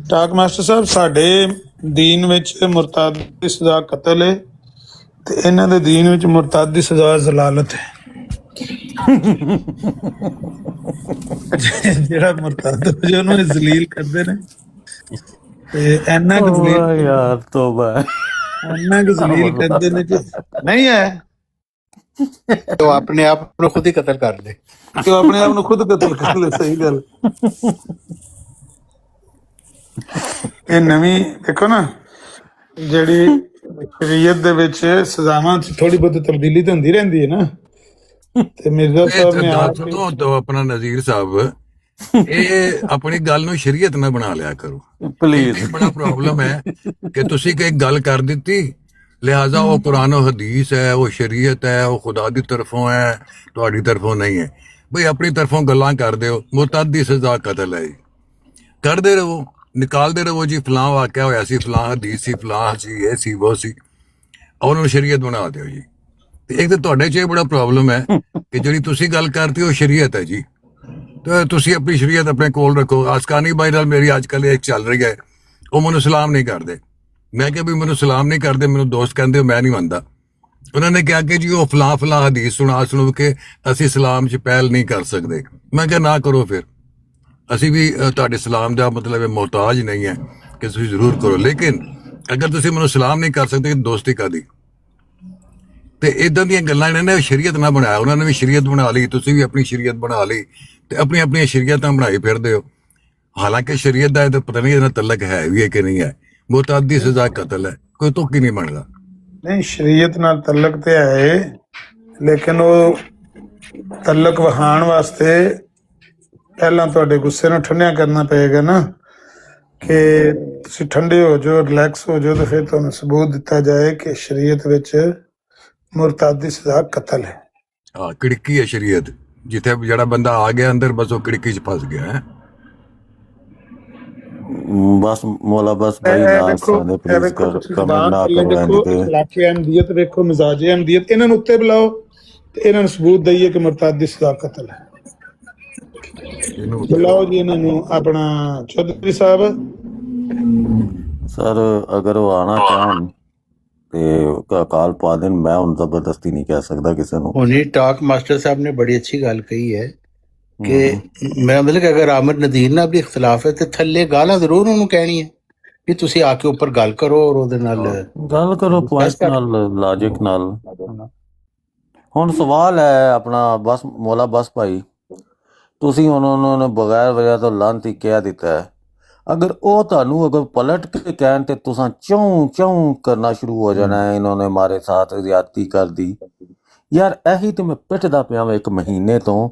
ਟਾਕ ਮਾਸਟਰ ਸਾਹਿਬ ਸਾਡੇ ਦੀਨ ਵਿੱਚ ਮੁਰਤਦ ਦੀ ਸਜ਼ਾ ਕਤਲ ਹੈ ਤੇ ਇਹਨਾਂ ਦੇ ਦੀਨ ਵਿੱਚ ਮੁਰਤਦ ਦੀ ਸਜ਼ਾ ਜ਼ਲਾਲਤ ਹੈ। ਜਿਹੜਾ ਮੁਰਤਦ ਹੋ ਜਾਏ ਉਹਨੂੰ ਜ਼ਲੀਲ ਕਰਦੇ ਨੇ ਤੇ ਇੰਨਾ ਕੁ ਜ਼ਲੀਲ ਯਾਰ ਤੋਬਾ, ਇੰਨਾ ਕੁ ਜ਼ਲੀਲ ਕਰਦੇ ਨੇ ਕਿ ਨਹੀਂ ਹੈ तो अपने आप को खुद ही कत्ल कर ले। ਕਿ ਉਹ ਆਪਣੇ ਆਪ ਨੂੰ ਖੁਦ ਕਤਲ ਕਰ ਲੈ। ਸਹੀ ਗੱਲ। ਇਹ ਨਵੀਂ ਦੇਖੋ ਨਾ, ਜਿਹੜੀ ਸ਼ਰੀਅਤ ਦੇ ਵਿੱਚ ਸਜ਼ਾਵਾਂ 'ਚ ਥੋੜੀ ਬਹੁਤ ਤਬਦੀਲੀ ਤਾਂ ਹੁੰਦੀ ਰਹਿੰਦੀ ਹੈ ਨਾ। ਤੇ ਮਿਰਜ਼ਾ ਸਾਹਿਬ ਨੇ ਆਪਣਾ ਨਜ਼ੀਰ ਸਾਹਿਬ, ਇਹ ਆਪਣੀ ਗੱਲ ਨੂੰ ਸ਼ਰੀਅਤ ਨਾ ਬਣਾ ਲਿਆ ਕਰੋ ਪਲੀਜ਼। ਇਹ ਬੜਾ ਪ੍ਰੋਬਲਮ ਹੈ ਕਿ ਤੁਸੀਂ ਕੋਈ ਗੱਲ ਕਰ ਦਿੱਤੀ, ਲਿਹਾਜ਼ਾ ਉਹ ਕੁਰਾਨ ਔਰ ਹਦੀਸ ਹੈ, ਉਹ ਸ਼ਰੀਅਤ ਹੈ, ਉਹ ਖੁਦਾ ਦੀ ਤਰਫੋਂ ਹੈ, ਤੁਹਾਡੀ ਤਰਫੋਂ ਨਹੀਂ ਹੈ। ਬਈ ਆਪਣੀ ਤਰਫੋਂ ਗੱਲਾਂ ਕਰਦੇ ਹੋ। ਮੁਰਤਦ ਦੀ ਸਜ਼ਾ ਕਤਲ ਹੈ, ਕਰਦੇ ਰਹੋ, ਨਿਕਾਲਦੇ ਰਹੋ ਜੀ। ਫਲਾਂ ਵਾਕਿਆ ਹੋਇਆ ਸੀ, ਫਲਾਂ ਹਦੀਸ ਸੀ, ਫਲਾਂ ਸੀ, ਇਹ ਸੀ, ਉਹ ਸੀ, ਔਰ ਉਹਨੂੰ ਸ਼ਰੀਅਤ ਬਣਾ ਦਿਓ ਜੀ। ਤੇ ਇੱਕ ਤਾਂ ਤੁਹਾਡੇ 'ਚ ਇਹ ਬੜਾ ਪ੍ਰੋਬਲਮ ਹੈ ਕਿ ਜਿਹੜੀ ਤੁਸੀਂ ਗੱਲ ਕਰਤੀ ਉਹ ਸ਼ਰੀਅਤ ਹੈ ਜੀ, ਤੇ ਤੁਸੀਂ ਆਪਣੀ ਸ਼ਰੀਅਤ ਆਪਣੇ ਕੋਲ ਰੱਖੋ। ਆਸਕਾਨੀ ਬਾਈ ਨਾਲ ਮੇਰੀ ਅੱਜ ਕੱਲ੍ਹ ਇੱਕ ਚੱਲ ਰਹੀ ਹੈ, ਉਹ ਮੈਨੂੰ ਸਲਾਮ ਨਹੀਂ ਕਰਦੇ। ਮੈਂ ਕਿਹਾ ਵੀ ਮੈਨੂੰ ਸਲਾਮ ਨਹੀਂ ਕਰਦੇ, ਮੈਨੂੰ ਦੋਸਤ ਕਹਿੰਦੇ ਮੈਂ ਨਹੀਂ ਮੰਨਦਾ। ਉਹਨਾਂ ਨੇ ਕਿਹਾ ਕਿ ਜੀ ਉਹ ਫਲਾਂ ਹਦੀਸ ਸੁਣੂ ਕੇ ਅਸੀਂ ਸਲਾਮ 'ਚ ਪਹਿਲ ਨਹੀਂ ਕਰ ਸਕਦੇ। ਮੈਂ ਕਿਹਾ ਨਾ ਕਰੋ, ਫਿਰ ਅਸੀਂ ਵੀ ਤੁਹਾਡੇ ਸਲਾਮ ਦਾ ਮਤਲਬ ਇਹ ਮੁਹਤਾਜ ਨਹੀਂ ਹੈ ਕਿ ਤੁਸੀਂ ਜ਼ਰੂਰ ਕਰੋ, ਲੇਕਿਨ ਅਗਰ ਤੁਸੀਂ ਮੈਨੂੰ ਸਲਾਮ ਨਹੀਂ ਕਰ ਸਕਦੇ ਦੋਸਤੀ ਕਾਦੀ। ਤੇ ਇਦਾਂ ਦੀਆਂ ਗੱਲਾਂ ਇਹਨਾਂ ਨੇ ਸ਼ਰੀਅਤ ਨਾ ਬਣਾਇਆ, ਉਹਨਾਂ ਨੇ ਵੀ ਸ਼ਰੀਅਤ ਬਣਾ ਲਈ, ਤੁਸੀਂ ਵੀ ਆਪਣੀ ਸ਼ਰੀਅਤ ਬਣਾ ਲਈ ਤੇ ਆਪਣੀਆਂ ਸ਼ਰੀਅਤਾਂ ਬਣਾਈ ਫਿਰਦੇ ਹੋ। ਹਾਲਾਂਕਿ ਸ਼ਰੀਅਤ ਦਾ ਇਹ ਤਾਂ ਪਤਾ ਨਹੀਂ ਇਹਨਾਂ ਤਲਕ ਹੈ ਵੀ ਹੈ ਕਿ ਨਹੀਂ ਹੈ। ਮੁਰਤਦ ਦੀ ਸਜ਼ਾ ਕਤਲ ਹੈ, ਕੋਈ ਤੁੱਕ ਹੀ ਨਹੀਂ ਬਣਦਾ। ਨਹੀਂ, ਸ਼ਰੀਅਤ ਨਾਲ ਤਲਕ ਤੇ ਹੈ, ਲੇਕਿਨ ਉਹ ਤਲਕ ਵਹਾਉਣ ਵਾਸਤੇ ਪਹਿਲਾਂ ਤੁਹਾਡੇ ਗੁੱਸੇ ਨੂੰ ਠੰਡਿਆ ਕਰਨਾ ਪਏਗਾ ਨਾ, ਕਿ ਤੁਸੀਂ ਠੰਡੇ ਹੋ ਜਾਓ, ਰਿਲੈਕਸ ਹੋ ਜਾਓ, ਤੇ ਫਿਰ ਤੁਹਾਨੂੰ ਸਬੂਤ ਦਿੱਤਾ ਜਾਏ ਕਿ ਸ਼ਰੀਅਤ ਵਿੱਚ ਮੁਰਤਦ ਦੀ ਸਜ਼ਾ ਕਤਲ ਹੈ। ਹਾਂ, ਕਿੜਕੀ ਹੈ ਸ਼ਰੀਅਤ, ਜਿੱਥੇ ਜਿਹੜਾ ਬੰਦਾ ਆ ਗਿਆ ਅੰਦਰ ਬਸ ਉਹ ਕਿੜਕੀ 'ਚ ਫਸ ਗਿਆ ਹੈ। ਬਸ ਮੌਲਾ ਬਸ ਭਾਈ ਨਾ ਸਾਡੇ ਪਲੀਜ਼ ਕਮੈਂਟ ਨਾ ਕਰੋ। ਇਲਾਕੇ ਅਹਿਮਦੀਅਤ ਵੇਖੋ, ਮਿਜ਼ਾਜ ਅਹਿਮਦੀਅਤ, ਇਹਨਾਂ ਨੂੰ ਉੱਤੇ ਬੁਲਾਓ ਤੇ ਇਹਨਾਂ ਨੂੰ ਸਬੂਤ ਦਈਏ ਕਿ ਮੁਰਤਦ ਦੀ ਸਜ਼ਾ ਕਤਲ ਹੈ। ਬੁਲਾਓ ਜੀ ਇਹਨਾਂ ਨੂੰ। ਆਪਣਾ ਚੌਧਰੀ ਸਾਹਿਬ ਸਰ ਅਗਰ ਉਹ ਆਣਾ ਚਾਹਣ ਤੇ ਕਾਲ ਪਾ ਦੇਣ, ਮੈਂ ਹੁਣ ਜ਼ਬਰਦਸਤੀ ਨਹੀਂ ਕਹਿ ਸਕਦਾ ਕਿਸੇ ਨੂੰ। ਹੁਣੀ ਟਾਕ ਮਾਸਟਰ ਸਾਹਿਬ ਨੇ ਬੜੀ ਅੱਛੀ ਗੱਲ ਕਹੀ ਹੈ ਕਿ ਮੈਂ ਮਤਲਬ ਕਿ ਅਗਰ ਆਮਦ ਨਦੀਰ ਨਾਲ ਵੀ ਇਖਤਲਾਫ ਹੈ ਤੇ ਥੱਲੇ ਗਾਲਾਂ ਜ਼ਰੂਰ ਉਹਨੂੰ ਕਹਿਣੀ ਹੈ ਕਿ ਤੁਸੀਂ ਆ ਕੇ ਉੱਪਰ ਗੱਲ ਕਰੋ ਔਰ ਉਹਦੇ ਨਾਲ ਗੱਲ ਕਰੋ, ਪੁਆਇੰਟ ਨਾਲ, ਲਾਜਿਕ ਨਾਲ। ਹੁਣ ਸਵਾਲ ਹੈ ਆਪਣਾ ਬਸ ਮੌਲਾ ਬਸ ਭਾਈ, ਤੁਸੀਂ ਹੁਣ ਉਹਨਾਂ ਨੇ ਬਗੈਰ ਵਜ੍ਹਾ ਤੋਂ ਲਾਂਤੀ ਕਹਿ ਦਿੱਤਾ ਹੈ। ਅਗਰ ਉਹ ਤੁਹਾਨੂੰ ਅਗਰ ਪਲਟ ਕੇ ਕਹਿਣ ਤੇ ਤੁਸੀਂ ਚੌਂ ਕਰਨਾ ਸ਼ੁਰੂ ਹੋ ਜਾਣਾ ਹੈ, ਇਹਨਾਂ ਨੇ ਮਾਰੇ ਸਾਥ ਜ਼ਿਆਦਤੀ ਕਰ ਦੀ। ਯਾਰ ਇਹੀ ਤੇ ਮੈਂ ਪਿੱਟਦਾ ਪਿਆ ਵਾਂ 1 ਮਹੀਨੇ ਤੋਂ।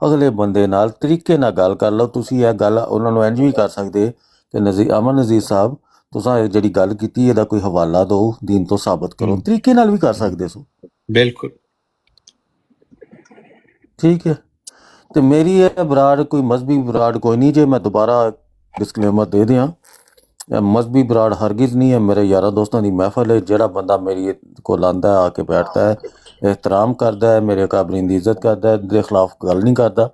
ਅਗਲੇ ਬੰਦੇ ਨਾਲ ਤਰੀਕੇ ਨਾਲ ਗੱਲ ਕਰ ਲਓ। ਤੁਸੀਂ ਇਹ ਗੱਲ ਉਹਨਾਂ ਨੂੰ ਇੰਝ ਵੀ ਕਰ ਸਕਦੇ ਕਿ ਅਮਨ ਨਜ਼ੀਰ ਸਾਹਿਬ, ਤੁਸੀਂ ਇਹ ਜਿਹੜੀ ਗੱਲ ਕੀਤੀ ਇਹਦਾ ਕੋਈ ਹਵਾਲਾ ਦਿਓ, ਦੀਨ ਤੋਂ ਸਾਬਤ ਕਰੋ। ਤਰੀਕੇ ਨਾਲ ਵੀ ਕਰ ਸਕਦੇ ਸੋ, ਬਿਲਕੁਲ ਠੀਕ ਹੈ। ਤੇ ਮੇਰੀ ਇਹ ਬਰਾੜ ਕੋਈ ਮਜ਼ਹਬੀ ਬਰਾੜ ਕੋਈ ਨਹੀਂ। ਜੇ ਮੈਂ ਦੁਬਾਰਾ ਡਿਸਕਲੇਮਰ ਦੇ ਦਿਆਂ, ਮਜ਼ਹਬੀ ਬਰਾੜ ਹਰगिज़ नहीं है। मेरे यारा दोस्तों की महफल है। ਜਿਹੜਾ ਬੰਦਾ ਮੇਰੀ ਕੋਲ ਆਉਂਦਾ ਆ ਕੇ ਬੈਠਦਾ ਹੈ, एहतराम करता है, मेरे काबरीन की इज्जत करता है, मेरे खिलाफ गल नहीं करता,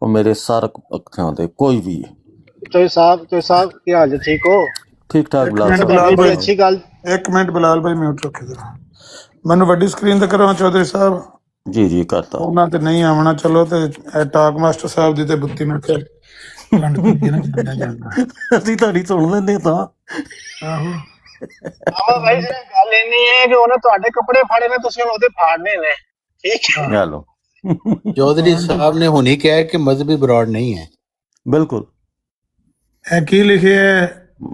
और मेरे सारे अखां ते कोई भी है। तो साहब ਕੀ ਹਾਲ ਹੈ? ਠੀਕ ਹੋ? ठीक ठाक बिलाल साहब। ਬਿਲਾਲ ਬੜੀ ਭਾਈ, ਅੱਛੀ ਗੱਲ। ਇੱਕ ਮਿੰਟ ਬਿਲਾਲ ਭਾਈ, ਮਿਊਟ ਰੱਖੇ ਜਰਾ। ਮੈਨੂੰ ਵੱਡੀ ਸਕਰੀਨ ਤੇ ਕਰਵਾ ਚੌਧਰੀ ਸਾਹਿਬ। जी जी करता हूँ। ਉਹਨਾਂ ਤੇ ਨਹੀਂ ਆਉਣਾ। ਚਲੋ ਤੇ ਇਹ ਟਾਕ ਮਾਸਟਰ ਸਾਹਿਬ ਦੀ ਤੇ ਬੁੱਤੀ ਮੈਂ ਕਿਹਾ ਅਸੀਂ ਤੁਹਾਡੀ ਸੁਣ ਲੈਂਦੇ ਤਾਂ। ਆਹੋ, ਆਵਾ ਭਾਈ ਜੀ, ਗੱਲ ਇੰਨੀ ਹੈ ਕਿ ਉਹਨੇ ਤੁਹਾਡੇ ਕੱਪੜੇ ਫਾੜੇ ਨੇ, ਤੁਸੀਂ ਹੁਣ ਉਹਦੇ ਫਾੜਨੇ ਨੇ। ਠੀਕ ਹੈ। हेलो चौधरी साहब ने हुनी किया है कि मजहबी ब्रॉड नहीं है। बिल्कुल। ਇਹ ਕੀ ਲਿਖਿਆ ਹੈ?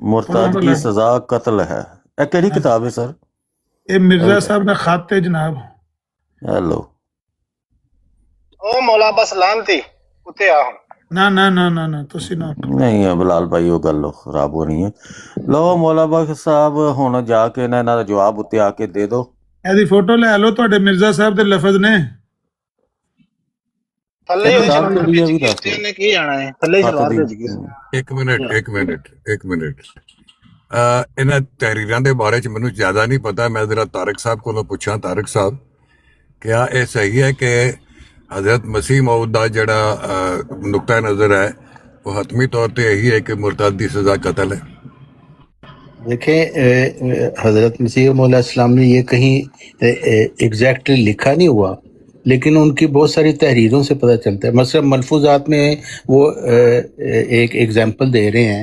मुर्तद की सजा कत्ल है। ਇਹ ਕਿਹੜੀ ਕਿਤਾਬ ਹੈ ਸਰ? ਇਹ ਮਿਰਜ਼ਾ ਸਾਹਿਬ ਦਾ ਖਤ ਹੈ ਜਨਾਬ। हेलो ਉਹ ਮੌਲਾ ਬਸ ਲਾਂਤੀ ਉੱਤੇ ਆ। ਹੁਣ ਨਾ ਤੁਸੀਂ ਨਾ। नहीं है बिलाल भाई, वो गल खराब हो रही है। लो मौला बख्श साहब हुण जाके ना इन्हां दा जवाब उत्ते आके दे दो। ਇਹਦੀ ਫੋਟੋ ਲੈ ਲਓ, ਤੁਹਾਡੇ ਮਿਰਜ਼ਾ ਸਾਹਿਬ ਦੇ ਲਫ਼ਜ਼ ਨੇ। ਥੱਲੇ ਹੀ ਕਿਤਾਬ ਕਿਹੜੀ ਹੈ ਵੀ ਦੱਸ ਦਿਓ। ਉਹਨੇ ਕੀ ਜਾਣਾ ਹੈ? ਥੱਲੇ ਹੀ ਸਲਵਾਰ ਭੇਜ ਗਈ। ਇੱਕ ਮਿੰਟ ਇਹਨਾਂ ਤਹਿਰੀਰਾਂ ਦੇ ਬਾਰੇ ਚ ਮੈਨੂੰ ਜ਼ਿਆਦਾ ਨਹੀਂ ਪਤਾ। ਮੈਂ ਜ਼ਰਾ ਤਾਰਿਕ ਸਾਹਿਬ ਕੋਲੋਂ ਪੁੱਛਾਂ। ਤਾਰਿਕ ਸਾਹਿਬ, ਕਿਆ ਇਹ ਸਹੀ ਹੈ ਕਿ हजरत मसीह मौद का जड़ा नुक्ता नज़र है वो हतमी तौर पर यही है कि मुर्तद की सज़ा कत्ल है? देखें, हजरत मसीह मौला इस्लाम ने ये कहीं एग्जैक्टली लिखा नहीं हुआ, लेकिन उनकी बहुत सारी तहरीरों से पता चलता है। मसलन मलफूजात में वो एक एग्जाम्पल दे रहे हैं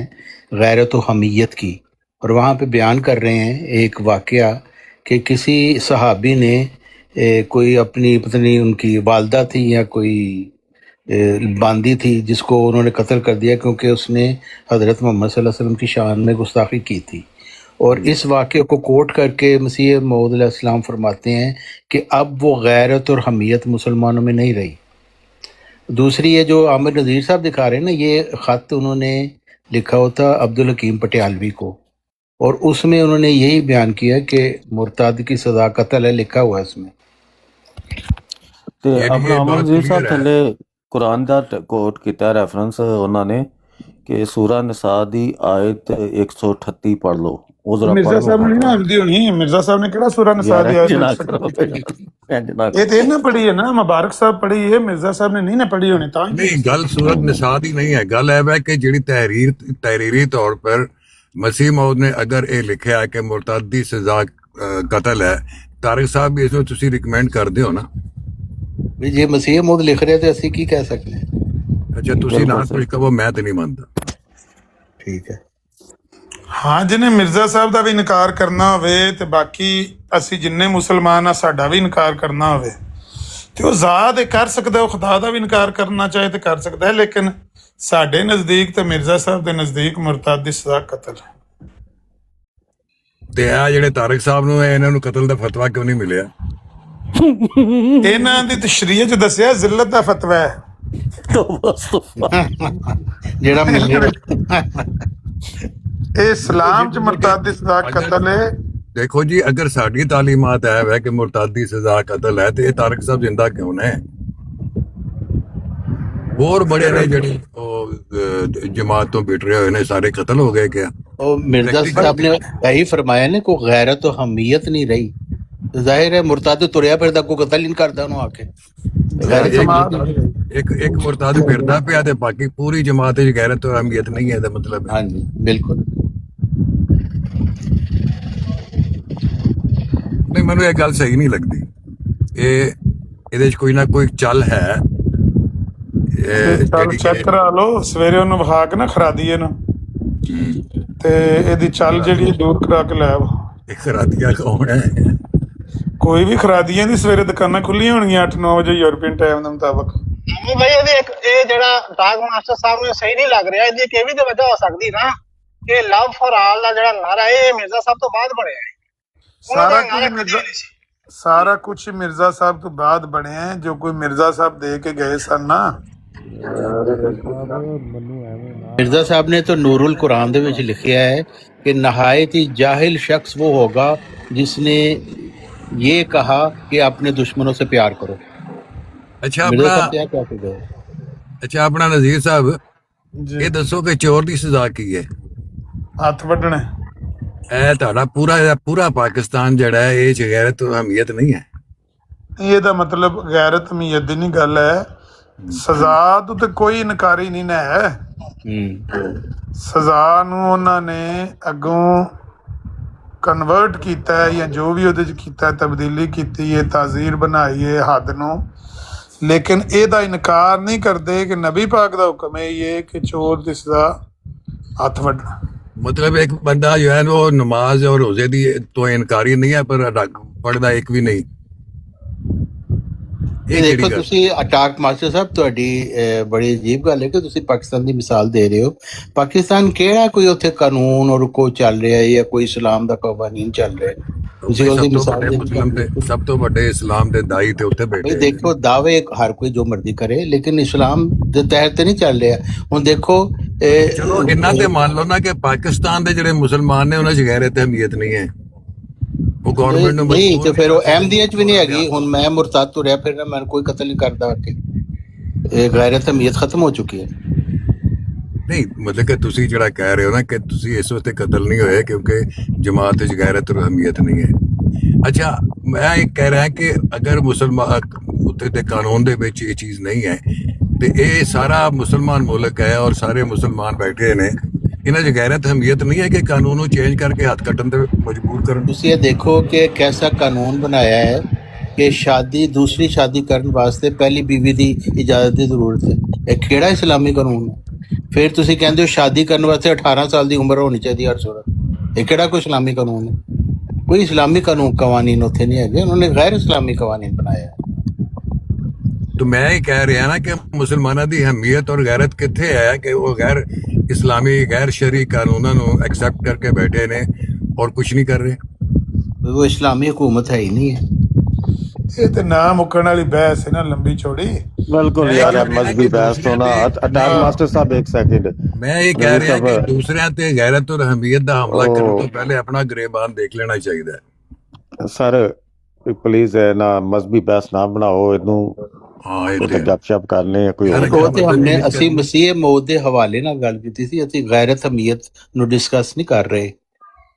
गैरत व हमीयत की, और वहाँ पे बयान कर रहे हैं एक वाक़या कि किसी सहाबी ने कोई अपनी पता नहीं उनकी वालदा थी या कोई बांदी थी जिसको उन्होंने कत्ल कर दिया क्योंकि उसने हज़रत मोहम्मद सल्लल्लाहु अलैहि वसल्लम की शान में गुस्ताखी की थी। और इस वाक़े को कोट करके मसीह मौऊद अलैहिस्सलाम फरमाते हैं कि अब वो गैरत और हमीयत मुसलमानों में नहीं रही। दूसरी ये जो आमिर नज़ीर साहब दिखा रहे हैं ना, ये ख़त उन्होंने लिखा होता अब्दुल हकीम पटियालवी को, और उसमें उन्होंने यही बयान किया कि मुर्तद की सज़ा कत्ल है, लिखा हुआ है उसमें। ਤੇ ਆਪਣਾ ਅਮਨ ਜੀ ਸਾਹਿਬ ਥੱਲੇ ਕੁਰਾਨ ਦਾ ਕੋਟ ਕੀਤਾ ਰੈਫਰੈਂਸ ਉਹਨਾਂ ਨੇ ਕਿ ਸੂਰਾ ਨਿਸਾ ਦੀ ਆਇਤ 138 ਪੜ੍ਹ ਲਓ। ਉਹ ਜ਼ਰਾ ਮਿਰਜ਼ਾ ਸਾਹਿਬ ਨੇ ਨਾ ਆਉਂਦੀ ਹੋਣੀ। ਮਿਰਜ਼ਾ ਸਾਹਿਬ ਨੇ ਕਿਹੜਾ ਸੂਰਾ ਨਿਸਾ ਦੀ ਆਇਤ ਇਹ ਤੇ ਇਹਨਾਂ ਪੜ੍ਹੀ ਹੈ ਨਾ, ਮੁਬਾਰਕ ਸਾਹਿਬ ਪੜ੍ਹੀ ਹੈ, ਮਿਰਜ਼ਾ ਸਾਹਿਬ ਨੇ ਨਹੀਂ ਨਾ ਪੜ੍ਹੀ ਹੋਣੀ ਤਾਂ नहीं, गल सूरत निसात ही नहीं है। गल है कि जिहड़ी तहरीरी तौर पर मसीह मौद ने अगर ये लिखा है कि मुर्तद दी सजा कतल है, तारिक साहब भी इसमें तुसी रिकमेंड करदे हो ना? ਵੀ ਜੇ ਮਸੀਹ ਮੌਦ ਲਿਖ ਰਿਹਾ ਤੇ ਅਸੀਂ ਕੀ ਕਹਿ ਸਕਦੇ ਹਾਂ? अच्छा, तुसी ना कुछ कहो, मैं तो नहीं मानता। ਠੀਕ ਹੈ। ਹਾਂ, ਜਿਹਨੇ ਮਿਰਜ਼ਾ ਸਾਹਿਬ ਦਾ ਵੀ ਇਨਕਾਰ ਕਰਨਾ ਹੋਵੇ ਤੇ ਬਾਕੀ ਅਸੀਂ ਜਿੰਨੇ ਮੁਸਲਮਾਨ ਆ ਸਾਡਾ ਵੀ ਇਨਕਾਰ ਕਰਨਾ ਹੋਵੇ ਤੇ ਉਹ ਜ਼ਾਤ ਕਰ ਸਕਦਾ, ਉਹ ਖੁਦਾ ਦਾ ਵੀ ਇਨਕਾਰ ਕਰਨਾ ਚਾਹੇ ਤੇ ਕਰ ਸਕਦਾ ਹੈ, ਲੇਕਿਨ ਸਾਡੇ ਨਜ਼ਦੀਕ ਤੇ ਮਿਰਜ਼ਾ ਸਾਹਿਬ ਦੇ ਨਜ਼ਦੀਕ ਮੁਰਤਦ ਦੀ ਸਜ਼ਾ ਕਤਲ ਹੈ। ਤੇ ਆ ਜਿਹੜੇ ਤਾਰਿਕ ਸਾਹਿਬ ਨੂੰ ਇਹਨਾਂ ਨੂੰ ਕਤਲ ਦਾ ਫਤਵਾ ਕਿਉਂ ਨਹੀਂ ਮਿਲਿਆ? ਇਹਨਾਂ ਦੀ ਤਸ਼ਰੀਹ ਚ ਦੱਸਿਆ ਜ਼ਿਲਤ ਦਾ ਫਤਵਾ ਹੈ। ਜਿਹੜਾ ਮਿਲੇ ਇਹ ਇਸਲਾਮ ਚ ਮੁਰਤਦ ਦੀ ਸਜ਼ਾ ਕਤਲ ਹੈ। देखो जी, अगर साड़ी तालीमात है कि मुर्तद दी सजा कतल है, तो ये तारिक साहब जिंदा क्यों ने? और बड़े ने जड़ी जमात तो बिट रहे हुए ने सारे कतल हो गए क्या? और मिर्जा साहब ने यही फरमाया ने को गैरत और हमीयत नहीं रही, तो जाहिर है मुर्ताद तुरया फिरदा को कतल नहीं करदा उन्होंने आके। एक मुर्तद फिरदा पिया ते बाकी पूरी जमात च गैरत और हमीयत नहीं है, दा मतलब है। हाँ जी, बिल्कुल। नहीं, मैनू ये गल सही नहीं लगती। ਇਹਦੇ ਚ ਕੋਈ ਨਾ ਕੋਈ ਚੱਲ ਹੈ। ਚੱਲ ਚੈੱਕ ਕਰਾ ਲਓ, ਸਵੇਰੇ ਉਹਨੂੰ ਵਿਖਾ ਕੇ ਨਾ ਖਰਾਦੀਏ ਨੂੰ ਤੇ ਇਹਦੀ ਚੱਲ ਜਿਹੜੀ ਦੂਰ ਕਰਾ ਕੇ ਲੈ ਆਓ। ਇਹ ਖਰਾਦੀਆ ਕੌਣ ਹੈ? ਕੋਈ ਵੀ ਖਰਾਦੀਆਂ ਦੀ ਸਵੇਰੇ ਦੁਕਾਨਾਂ ਖੁੱਲੀਆਂ ਹੋਣਗੀਆਂ 8-9 ਵਜੇ ਯੂਰਪੀਅਨ ਟਾਈਮ ਦੇ ਮੁਤਾਬਕ। ਭਾਈ ਇਹਦੇ ਇੱਕ ਇਹ ਜਿਹੜਾ ਡਾਕ ਮਾਸਟਰ ਸਾਹਿਬ ਨੂੰ ਸਹੀ ਨਹੀਂ ਲੱਗ ਰਿਹਾ, ਇਹਦੀ ਇੱਕ ਇਹ ਵੀ ਤੇ ਵਜ੍ਹਾ ਹੋ ਸਕਦੀ ਨਾ ਕਿ ਲਵ ਫॉर ਆਲ ਦਾ ਜਿਹੜਾ ਨਾਰਾ ਇਹ ਮਿਰਜ਼ਾ ਸਾਹਿਬ ਤੋਂ ਬਾਅਦ ਬਣਿਆ ਹੈ। ਸਾਰਾ ਕੁਝ ਮਿਰਜ਼ਾ ਸਾਹਿਬ ਤੋਂ ਬਾਅਦ ਬਣਿਆ ਹੈ। ਜੋ ਕੋਈ ਮਿਰਜ਼ਾ ਸਾਹਿਬ ਦੇ ਕੇ ਗਏ ਸਨ ਨਾ, मिर्जा साहब ने तो नूरुल कुरान दे विच लिखिया है कि नहायत ही जाहिल शख्स वो होगा जिसने ये कहा कि अपने दुश्मनों से प्यार करो। अच्छा, मिर्जा साहब अपना क्या कहते थे? अच्छा अपना नज़ीर साहब ਜੀ ये दसो कि चोर की सजा की है? ਹੱਥ ਵੱਢਣੇ। ਇਹ ਤੁਹਾਡਾ ਪੂਰਾ ਪਾਕਿਸਤਾਨ ਜਿਹੜਾ ਹੈ ਇਹ 'ਚ ਗੈਰਤ ਤੇ ਹਮੀਅਤ ਨਹੀਂ ਹੈ। ਇਹਦਾ ਮਤਲਬ ਗੈਰਤ ਮੀਅਤ ਦੀ ਨਹੀਂ ਗੱਲ ਹੈ। ਸਜ਼ਾ ਤੋਂ ਤੇ ਕੋਈ ਇਨਕਾਰੀ ਨਹੀਂ ਨਾ ਹੈ। ਸਜ਼ਾ ਨੂੰ ਉਹਨਾਂ ਨੇ ਅੱਗੋਂ ਕਨਵਰਟ ਕੀਤਾ ਹੈ ਜਾਂ ਜੋ ਵੀ ਉਹਦੇ ਚ ਕੀਤਾ, ਤਬਦੀਲੀ ਕੀਤੀ ਹੈ, ਤਾਜ਼ੀਰ ਬਣਾਈ ਹੈ ਹੱਦ ਨੂੰ, ਲੇਕਿਨ ਇਹਦਾ ਇਨਕਾਰ ਨਹੀਂ ਕਰਦੇ ਕਿ ਨਬੀ ਪਾਕ ਦਾ ਹੁਕਮ ਹੈ ਇਹ ਕਿ ਚੋਰ ਦੀ ਸਜ਼ਾ ਹੱਥ ਵੱਢਣਾ। मतलब एक बंदा जो है वो नमाज और रोजे दी तो इनकारी नहीं है पर पढ़दा एक भी नहीं। ਇਹ ਦੇਖੋ ਤੁਸੀਂ ਅਟਾਕ ਮਾਸਟਰ ਸਾਹਿਬ, ਤੁਹਾਡੀ ਬੜੀ ਅਜੀਬ ਗੱਲ ਹੈ ਕਿ ਤੁਸੀਂ ਪਾਕਿਸਤਾਨ ਦੀ ਮਿਸਾਲ ਦੇ ਰਹੇ ਹੋ। ਪਾਕਿਸਤਾਨ ਕਿਹੜਾ ਕੋਈ ਉੱਥੇ ਕਾਨੂੰਨ ਔਰ ਕੋ ਚੱਲ ਰਿਹਾ ਹੈ ਜਾਂ ਕੋਈ ਇਸਲਾਮ ਦਾ ਕਾਨੂੰਨ ਚੱਲ ਰਿਹਾ ਹੈ? ਤੁਸੀਂ ਉਹਦੀ ਮਿਸਾਲ ਦੇ ਮੁਸਲਮ ਤੇ ਸਭ ਤੋਂ ਵੱਡੇ ਇਸਲਾਮ ਦੇ ਦਾਈ ਤੇ ਉੱਥੇ ਬੈਠੇ। ਦੇਖੋ ਦਾਅਵੇ ਹਰ ਕੋਈ ਜੋ ਮਰਜ਼ੀ ਕਰੇ, ਲੇਕਿਨ ਇਸਲਾਮ ਦੇ ਤਹਿਤ ਤੇ ਨਹੀਂ ਚੱਲ ਰਿਹਾ। ਹੁਣ ਦੇਖੋ ਚਲੋ ਇਹਨਾਂ ਤੇ ਮੰਨ ਲਓ ਨਾ ਕਿ ਪਾਕਿਸਤਾਨ ਦੇ ਜਿਹੜੇ ਮੁਸਲਮਾਨ ਨੇ ਉਹਨਾਂ 'ਚ ਗੈਰਤ ਤੇ ਹਮੀਅਤ ਨਹੀਂ ਹੈ। ਉਹ ਗਵਰਨਮੈਂਟ ਨੂੰ ਨਹੀਂ ਤੇ ਫਿਰ ਉਹ ਅਹਿਮਦੀਅਤ ਵੀ ਨਹੀਂ ਹੈਗੀ। ਹੁਣ ਮੈਂ ਮੁਰਤਦ ਤੁਰਿਆ ਫਿਰਨਾ, ਮੈਂ ਕੋਈ ਕਤਲ ਨਹੀਂ ਕਰਦਾ ਕਿ ਇਹ ਗੈਰਤ ਹਮੀਅਤ ਖਤਮ ਹੋ ਚੁੱਕੀ ਹੈ। ਨਹੀਂ ਮਤਲਬ ਕਿ ਤੁਸੀਂ ਜਿਹੜਾ ਕਹਿ ਰਹੇ ਹੋ ਨਾ ਕਿ ਤੁਸੀਂ ਇਸ ਵਕਤ ਕਤਲ ਨਹੀਂ ਹੋਏ ਕਿਉਂਕਿ ਜਮਾਤ 'ਚ ਗੈਰਤ ਔਰ ਹਮੀਅਤ ਨਹੀਂ ਹੈ। ਅੱਛਾ, ਮੈਂ ਇਹ ਕਹਿ ਰਿਹਾ ਕਿ ਅਗਰ ਮੁਸਲਮਾਨ ਉੱਥੇ ਦੇ ਕਾਨੂੰਨ ਦੇ ਵਿੱਚ ਇਹ ਚੀਜ਼ ਨਹੀਂ ਹੈ ਤੇ ਇਹ ਸਾਰਾ ਮੁਸਲਮਾਨ ਮੁਲਕ ਹੈ ਔਰ ਸਾਰੇ ਮੁਸਲਮਾਨ ਬੈਠੇ ਨੇ, ਇਹਨਾਂ 'ਚ ਗੈਰਤ ਹਮੀਅਤ ਨਹੀਂ ਹੈ ਕਿ ਕਾਨੂੰਨ ਨੂੰ ਚੇਂਜ ਕਰਕੇ ਹੱਥ ਕੱਟਣ ਤੇ ਮਜਬੂਰ ਕਰਨ। ਤੁਸੀਂ ਇਹ ਦੇਖੋ ਕਿ ਕੈਸਾ ਕਾਨੂੰਨ ਬਣਾਇਆ ਹੈ ਕਿ ਦੂਸਰੀ ਸ਼ਾਦੀ ਕਰਨ ਵਾਸਤੇ ਪਹਿਲੀ ਬੀਵੀ ਦੀ ਇਜਾਜ਼ਤ ਦੀ ਜ਼ਰੂਰਤ ਹੈ। ਇਹ ਕਿਹੜਾ ਇਸਲਾਮੀ ਕਾਨੂੰਨ ਹੈ? ਫਿਰ ਤੁਸੀਂ ਕਹਿੰਦੇ ਹੋ ਸ਼ਾਦੀ ਕਰਨ ਵਾਸਤੇ 18 ਸਾਲ ਦੀ ਉਮਰ ਹੋਣੀ ਚਾਹੀਦੀ ਹਰ ਸੂਰਤ। ਇਹ ਕਿਹੜਾ ਕੋਈ ਇਸਲਾਮੀ ਕਾਨੂੰਨ ਹੈ? ਕੋਈ ਇਸਲਾਮੀ ਕਾਨੂੰਨ ਉੱਥੇ ਨਹੀਂ ਹੈਗੇ, ਉਹਨਾਂ ਨੇ ਗੈਰ ਇਸਲਾਮੀ ਕਾਨੂੰਨ ਬਣਾਇਆ। तो मैं ये कह रहा ना कि मुसलमानों की हमीयत और गैरत कितने है कि वो गैर इस्लामी गैर शरी कानूनों को एक्सेप्ट करके बैठे ने और कुछ नहीं कर रहे। वो इस्लामी हुकूमत है ही नहीं है। ਇਹ ਤੇ ਨਾ ਮੁੱਕਣ ਵਾਲੀ ਬਹਿਸ ਹੈ ਨਾ, ਲੰਬੀ ਚੌੜੀ। बिल्कुल यार, मजहबी बहस तो ना। अटैक मास्टर साहब एक सेकंड, मैं ये कह रहा कि दूसरे ते गैरत और हमीयत का हमला करने तो पहले अपना गिरेबान देख लेना चाहिए। सर प्लीज ना मजहबी बहस ना बनाओ इनू। हाँ, गपशप करने कोई ਉਹ ਤੇ हमने ਅਸੀਂ ਮਸੀਹ ਮੌਤ ਦੇ ਹਵਾਲੇ ਨਾਲ ਗੱਲ ਕੀਤੀ ਸੀ। ਅਸੀਂ ਗੈਰਤ ਹਮੀਅਤ ਨੂੰ ਡਿਸਕਸ ਨਹੀਂ ਕਰ ਰਹੇ।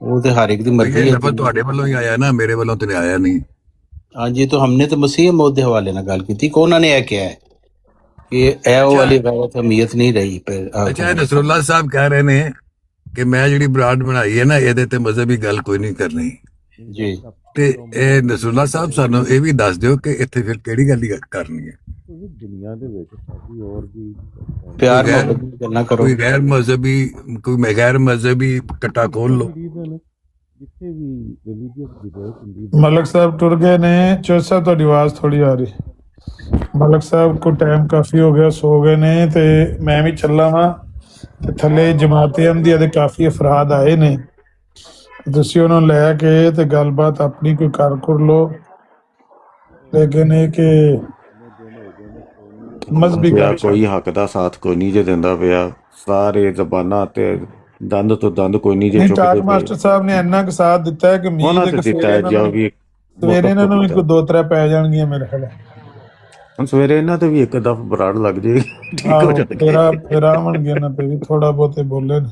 ਉਹ ਤੇ ਹਰ ਇੱਕ ਦੀ ਮਰਜ਼ੀ ਹੈ। ਤੁਹਾਡੇ ਵੱਲੋਂ ਹੀ ਆਇਆ ਨਾ, ਮੇਰੇ ਵੱਲੋਂ ਤੇ ਆਇਆ ਨਹੀਂ। हाँ जी, तो हमने तो मसीह मौद के हवाले ना गल की को उन्होंने यह किया है कि ए वो वाली गलत हमीयत नहीं रही ਅੱਛਾ ਇਹ ਨਸਰੁੱਲਾ ਸਾਹਿਬ ਕਹਿ ਰਹੇ ਨੇ ਕਿ ਮੈਂ ਜਿਹੜੀ ਬਰਾਡ ਬਣਾਈ ਹੈ ਨਾ ਇਹਦੇ ਤੇ ਮਜ਼ਹਬੀ ਗੱਲ ਕੋਈ ਨਹੀਂ ਕਰਨੀ जी ਤੇ ਇਹ ਨਸਰੁੱਲਾ ਸਾਹਿਬ ਸਾਨੂੰ ਇਹ ਵੀ ਦੱਸ ਦਿਓ ਕਿ ਇੱਥੇ ਫਿਰ ਕਿਹੜੀ ਗੱਲ ਹੀ ਕਰਨੀ ਹੈ ਦੁਨੀਆ ਦੇ ਵਿੱਚ ਸਾਡੀ ਹੋਰ ਵੀ प्यार गैर- मोहब्बत की गल्लां करो ਕੋਈ ਗੈਰ ਮਜ਼ਹਬੀ ਕੋਈ ਗੈਰ ਮਜ਼ਹਬੀ ਕੱਟਾ ਖੋਲ ਲਓ ਜਿੱਥੇ ਵੀ ਰਿਲੀਜੀਅਸ ਡਿਬੇਟ ਹੁੰਦੀ ਮਲਕ ਸਾਹਿਬ ਟੁਰ ਗਏ ਨੇ। ਚੋਰ ਸਾਹਿਬ ਤੁਹਾਡੀ ਆਵਾਜ਼ ਥੋੜੀ ਆ ਰਹੀ। ਮਲਕ ਸਾਹਿਬ ਕੋ ਟਾਈਮ ਕਾਫੀ ਹੋ ਗਿਆ, ਸੋ ਗਏ ਨੇ ਤੇ ਮੈਂ ਵੀ ਚੱਲਾ ਵਾਂ ਤੇ ਥੱਲੇ ਜਮਾਤ ਅਹਿਮਦੀਆ ਦੇ ਕਾਫੀ ਅਫਰਾਦ ਆਏ ਨੇ, ਤੁਸੀਂ ਉਹਨਾਂ ਨੂੰ ਲੈ ਕੇ ਤੇ ਗੱਲਬਾਤ ਆਪਣੀ ਕੋਈ ਕਰ ਲੋ। ਲੇਕਿਨ ਇਹ ਕਿ ਮਜ਼ਹਬੀ ਪਿਆ ਗੱਲ ਕੋਈ ਹੱਕ ਦਾ ਸਾਥ ਕੋਈ ਨਹੀਂ ਜੇ ਦਿੰਦਾ ਪਿਆ, ਸਾਰੇ ਜ਼ਬਾਨਾਂ ਤੇ ਦੰਦ ਤੋਂ ਦੰਦ ਕੋਈ ਨਹੀਂ ਜੇ ਨਹੀਂ। ਚੁੱਕਦੇ ਟਾਕ ਪਏ। ਮਾਸਟਰ ਸਾਹਿਬ ਨੇ ਇੰਨਾ ਕੁ ਸਾਥ ਦਿੱਤਾ ਹੈ ਕਿ ਮੀਂਹ ਉਹਨਾਂ ਦੇ ਤੇ ਕਿ ਦਿੱਤਾ ਹੈ ਜੋ ਵੀ ਸਵੇਰੇ ਇਹਨਾਂ ਨੂੰ ਵੀ ਕੋਈ 2-3 ਪੈ ਜਾਣਗੀਆਂ ਮੇਰੇ ਖਿਆਲ। ਹੁਣ ਸਵੇਰੇ ਇਹਨਾਂ ਤੇ ਵੀ ਇੱਕ ਦਫ ਬਰਾੜ ਲੱਗ ਜੇ ਠੀਕ ਹੋ ਆਹੋ, ਜਾਣਗੇ। ਫਿਰ ਆਵਣਗੇ ਇਹਨਾਂ ਤੇ ਵੀ ਥੋੜਾ ਬਹੁਤੇ ਬੋਲੇ ਨੇ।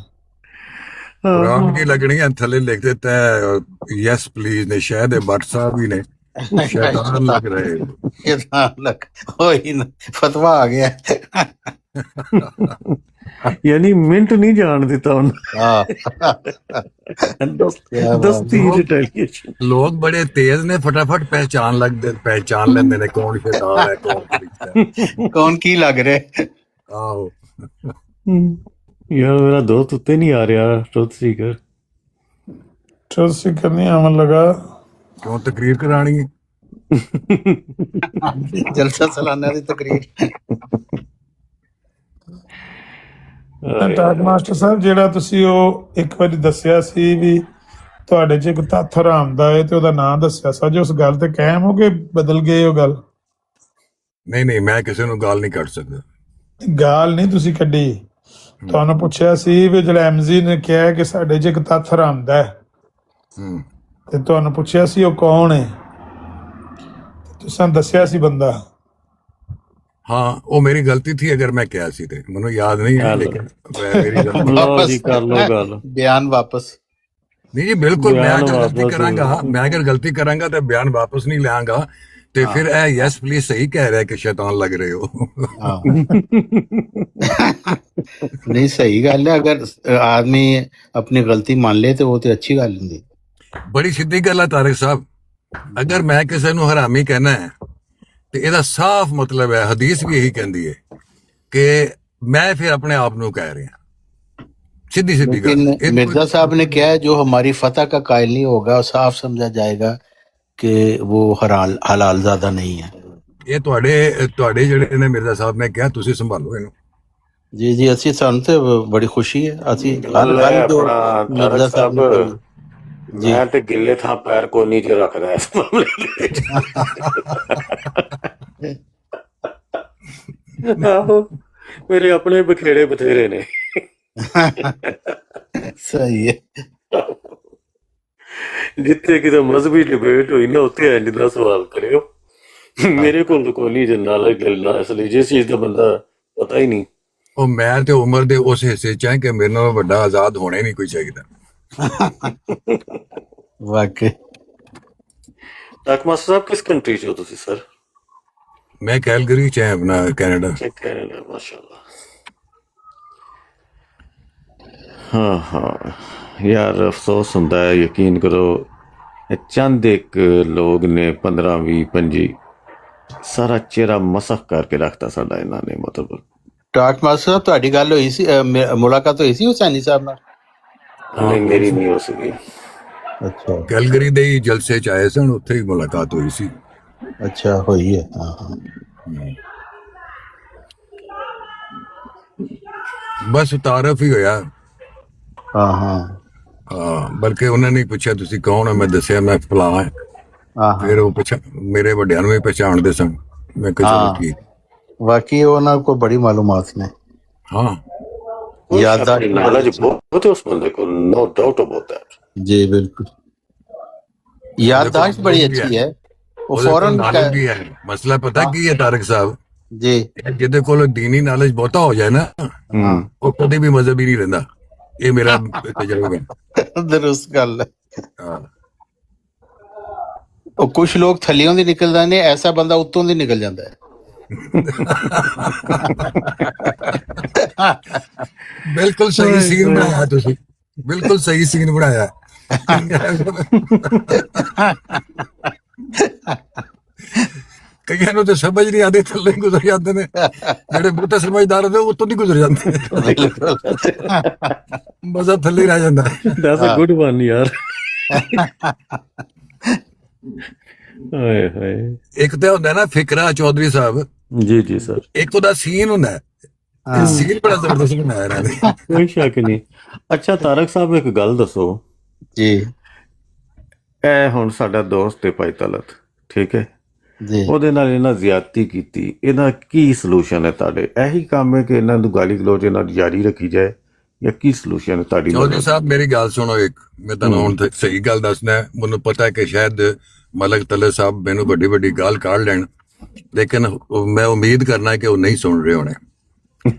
ਕੁਰਾਨ ਕੀ ਲੱਗਣੀਆਂ ਥੱਲੇ ਲਿਖ ਦਿੱਤਾ ਹੈ ਯੈਸ ਪਲੀਜ਼ ਨੇ ਸ਼ਾਇਦ ਇਹ ਬੱਟ ਸਾਹਿਬ ਹੀ ਨੇ ਸ਼ੈਤਾਨ ਲੱਗ ਰਹੇ ये तो लग वही ना फतवा आ गया ਯਾਨੀ ਮਿੰਟ ਨਹੀਂ ਜਾਣ ਦਿੱਤਾ ਉਹਨੂੰ हाँ ਦਸਤੀ ਰਿਟੈਲੀਏਸ਼ਨ। ਲੋਕ ਬੜੇ ਤੇਜ਼ ਨੇ ਫਟਾਫਟ ਪਹਿਚਾਨ ਲੈਂਦੇ ਨੇ ਕੌਣ ਸ਼ੈਤਾਨ ਹੈ ਕੌਣ ਫਰਿਸ਼ਤਾ ਹੈ। कौन की लग रहे ਆਹੋ ਯਾਰ ਮੇਰਾ ਦੋਸਤ ਉੱਤੇ ਨਹੀਂ ਆ ਰਿਹਾ ਟਰੂਥ ਸੀਕਰ। ਚੋਸੀ ਕਰਨੀ ਆਵਣ ਲਗਾ। ਕਿਉਂ ਤਕਰੀਰ ਕਰਾਣੀ ਹੈ जलसा सालाना की तकरीर ਟਾਕ ਮਾਸਟਰ ਸਾਹਿਬ ਜਿਹੜਾ ਤੁਸੀਂ ਉਹ ਇੱਕ ਵਾਰੀ ਦੱਸਿਆ ਸੀ ਵੀ ਤੁਹਾਡੇ 'ਚ ਇੱਕ ਤੱਥ ਹਰਾਮ ਦਾ ਹੈ ਤੇ ਉਹਦਾ ਨਾਂ ਦੱਸਿਆ ਸੱਜ, ਉਸ ਗੱਲ ਤੇ ਕਾਇਮ ਹੋ ਕੇ ਬਦਲ ਗਏ ਉਹ ਗੱਲ? ਨਹੀਂ ਮੈਂ ਕਿਸੇ ਨੂੰ ਗਾਲ ਨਹੀਂ ਕੱਢ ਸਕਦਾ। ਗਾਲ ਨਹੀਂ ਤੁਸੀਂ ਕੱਢੀ, ਤੁਹਾਨੂੰ ਪੁੱਛਿਆ ਸੀ ਵੀ ਜਿਹੜਾ ਐਮਜ਼ੀ ਨੇ ਕਿਹਾ ਕਿ ਸਾਡੇ 'ਚ ਇੱਕ ਤੱਥ ਹਰਾਮ ਦਾ ਹੈ ਹੂੰ ਤੇ ਤੁਹਾਨੂੰ ਪੁੱਛਿਆ ਸੀ ਉਹ ਕੌਣ ਹੈ, ਤੁਸੀਂ ਦੱਸਿਆ ਸੀ ਬੰਦਾ। ਹਾਂ ਉਹ ਮੇਰੀ ਗਲਤੀ ਥੀ ਅਗਰ ਮੈਂ ਕਿਹਾ ਸੀ ਤੇ ਮੈਨੂੰ ਯਾਦ ਨਹੀਂ ਹੈ ਲੇਕਿਨ ਮੇਰੀ ਗਲਤੀ ਲਓ ਜੀ ਕਰ ਲਓ ਗੱਲ। बयान वापस ਨਹੀਂ ਜੀ ਬਿਲਕੁਲ ਮੈਂ ਬਿਆਨ ਅਗਰ ਗਲਤੀ ਵਾਪਸ ਕਰਾਂਗਾ ਤਾਂ ਬਿਆਨ ਵਾਪਸ ਨਹੀਂ ਲਿਆਂਗਾ ਤੇ ਫਿਰ ਇਹ ਯੈਸ ਪਲੀਜ਼ ਸਹੀ ਕਹਿ ਰਿਹਾ ਕਿ ਸ਼ੈਤਾਨ ਲੱਗ ਰਹੇ ਹੋ। हाँ नहीं सही गल है अगर आदमी अपनी गलती मान ले तो वो तो अच्छी गल होंदी। ਬੜੀ ਸਿੱਧੀ ਗੱਲ ਹੈ ਤਾਰਿਕ ਸਾਹਿਬ, ਅਗਰ ਮੈਂ ਕਿਸੇ ਨੂੰ ਹਰਾਮੀ ਕਹਿਣਾ ਹੈ ਤੇ ਇਹਦਾ ਸਾਫ਼ ਮਤਲਬ ਹੈ ਹਦੀਸ ਵੀ ਇਹੀ ਕਹਿੰਦੀ ਹੈ ਕਿ ਮੈਂ ਫਿਰ ਆਪਣੇ ਆਪ ਨੂੰ ਕਹਿ ਰਿਹਾ सीधी सीधी लेकिन मिर्जा साहब ने क्या है जो हमारी फतह का कायल नहीं होगा साफ समझा जाएगा कि वो हलाल ज्यादा नहीं है। ਇਹ ਤੁਹਾਡੇ ਜਿਹੜੇ ਨੇ ਮਿਰਜ਼ਾ ਸਾਹਿਬ ਨੇ ਕਿਹਾ ਤੁਸੀਂ ਸੰਭਾਲੋ ਇਹਨੂੰ। जी जी असि सानू ते बड़ी खुशी है असि हर गल जो मिर्जा साहब ने करी। जी ਮੈਂ ਤੇ ਗਿੱਲੇ ਥਾਂ ਪੈਰ ਕੋਈ ਨਹੀਂ ਜੇ ਰੱਖਦਾ ਇਸ ਮਾਮਲੇ ਦੇ ਵਿੱਚ। ਆਹੋ ਮੇਰੇ ਆਪਣੇ ਬਖੇੜੇ ਬਥੇਰੇ ਨੇ। सही है। ਜਿੱਥੇ ਕਿਤੇ ਮਜ਼ਹਬੀ ਡਿਬੇਟ ਹੋਈ ਨਾ ਉੱਥੇ ਇੰਜ ਦਾ ਸਵਾਲ ਕਰਿਓ। ਮੇਰੇ ਕੋਲ ਤਾਂ ਕੋਈ ਨਹੀਂ ਜੰਨਾ ਲੱਗਦਾ ਇਸ ਲਈ ਜਿਸ ਚੀਜ਼ ਦਾ ਬੰਦਾ ਪਤਾ ਹੀ ਨਹੀਂ। ਉਹ ਮੈਂ ਤੇ ਉਮਰ ਦੇ ਉਸ ਹਿੱਸੇ ਚ ਹੈ ਕਿ ਮੇਰੇ ਨਾਲ ਵੱਡਾ ਆਜ਼ਾਦ ਹੋਣਾ ਹੀ ਨਹੀਂ ਕੋਈ ਚਾਹੀਦਾ। वाकई ਟਾਕ ਮਾਸਟਰ ਸਾਹਿਬ ਕਿਸ ਕੰਟਰੀ ਚ ਹੋ ਤੁਸੀਂ ਸਰ? ਮੈਂ ਕੈਲਗਰੀ ਚ ਹਾਂ ਆਪਣਾ ਕੈਨੇਡਾ। ਕੈਨੇਡਾ ਮਾਸ਼ਾਅੱਲਾ। ਹਾਂ ਯਾਰ ਅਫਸੋਸ ਹੁੰਦਾ ਹੈ ਯਕੀਨ ਕਰੋ ਇਹ ਚੰਦ ਇੱਕ ਲੋਕ ਨੇ 15 20 25 ਸਾਰਾ ਚਿਹਰਾ ਮਸਖ ਕਰਕੇ ਰੱਖਤਾ ਸਾਡਾ ਇਹਨਾਂ ਨੇ ਮਤਲਬ। टाक मास्टर साहब ਤੁਹਾਡੀ ਗੱਲ ਹੋਈ ਸੀ ਮੁਲਾਕਾਤ ਹੋਈ ਸੀ ਹੁਸੈਨੀ ਸਾਹਿਬ ਨਾਲ? ਨਹੀਂ ਮੇਰੀ ਨਹੀਂ ਹੋ ਸਕੀ। ਅੱਛਾ ਕੈਲਗਰੀ ਦੇ ਹੀ ਜਲਸੇ ਚ ਆਏ ਸਨ, ਉੱਥੇ ਹੀ ਮੁਲਾਕਾਤ ਹੋਈ ਸੀ। ਅੱਛਾ ਹੋਈ ਹੈ। ਹਾਂ ਹਾਂ ਬਸ ਤਾਰਫ ਹੀ ਹੋਇਆ। ਹਾਂ ਹਾਂ ਹਾਂ ਬਲਕਿ ਉਹਨਾਂ ਨੇ ਪੁੱਛਿਆ ਤੁਸੀਂ ਕੌਣ ਹੋ, ਮੈਂ ਦੱਸਿਆ ਮੈਂ ਫਲਾਂ ਹਾਂ। ਹਾਂ ਫਿਰ ਉਹ ਮੇਰੇ ਵੱਡਿਆਂ ਨੂੰ ਵੀ ਪਛਾਣਦੇ ਸਨ। ਮੈਂ ਕਿਹਾ ਚਲੋ ਠੀਕ। ਵਾਕਈ ਉਹਨਾਂ ਕੋਲ ਬੜੀ ਮਾਲੂਮਾਤ ਨੇ। ਹਾਂ याददाश्त नॉलेज बहुत है उस बंदे को, नो डाउट अबाउट दैट। जी बिल्कुल याददाश्त बड़ी अच्छी है वो फौरन नॉलेज भी है। मसला पता की है तारिक साहब जी ਜਿਹਦੇ ਕੋਲ ਦੀਨੀ ਨੌਲੇਜ ਬਹੁਤਾ ਹੋ ਜਾਏ ਨਾ ਉਹ ਕਦੇ ਵੀ ਮਜ਼ਹਬੀ ਨਹੀਂ ਰਹਿੰਦਾ। ਇਹ ਮੇਰਾ ਤਜਰਬਾ ਹੈ। दुरुस्त गल है। ਹਾਂ ਉਹ ਕੁਝ ਲੋਕ ਥੱਲਿਓਂ ਦੀ ਨਿਕਲਦੇ ਨੇ, ਐਸਾ ਬੰਦਾ ਉੱਤੋਂ ਦੀ ਨਿਕਲ ਜਾਂਦਾ ਹੈ। ਬਿਲਕੁਲ ਸਹੀ ਸੀਨ ਬਣਾਇਆ ਤੁਸੀਂ, ਬਿਲਕੁਲ ਸਹੀ ਸੀਨ ਬਣਾਇਆ। ਕਈਆਂ ਨੂੰ ਤਾਂ ਸਮਝ ਨਹੀਂ ਆਉਂਦੀ, ਥੱਲੇ ਗੁਜ਼ਰ ਜਾਂਦੇ ਨੇ। ਜਿਹੜੇ ਬਹੁਤੇ ਸਮਝਦਾਰ ਹੁੰਦੇ ਉਹ ਉੱਤੋਂ ਦੀ ਗੁਜ਼ਰ ਜਾਂਦੇ ਨੇ, ਮਜ਼ਾ ਥੱਲੇ ਹੀ ਰਹਿ ਜਾਂਦਾ। ਦੈਟਸ ਅ ਗੁੱਡ ਵਨ ਯਾਰ। ਹਾਏ ਹਾਏ। ਇੱਕ ਤਾਂ ਹੁੰਦਾ ਨਾ ਫਿਕਰਾ ਚੌਧਰੀ ਸਾਹਿਬ, ਜੀ ਜੀ ਸਰ। ਇੱਕ ਉਹਦਾ ਸੀਨ ਹੁੰਦਾ ਹੈ, ਸੀਨ ਬੜਾ ਜ਼ਬਰਦਸਤ ਬਣਾਇਆ ਇਹਨਾਂ ਨੇ। ਕੋਈ ਸ਼ੱਕ ਨਹੀਂ। ਅੱਛਾ ਤਾਰਕ ਸਾਹਿਬ, ਇੱਕ ਗੱਲ ਦੱਸੋ ਜੀ ਇਹ ਹੁਣ ਸਾਡਾ ਦੋਸਤ ਹੈ ਭਾਈ ਤਲਤ, ਠੀਕ ਹੈ, ਜੀ ਉਹਦੇ ਨਾਲ ਇਹਨਾਂ ਜ਼ਿਆਦਤੀ ਕੀਤੀ, ਇਹਦਾ ਕੀ ਸੋਲੂਸ਼ਨ ਹੈ ਤੁਹਾਡੇ? ਇਹੀ ਕੰਮ ਹੈ ਕਿ ਇਹਨਾਂ ਨੂੰ ਗਾਲੀ ਗਲੋਚ ਇਹਨਾਂ ਦੀ ਜਾਰੀ ਰੱਖੀ ਜਾਏ, ਜਾਂ ਕੀ ਸੋਲੂਸ਼ਨ ਹੈ ਤੁਹਾਡੀ? ਚੌਧਰੀ ਸਾਹਿਬ ਮੇਰੀ ਗੱਲ ਸੁਣੋ, ਇੱਕ ਮੈਂ ਤੁਹਾਨੂੰ ਹੁਣ ਤੱਕ ਸਹੀ ਗੱਲ ਦੱਸਣਾ। ਮੈਨੂੰ ਪਤਾ ਹੈ ਕਿ ਸ਼ਾਇਦ ਮਲਕ ਤਲਤ ਸਾਹਿਬ ਮੈਨੂੰ ਵੱਡੀ ਵੱਡੀ ਗੱਲ ਕੱਢ ਲੈਣ, ਲੇਕਿਨ ਮੈਂ ਉਮੀਦ ਕਰਨਾ ਕਿ ਉਹ ਨਹੀਂ ਸੁਣ ਰਹੇ ਹੋਣੇ।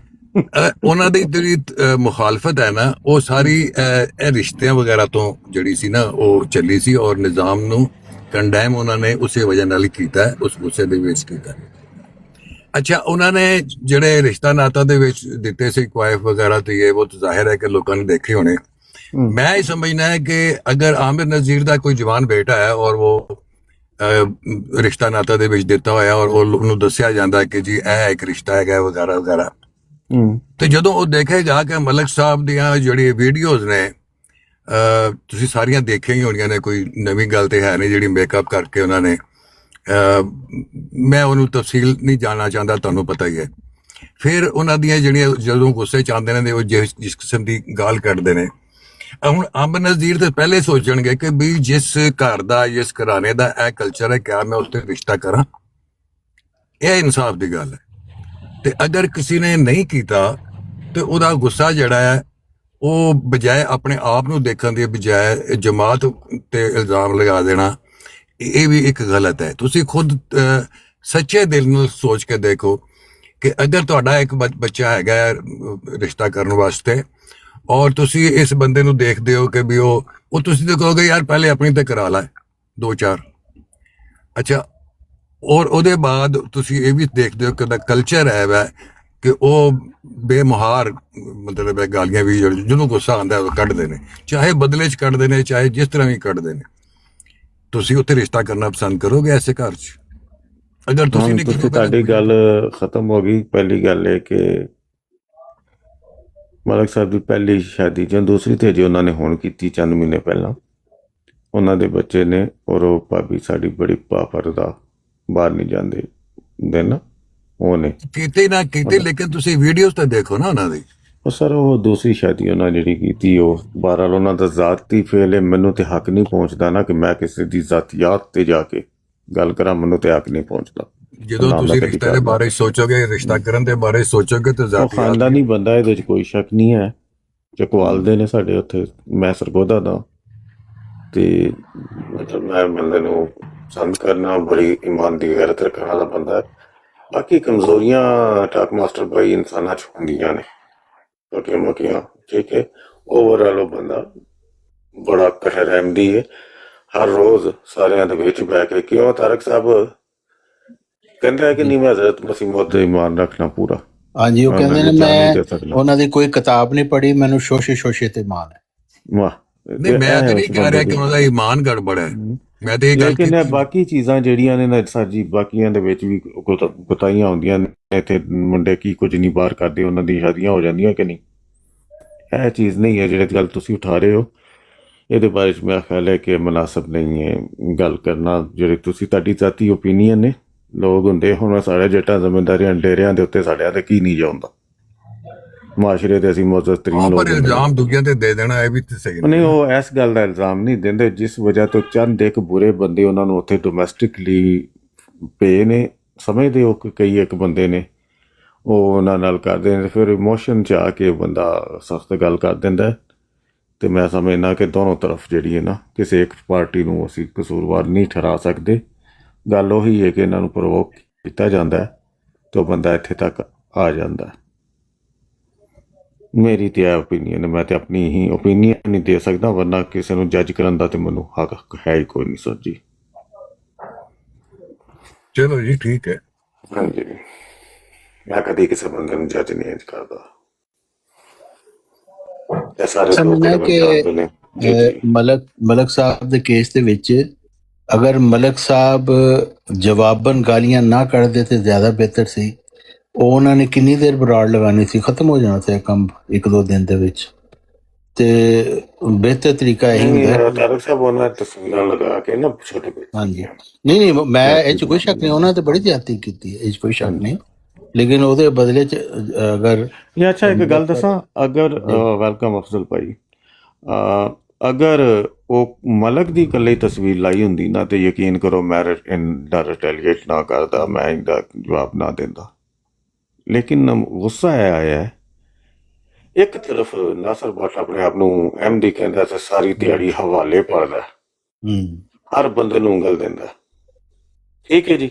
ਉਹਨਾਂ ਦੀ ਜਿਹੜੀ ਮੁਖਾਲਫਤ ਹੈ ਨਾ, ਉਹ ਸਾਰੀ ਇਹ ਰਿਸ਼ਤਿਆਂ ਵਗੈਰਾ ਤੋਂ ਜਿਹੜੀ ਸੀ ਨਾ, ਉਹ ਚੱਲੀ ਸੀ, ਔਰ ਨਿਜ਼ਾਮ ਨੂੰ ਕੰਡੈਮ ਉਹਨਾਂ ਨੇ ਉਸੇ ਵਜ੍ਹਾ ਨਾਲ ਹੀ ਕੀਤਾ, ਉਸ ਗੁੱਸੇ ਦੇ ਵਿੱਚ ਕੀਤਾ। ਅੱਛਾ, ਉਹਨਾਂ ਨੇ ਜਿਹੜੇ ਰਿਸ਼ਤਾ ਨਾਤਾ ਦੇ ਵਿੱਚ ਦਿੱਤੇ ਸੀ ਕੁਆਇਫ ਵਗੈਰਾ ਤੇ ਇਹ ਬਹੁਤ ਜ਼ਾਹਿਰ ਹੈ ਕਿ ਲੋਕਾਂ ਨੇ ਦੇਖੇ ਹੋਣੇ। ਮੈਂ ਇਹ ਸਮਝਣਾ ਹੈ ਕਿ ਅਗਰ ਆमिर नज़ीर ਦਾ ਕੋਈ ਜਵਾਨ ਬੇਟਾ ਹੈ ਔਰ ਉਹ ਰਿਸ਼ਤਾ ਨਾਤਾ ਦੇ ਵਿੱਚ ਦਿੱਤਾ ਹੋਇਆ, ਔਰ ਉਹਨੂੰ ਦੱਸਿਆ ਜਾਂਦਾ ਕਿ ਜੀ ਇਹ ਇੱਕ ਰਿਸ਼ਤਾ ਹੈਗਾ ਵਗੈਰਾ ਵਗੈਰਾ, ਤੇ ਜਦੋਂ ਉਹ ਦੇਖੇਗਾ ਕਿ ਮਲਕ ਸਾਹਿਬ ਦੀਆਂ ਜਿਹੜੀ ਵੀਡੀਓਜ਼ ਨੇ, ਤੁਸੀਂ ਸਾਰੀਆਂ ਦੇਖੀਆਂ ਹੀ ਹੋਣੀਆਂ ਨੇ, ਕੋਈ ਨਵੀਂ ਗੱਲ ਤੇ ਹੈ ਨਹੀਂ ਜਿਹੜੀ ਮੇਕਅਪ ਕਰਕੇ ਉਹਨਾਂ ਨੇ, ਮੈਂ ਉਹਨੂੰ ਤਫਸੀਲ ਨਹੀਂ ਜਾਣਨਾ ਚਾਹੁੰਦਾ, ਤੁਹਾਨੂੰ ਪਤਾ ਹੀ ਹੈ। ਫਿਰ ਉਹਨਾਂ ਦੀਆਂ ਜਿਹੜੀਆਂ ਜਦੋਂ ਗੁੱਸੇ ਚ ਆਉਂਦੇ ਨੇ, ਉਹ ਜਿਸ ਕਿਸਮ ਦੀ ਗਾਲ ਕੱਢਦੇ ਨੇ। ਹੁਣ ਆमिर नज़ीर ਤੇ ਪਹਿਲੇ ਸੋਚਣਗੇ ਕਿ ਵੀ ਜਿਸ ਘਰ ਦਾ, ਜਿਸ ਘਰਾਣੇ ਦਾ ਇਹ ਕਲਚਰ ਹੈ, ਕਿਆ ਮੈਂ ਉੱਤੇ ਰਿਸ਼ਤਾ ਕਰਾਂ? ਇਹ ਇਨਸਾਫ ਦੀ ਗੱਲ ਹੈ। ਤੇ ਅਗਰ ਕਿਸੇ ਨੇ ਨਹੀਂ ਕੀਤਾ ਤੇ ਉਹਦਾ ਗੁੱਸਾ ਜਿਹੜਾ ਹੈ, ਉਹ ਬਜਾਏ ਆਪਣੇ ਆਪ ਨੂੰ ਦੇਖਣ ਦੀ ਬਜਾਏ ਜਮਾਤ ਤੇ ਇਲਜ਼ਾਮ ਲਗਾ ਦੇਣਾ, ਇਹ ਵੀ ਇੱਕ ਗਲਤ ਹੈ। ਤੁਸੀਂ ਖੁਦ ਸੱਚੇ ਦਿਲ ਨਾਲ ਸੋਚ ਕੇ ਦੇਖੋ ਕਿ ਅਗਰ ਤੁਹਾਡਾ ਇੱਕ ਬੱਚਾ ਹੈਗਾ ਰਿਸ਼ਤਾ ਕਰਨ ਵਾਸਤੇ, ਔਰ ਤੁਸੀਂ ਇਸ ਬੰਦੇ ਨੂੰ ਦੇਖਦੇ ਹੋ ਕਿ ਵੀ ਉਹ ਤੁਸੀਂ ਤਾਂ ਕਹੋਗੇ ਯਾਰ ਪਹਿਲੇ ਆਪਣੀ ਤੇ ਕਰਾ ਲੈ 2-4। ਅੱਛਾ, ਔਰ ਉਹਦੇ ਬਾਅਦ ਤੁਸੀਂ ਇਹ ਵੀ ਦੇਖਦੇ ਹੋ ਕਿ ਉਹਦਾ ਕਲਚਰ ਹੈ ਵੈ ਕਿ ਉਹ ਬੇਮੁਹਾਰ ਮਤਲਬ ਗਾਲੀਆਂ ਵੀ ਜਿਹਨੂੰ ਗੁੱਸਾ ਆਉਂਦਾ ਉਹ ਕੱਢਦੇ ਨੇ, ਚਾਹੇ ਬਦਲੇ 'ਚ ਕੱਢਦੇ ਨੇ, ਚਾਹੇ ਜਿਸ ਤਰ੍ਹਾਂ ਵੀ ਕੱਢਦੇ ਨੇ। ਤੁਸੀਂ ਉੱਥੇ ਰਿਸ਼ਤਾ ਕਰਨਾ ਪਸੰਦ ਕਰੋਗੇ ਐਸੇ ਘਰ 'ਚ? ਅਗਰ ਤੁਸੀਂ ਨਹੀਂ ਕਰੋਗੇ, ਤੁਹਾਡੀ ਗੱਲ ਖਤਮ ਹੋ ਗਈ। ਪਹਿਲੀ ਗੱਲ ਹੈ ਕਿ ਮਲਕ ਸਾਹਿਬ ਦੀ ਪਹਿਲੀ ਸ਼ਾਦੀ ਜਾਂ ਦੂਸਰੀ ਤੇ ਜੇ ਉਹਨਾਂ ਨੇ ਹੁਣ ਕੀਤੀ ਚੰਦ ਮਹੀਨੇ ਪਹਿਲਾਂ, ਉਹਨਾਂ ਦੇ ਬੱਚੇ ਨੇ, ਔਰ ਉਹ ਭਾਬੀ ਸਾਡੀ ਬੜੀ ਪਾਪਰਦਾ, ਬਾਹਰ ਨਹੀਂ ਜਾਂਦੇ ਦੇ ਨਾ, ਉਹ ਨੇ ਕੀਤੇ ਨਾ ਕੀਤੇ, ਲੇਕਿਨ ਤੁਸੀਂ ਵੀਡੀਓਜ਼ ਤਾਂ ਦੇਖੋ ਨਾ ਉਹਨਾਂ ਦੀ। ਉਹ ਸਰ ਉਹ ਦੂਸਰੀ ਸ਼ਾਦੀ ਉਹਨਾਂ ਜਿਹੜੀ ਕੀਤੀ, ਉਹ ਬਹਰਾਲ ਉਹਨਾਂ ਦਾ ਜ਼ਾਤੀ ਫੇਲ ਹੈ। ਮੈਨੂੰ ਤੇ ਹੱਕ ਨਹੀਂ ਪਹੁੰਚਦਾ ਨਾ ਕਿ ਮੈਂ ਕਿਸੇ ਦੀ ਜ਼ਾਤੀਆਤ ਤੇ ਜਾ ਕੇ ਗੱਲ ਕਰਾਂ, ਮੈਨੂੰ ਤੇ ਹੱਕ ਨਹੀਂ ਪਹੁੰਚਦਾ। ਜਦੋਂ ਤੁਸੀਂ ਰਿਸ਼ਤੇ ਦੇ ਬਾਰੇ ਸੋਚੋਗੇ, ਰਿਸ਼ਤਾ ਕਰਨ ਦੇ ਬਾਰੇ ਸੋਚੋਗੇ, ਤੇ ਉਹ ਖਾਨਦਾਨੀ ਬੰਦਾ, ਇਹਦੇ 'ਚ ਕੋਈ ਸ਼ੱਕ ਨਹੀਂ ਹੈ। ਚਕਵਾਲਦੇ ਨੇ ਸਾਡੇ ਉੱਥੇ, ਮੈਂ ਸਰਗੋਦਾ ਦਾ, ਤੇ ਮਤਲਬ ਮੈਂ ਬੰਦੇ ਨੂੰ ਪਸੰਦ ਕਰਨਾ, ਬੜੀ ਈਮਾਨ ਦੀ ਗੈਰਤ ਰੱਖਣ ਵਾਲਾ ਬੰਦਾ ਹੈ। ਬਾਕੀ ਕਮਜ਼ੋਰੀਆਂ ਟਾਕ ਮਾਸਟਰ ਭਾਈ ਇਨਸਾਨਾਂ 'ਚ ਹੁੰਦੀਆਂ ਨੇ, ਛੋਟੀਆਂ ਮੋਟੀਆਂ, ਠੀਕ ਹੈ। ਓਵਰਆਲ ਉਹ ਬੰਦਾ ਬੜਾ ਕਠਰ ਰਹਿਮਦੀ ਹੈ, ਹਰ ਰੋਜ਼ ਸਾਰਿਆਂ ਦੇ ਵਿੱਚ ਬਹਿ ਕੇ। ਕਿਉਂ ਤਾਰਕ ਸਾਹਿਬ ਕਹਿੰਦਾ ਹੈ ਕਿ ਨਹੀਂ, ਮੈਂ ਹਜ਼ਰਤ ਮਸੀਹ ਮੌਦ ਦਾ ਈਮਾਨ ਰੱਖਣਾ ਪੂਰਾ। ਹਾਂਜੀ, ਉਹ ਕਹਿੰਦੇ ਨੇ ਮੈਂ ਉਹਨਾਂ ਦੀ ਕੋਈ ਕਿਤਾਬ ਨਹੀਂ ਪੜ੍ਹੀ, ਮੈਨੂੰ ਸ਼ੋਸ਼ੇ ਤੇ ਮਾਨ ਹੈ। ਵਾਹ, ਨਹੀਂ, ਮੈਂ ਤਾਂ ਨਹੀਂ ਕਹਿ ਰਿਹਾ ਕਿ ਉਹਨਾਂ ਦਾ ਈਮਾਨ ਗੜਬੜ ਹੈ, ਮੈਂ ਤੇ ਇਹ ਗੱਲ ਕੀਤੀ। ਲੇਕਿਨ ਬਾਕੀ ਚੀਜ਼ਾਂ ਜਿਹੜੀਆਂ ਨੇ ਨਾ ਸਰ ਜੀ, ਬਾਕੀਆਂ ਦੇ ਵਿੱਚ ਵੀ ਗੁਤਾਈਆਂ ਹੁੰਦੀਆਂ ਨੇ। ਇੱਥੇ ਮੁੰਡੇ ਕੀ ਕੁਝ ਨਹੀਂ ਬਾਹਰ ਕਰਦੇ, ਉਹਨਾਂ ਦੀ ਸ਼ਾਦੀਆਂ ਹੋ ਜਾਂਦੀਆਂ ਕਿ ਨਹੀਂ? ਇਹ ਚੀਜ਼ ਨਹੀਂ ਹੈ ਜਿਹੜੀ ਗੱਲ ਤੁਸੀਂ ਉਠਾ ਰਹੇ ਹੋ। ਇਹਦੇ ਬਾਰੇ ਮੇਰਾ ਖਿਆਲ ਹੈ ਕਿ ਮੁਨਾਸਬ ਨਹੀਂ ਹੈ ਗੱਲ ਕਰਨਾ। ਜਿਹੜੇ ਤੁਸੀਂ ਤੁਹਾਡੀ ਜ਼ਾਤੀ ਓਪੀਨੀਅਨ ਨੇ, ਲੋਕ ਹੁੰਦੇ ਹੁਣ ਸਾਰੇ ਜੱਟਾਂ ਜ਼ਮੀਂਦਾਰੀਆਂ ਡੇਰਿਆਂ ਦੇ ਉੱਤੇ ਸਾਡਿਆਂ ਤੇ ਕੀ ਨਹੀਂ ਜਾਉਂਦਾ, ਮਾਸ਼ਰੇ ਦੇ ਅਸੀਂ ਮੁਅੱਜ਼ਜ਼ ਤਰੀਨ ਲੋਕ। ਇਲਜ਼ਾਮ ਦੂਜਿਆਂ ਤੇ ਦੇ ਦੇਣਾ ਇਹ ਵੀ ਤੇ ਸਹੀ ਨਹੀਂ। ਉਹ ਇਸ ਗੱਲ ਦਾ ਇਲਜ਼ਾਮ ਨਹੀਂ ਦਿੰਦੇ ਜਿਸ ਵਜ੍ਹਾ ਤੋਂ ਚੰਦ ਇੱਕ ਬੁਰੇ ਬੰਦੇ ਉਹਨਾਂ ਨੂੰ ਉੱਥੇ ਡੋਮੈਸਟਿਕਲੀ ਪਏ ਨੇ, ਸਮਝਦੇ ਹੋ ਕਿ ਕਈ ਇੱਕ ਬੰਦੇ ਨੇ ਉਹ ਉਹਨਾਂ ਨਾਲ ਕਰਦੇ ਨੇ, ਫਿਰ ਇਮੋਸ਼ਨ 'ਚ ਆ ਕੇ ਬੰਦਾ ਸਖਤ ਗੱਲ ਕਰ ਦਿੰਦਾ। ਤੇ ਮੈਂ ਸਮਝਦਾ ਕਿ ਦੋਨੋਂ ਤਰਫ ਜਿਹੜੀ ਹੈ ਨਾ, ਕਿਸੇ ਇੱਕ ਪਾਰਟੀ ਨੂੰ ਅਸੀਂ ਕਸੂਰਵਾਰ ਨਹੀਂ ਠਹਿਰਾ ਸਕਦੇ। ਗੱਲ ਉਹੀ ਹੈ ਕਿ ਇਹਨਾਂ ਨੂੰ ਪ੍ਰੋਵੋਕ ਕੀਤਾ ਜਾਂਦਾ ਤੇ ਉਹ ਬੰਦਾ ਇੱਥੇ ਤੱਕ ਆ ਜਾਂਦਾ। ਮੇਰੀ ਤੇ ਇਹ ਓਪੀਨੀਅਨ, ਮੈਂ ਤੇ ਆਪਣੀ ਹੀ ਓਪੀਨੀਅਨ ਨਹੀਂ ਦੇ ਸਕਦਾ, ਵਰਨਾ ਕਿਸੇ ਨੂੰ ਜੱਜ ਕਰਨ ਦਾ ਤੇ ਮੈਨੂੰ ਹੱਕ ਹੈ ਹੀ ਕੋਈ ਨਹੀਂ ਸਰ ਜੀ। ਚਲੋ ਜੀ ਠੀਕ ਹੈ। ਹਾਂਜੀ, ਮੈਂ ਕਦੀ ਕਿਸੇ ਬੰਦੇ ਨੂੰ ਜੱਜ ਨਹੀਂ ਕਰਦਾ। ਇਹ ਸਾਰੇ ਲੋਕ ਸਮਝਣਾ ਜਿਹੜੇ ਕਿ ਮੈਨੂੰ ਜਾਣਦੇ ਨੇ। ਜੀ ਜੀ ਮਲਕ ਸਾਹਿਬ ਦੇ ਕੇਸ ਦੇ ਵਿੱਚ ਅਗਰ ਮਲਕ ਸਾਹਿਬ ਜਵਾਬਨ ਗਾਲੀਆਂ ਨਾ ਕੱਢਦੇ ਤੇ ਜ਼ਿਆਦਾ ਬਿਹਤਰ ਸੀ। ਉਹ ਉਹਨਾਂ ਨੇ ਕਿੰਨੀ ਦੇਰ ਬਰਾੜ ਲਗਾਉਣੀ ਸੀ, ਖਤਮ ਹੋ ਜਾਣਾ ਸੀ ਇਹ ਕੰਮ 1-2 ਦਿਨ ਦੇ ਵਿੱਚ। ਤੇ ਬਿਹਤਰ ਤਰੀਕਾ ਇਹੀ ਨਹੀਂ, ਹੁੰਦਾ ਹੈ। ਤਾਰਕ ਸਾਹਿਬ ਉਹਨਾਂ ਨੇ ਤਸਵੀਰਾਂ ਲਗਾ ਕੇ ਨਾ ਛੋਟੇ ਬੱਚੇ ਹਾਂਜੀ, ਦੀਆਂ ਨਹੀਂ ਮੈਂ ਇਹ 'ਚ ਕੋਈ ਜ਼ਿਆਦਤੀ ਸ਼ੱਕ ਨਹੀਂ, ਉਹਨਾਂ ਤੇ ਬੜੀ ਜ਼ਿਆਦਤੀ ਕੀਤੀ ਹੈ, ਇਹ 'ਚ ਕੋਈ ਸ਼ੱਕ ਹਾਂਜੀ। ਨਹੀਂ। ਲੇਕਿਨ ਉਹਦੇ ਬਦਲੇ 'ਚ ਅਗਰ ਇਹ ਅੱਛਾ, ਇੱਕ ਗੱਲ ਮਲਕ ਦੱਸਾਂ, ਅਗਰ ਵੈਲਕਮ ਅਫਜ਼ਲ ਭਾਈ, ਅਗਰ ਉਹ ਮਲਕ ਦੀ ਇਕੱਲੀ ਤਸਵੀਰ ਲਾਈ ਹੁੰਦੀ ਨਾ ਤੇ ਯਕੀਨ ਕਰੋ ਮੈਂ ਇਹਦਾ ਰਿਟੈਲੀਏਟ ਨਾ ਕਰਦਾ, ਮੈਂ ਇਹਦਾ ਜਵਾਬ ਨਾ ਦਿੰਦਾ। ਲੇਕਿਨ ਗੁੱਸਾ ਇਹ ਆਇਆ ਹੈ, ਇੱਕ ਤਰਫ ਨਾਸਰ ਭੱਟ ਆਪਣੇ ਆਪ ਨੂੰ MD ਕਹਿੰਦਾ ਤੇ ਸਾਰੀ ਦਿਹਾੜੀ ਹਵਾਲੇ ਪੜਦਾ, ਹਰ ਬੰਦੇ ਨੂੰ ਉਂਗਲ ਦਿੰਦਾ, ਠੀਕ ਹੈ ਜੀ।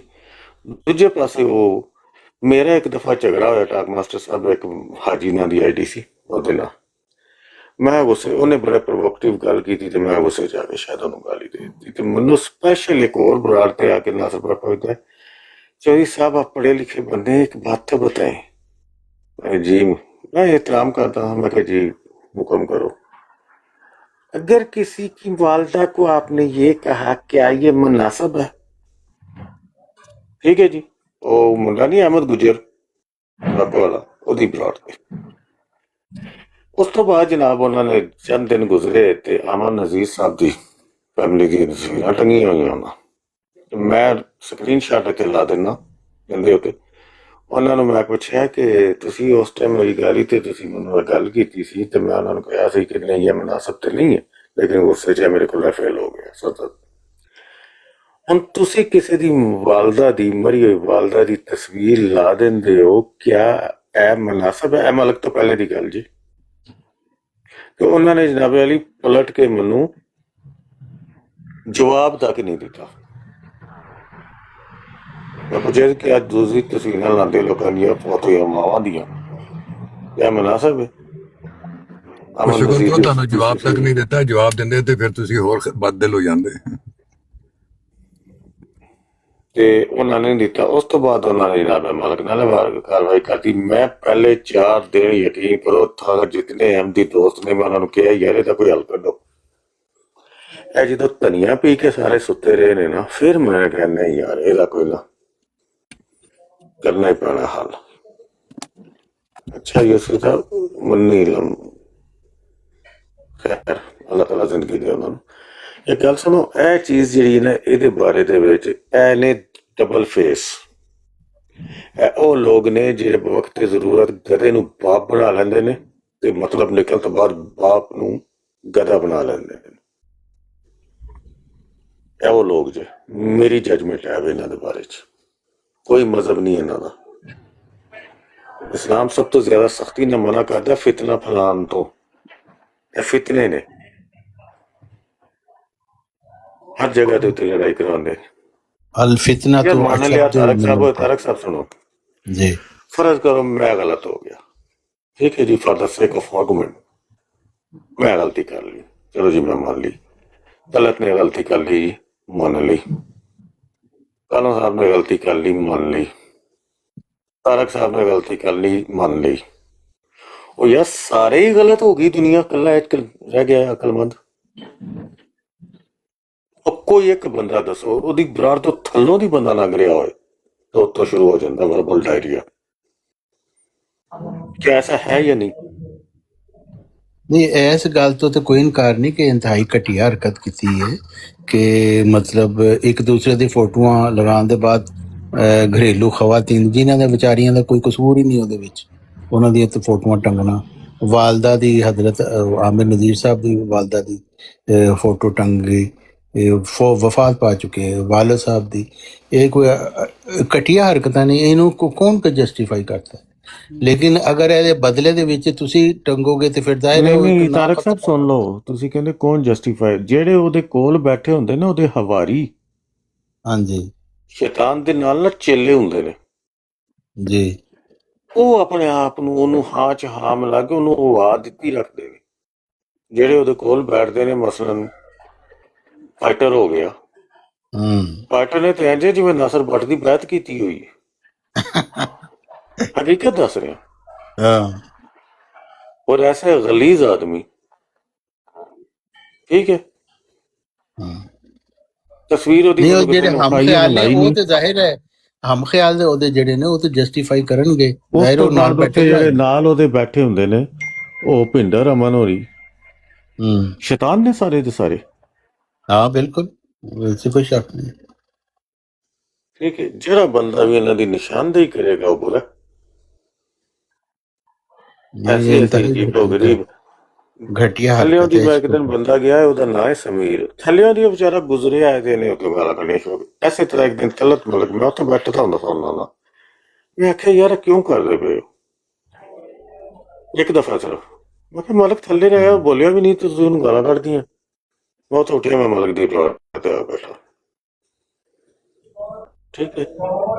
ਦੂਜੇ ਪਾਸੇ ਉਹ ਮੇਰਾ ਇੱਕ ਦਫਾ ਝਗੜਾ ਹੋਇਆ ਟਾਕ ਮਾਸਟਰ ਸਾਹਿਬ, ਇੱਕ ਹਾਜੀ ਨਾਂ ਦੀ ID ਸੀ ਉਹਦੇ ਨਾਲ, ਮੈਂ ਗੁੱਸੇ, ਉਹਨੇ ਬੜਾ ਪ੍ਰੋਵੋਕਟਿਵ ਗੱਲ ਕੀਤੀ ਤੇ ਮੈਂ ਗੁੱਸੇ ਜਾ ਕੇ ਸ਼ਾਇਦ ਉਹਨੂੰ ਗਾਲੀ ਦੇ ਦਿੱਤੀ ਤੇ ਮੈਨੂੰ ਸਪੈਸ਼ਲ ਇੱਕ ਹੋਰ ਬਰਾੜ ਤੇ ਆ ਕੇ ਨਾਸਰ ਭੱਟ ਪੁੱਛਦਾ, चौधरी साहब आप पढ़े लिखे बंदे, एक बात तो बताएं। जी मैं एहतराम करता हूँ। मैं कहा जी हुक्म करो। अगर किसी की वालदा को आपने ये कहा क्या ये मुनासिब है? ठीक है जी, ओ मुंडा नहीं अहमद गुजर वाला ओदी बराड़ ते उस तो बाद जनाब उन्होंने चंद दिन गुजरे ते अमन नजीर साहब दी फैमिली दी तस्वीरां टंगियां होईयां उन्हां, मैं ਸਕਰੀਨਸ਼ਾਟ ਇੱਥੇ ਲਾ ਦਿੰਦਾ ਕਹਿੰਦੇ ਉੱਤੇ। ਉਹਨਾਂ ਨੂੰ ਮੈਂ ਪੁੱਛਿਆ ਕਿ ਤੁਸੀਂ ਉਸ ਟਾਈਮ ਮੇਰੀ ਗਾਲੀ ਤੇ ਤੁਸੀਂ ਮੈਨੂੰ ਗੱਲ ਕੀਤੀ ਸੀ ਤੇ ਮੈਂ ਉਹਨਾਂ ਨੂੰ ਕਿਹਾ ਸੀ ਕਿ ਨਹੀਂ ਇਹ ਮੁਨਾਸਬ ਤੇ ਨਹੀਂ ਹੈ, ਲੇਕਿਨ ਗੁੱਸੇ 'ਚ ਮੇਰੇ ਕੋਲ ਫੇਲ ਹੋ ਗਿਆ ਸਤਤ। ਹੁਣ ਤੁਸੀਂ ਕਿਸੇ ਦੀ ਵਾਲਦਾ ਦੀ, ਮਰੀ ਹੋਈ ਵਾਲਦਾ ਦੀ ਤਸਵੀਰ ਲਾ ਦਿੰਦੇ ਹੋ, ਕਿਆ ਇਹ ਮੁਨਾਸਬ ਹੈ? ਇਹ ਮਲਕ ਤੋਂ ਪਹਿਲੇ ਦੀ ਗੱਲ ਜੀ। ਤੇ ਉਹਨਾਂ ਨੇ ਜਨਾਬ ਅਲੀ ਪਲਟ ਕੇ ਮੈਨੂੰ ਜਵਾਬ ਤੱਕ ਨਹੀਂ ਦਿੱਤਾ। ਮੈਂ ਪੁੱਛਿਆ ਕਿ ਅੱਜ ਦੂਸਰੀ ਤਸਵੀਰਾਂ ਲਾਉਂਦੇ ਲੋਕਾਂ ਦੀਆਂ ਫੋਟੋਆਂ ਮਾਵਾਂ ਦੀਆਂ, ਕਿਆ ਮੁਨਾਸਬ ਹੈ? ਸ਼ੁਕਰ ਤੁਹਾਨੂੰ ਜਵਾਬ ਤੱਕ ਨਹੀਂ ਦਿੱਤਾ, ਜਵਾਬ ਦਿੰਦੇ ਤੇ ਫਿਰ ਤੁਸੀਂ ਹੋਰ ਬਦਲ ਹੋ ਜਾਂਦੇ। ਤੇ ਉਹਨਾਂ ਨੇ ਦਿੱਤਾ। ਉਸ ਤੋਂ ਬਾਅਦ ਉਹਨਾਂ ਨੇ ਜਨਾਬ ਮਲਕ ਨਾਲ ਕਾਰਵਾਈ ਕਰਤੀ। ਮੈਂ ਪਹਿਲੇ 4 ਦਿਨ ਯਕੀਨ ਕਰੋ ਥਾ ਜਿਤਨੇ ਅਹਿਮਦੀ ਦੋਸਤ ਨੇ ਮੈਂ ਉਹਨਾਂ ਨੂੰ ਕਿਹਾ ਯਾਰ ਇਹਦਾ ਕੋਈ ਹੱਲ ਕੱਢੋ। ਇਹ ਜਦੋਂ ਧਨੀਆ ਪੀ ਕੇ ਸਾਰੇ ਸੁੱਤੇ ਰਹੇ ਨੇ ਨਾ, ਫਿਰ ਮੈਂ ਕਹਿੰਦਾ ਯਾਰ ਇਹਦਾ ਕੋਈ ਨਾ ਕਰਨਾ ਹੀ ਪੈਣਾ ਹੱਲ। ਅੱਛਾ ਯੂਸਫ ਸਾਹਿਬ ਮੰਨੀ ਲਮ ਖੈਰ ਅੱਲਾਹ ਤਾਲਾ ਜ਼ਿੰਦਗੀ ਦੇ ਉਹਨਾਂ ਨੂੰ। ਇਹ ਗੱਲ ਸੁਣੋ, ਇਹ ਚੀਜ਼ ਜਿਹੜੀ ਨਾ ਇਹਦੇ ਬਾਰੇ ਦੇ ਵਿੱਚ ਇਹ ਨੇ ਡਬਲ ਫੇਸ। ਇਹ ਉਹ ਲੋਕ ਨੇ ਜਿਹੜੇ ਵਕਤ ਜ਼ਰੂਰਤ ਗਧੇ ਨੂੰ ਬਾਪ ਬਣਾ ਲੈਂਦੇ ਨੇ ਤੇ ਮਤਲਬ ਨਿਕਲਣ ਤੋਂ ਬਾਅਦ ਬਾਪ ਨੂੰ ਗਧਾ ਬਣਾ ਲੈਂਦੇ ਨੇ। ਇਹ ਉਹ ਲੋਕ ਜੇ ਮੇਰੀ ਜਜਮੈਂਟ ਹੈ ਇਹਨਾਂ ਦੇ ਬਾਰੇ 'ਚ। ਕੋਈ ਮਜ਼ਹਬ ਨਹੀਂ ਇਹਨਾਂ ਦਾ। ਇਸਲਾਮ ਸਭ ਤੋਂ ਜ਼ਿਆਦਾ ਸਖਤੀ ਨਾਲ ਮਨਾ ਕਰਦਾ ਫਿਤਨਾ ਫੈਲਾਉਣ ਤੋਂ। ਇਹ ਫਿਤਨੇ ਨੇ, ਹਰ ਜਗ੍ਹਾ ਦੇ ਉੱਤੇ ਲੜਾਈ ਕਰਾਉਂਦੇ ਨੇ। ਅਲ ਫਿਤਨਾ ਯਾਰ ਤੋਂ ਮੰਨ ਲਿਆ ਤਾਰਕ ਸਾਹਿਬ ਸੁਣੋ ਜੀ, फर्ज करो मैं गलत हो गया, ठीक है जी, for the sake of argument मैं गलती कर ली, चलो जी मैं मान ली। तलत ने गलती कर ली, मान ली। कानू साहब ने गलती कर ली, मान ली। तारक साहब ने गलती कर ली, मान ली। और यार सारे ही गलत हो गई दुनिया, कला एक रह गया अकलमंद। अब कोई एक बंदा दसो ओदी बरार तो थल्लों दी बंदा लंघ रहा होए तो उत्तों शुरू हो जाता वर्बल डायरिया। क्या ऐसा है या नहीं? ਨਹੀਂ ਇਸ ਗੱਲ ਤੋਂ ਤਾਂ ਕੋਈ ਇਨਕਾਰ ਨਹੀਂ ਕਿ ਇੰਤਹਾਈ ਘਟੀਆ ਹਰਕਤ ਕੀਤੀ ਹੈ ਕਿ ਮਤਲਬ ਇੱਕ ਦੂਸਰੇ ਦੀ ਫੋਟੋਆਂ ਲਗਾਉਣ ਦੇ ਬਾਅਦ ਘਰੇਲੂ ਖਵਾਤੀਨ ਜਿਨ੍ਹਾਂ ਦੇ ਵਿਚਾਰੀਆਂ ਦਾ ਕੋਈ ਕਸੂਰ ਹੀ ਨਹੀਂ ਉਹਦੇ ਵਿੱਚ, ਉਹਨਾਂ ਦੀਆਂ ਤਾਂ ਫੋਟੋਆਂ ਟੰਗਣਾ। ਵਾਲਦਾ ਦੀ ਹਜ਼ਰਤ ਆਮਿਰ ਨਜ਼ੀਰ ਸਾਹਿਬ ਦੀ ਵਾਲਦਾ ਦੀ ਫੋਟੋ ਟੰਗ ਗਈ, ਵਫਾਤ ਪਾ ਚੁੱਕੇ ਵਾਲਦ ਸਾਹਿਬ ਦੀ। ਇਹ ਕੋਈ ਘਟੀਆ ਹਰਕਤਾਂ ਨਹੀਂ, ਇਹਨੂੰ ਕੌਣ ਜਸਟੀਫਾਈ ਕਰਦਾ? ਲੇਕਿਨ ਅਗਰ ਇਹਦੇ ਬਦਲੇ ਦੇ ਵਿੱਚ ਤੁਸੀਂ ਟੰਗੋਗੇ ਤੇ ਫਿਰ ਜ਼ਾਹਿਰ ਹੈ ਨਹੀਂ ਤਾਰਕ ਸਾਹਿਬ ਸੁਣ ਲਓ, ਤੁਸੀਂ ਕਹਿੰਦੇ ਕੌਣ ਜਸਟੀਫਾਈ? ਜਿਹੜੇ ਉਹਦੇ ਕੋਲ ਬੈਠੇ ਹੁੰਦੇ ਨੇ ਉਹਦੇ ਹਵਾਰੀ, ਹਾਂਜੀ ਸ਼ੈਤਾਨ ਦੇ ਨਾਲ ਨਾ ਚੇਲੇ ਹੁੰਦੇ ਨੇ ਜੀ, ਉਹ ਆਪਣੇ ਆਪ ਨੂੰ ਉਹਨੂੰ ਹਾਂ ਚ ਹਾਂ ਮਿਲਾ ਕੇ ਉਹਨੂੰ ਆਵਾਜ਼ ਦਿੱਤੀ ਰੱਖਦੇ ਨੇ। ਜਿਹੜੇ ਉਹਦੇ ਕੋਲ ਬੈਠਦੇ ਨੇ, ਮਸਲਨ ਫਾਈਟਰ ਹੋ ਗਿਆ, ਭੱਟ ਨੇ ਤੇ ਇੰਜ ਜਿਵੇਂ ਨਾਸਰ ਭੱਟ ਦੀ ਬੈਤ ਕੀਤੀ ਹੋਈ ਹੈ। ਹਕੀਕਤ ਦੱਸ ਰਿਹਾ। हाँ और ऐसा गलीज आदमी, ठीक है, ਤਸਵੀਰ ਉਹਦੀ नहीं वो ਮੈਨੂੰ ਕਿਸੇ जेडे ਨੇ हम ਵਿਖਾਈ ਹੈ, ख्याल ने ਲਾਈ वो ਨਹੀਂ। तो जाहिर है हम ख्याल दे ओदे जेडे ने वो तो जस्टिफाई करनगे ਉਸ जाहिर ਤੋਂ वो नाल ਬਾਅਦ ਉੱਥੇ बैठे ਜਿਹੜੇ ਨਾਲ ਉਹਦੇ ਬੈਠੇ ਹੁੰਦੇ ਨੇ ਉਹ ਭਿੰਡਰ ਅਮਨ ਹੋਰੀ ਸ਼ੈਤਾਨ ਨੇ ਸਾਰੇ ਦੇ ਸਾਰੇ। हाँ बिल्कुल वैसे कोई शक नहीं ਠੀਕ ਹੈ, ਜਿਹੜਾ ਬੰਦਾ ਵੀ ਇਹਨਾਂ ਦੀ ਨਿਸ਼ਾਨਦੇਹੀ ਕਰੇਗਾ ਉਹ ਬੁਰਾ। ये ਐਸੀ ਐਸੀ इंतहाई ਅਜੀਬੋ ਗਰੀਬ घटिया ਥੱਲਿਆਂ हरकत ਦੀ है ਮੈਂ ਇੱਕ इसको ਦਿਨ ਬੰਦਾ ਗਿਆ ਹੈ, ਉਹਦਾ ਨਾਂ ਹੈ ਸਮੀਰ। ਥੱਲਿਆਂ ਦੀ ਉਹ ਵਿਚਾਰਾ ਗੁਜ਼ਰਿਆ ਹੈ ਤੇ ਇਹਨੇ ਉੱਥੇ ਗਾਲਾਂ ਕੱਢੀਆਂ ਸ਼ੁਰੂ। ਐਸੇ ਤਰ੍ਹਾਂ ਇੱਕ ਦਿਨ ਤਲਤ ਮਲਕ ਮੈਂ ਉੱਥੇ ਬੈਠਾ ਹੁੰਦਾ ਸਾਂ ਉਹਨਾਂ ਨਾਲ। ਮੈਂ ਆਖਿਆ ਯਾਰ ਇਹ ਕਿਉਂ ਕਰਦੇ ਪਏ ਹੋ? ਇੱਕ ਦਫਾ ਸਿਰਫ ਮੈਂ ਕਿਹਾ ਮਾਲਕ ਥੱਲੇ ਰਿਹਾ, ਉਹ ਬੋਲਿਆ ਵੀ ਨਹੀਂ ਤੇ ਤੁਸੀਂ ਉਹਨੂੰ ਗਾਲਾਂ ਕੱਢਦੀਆਂ। ਮੈਂ ਉੱਥੇ ਉੱਠਿਆ, ਮੈਂ ਮਾਲਕ ਦੀ ਪਲਾਟ ਤੇ ਆ ਬੈਠਾ। ਠੀਕ ਹੈ,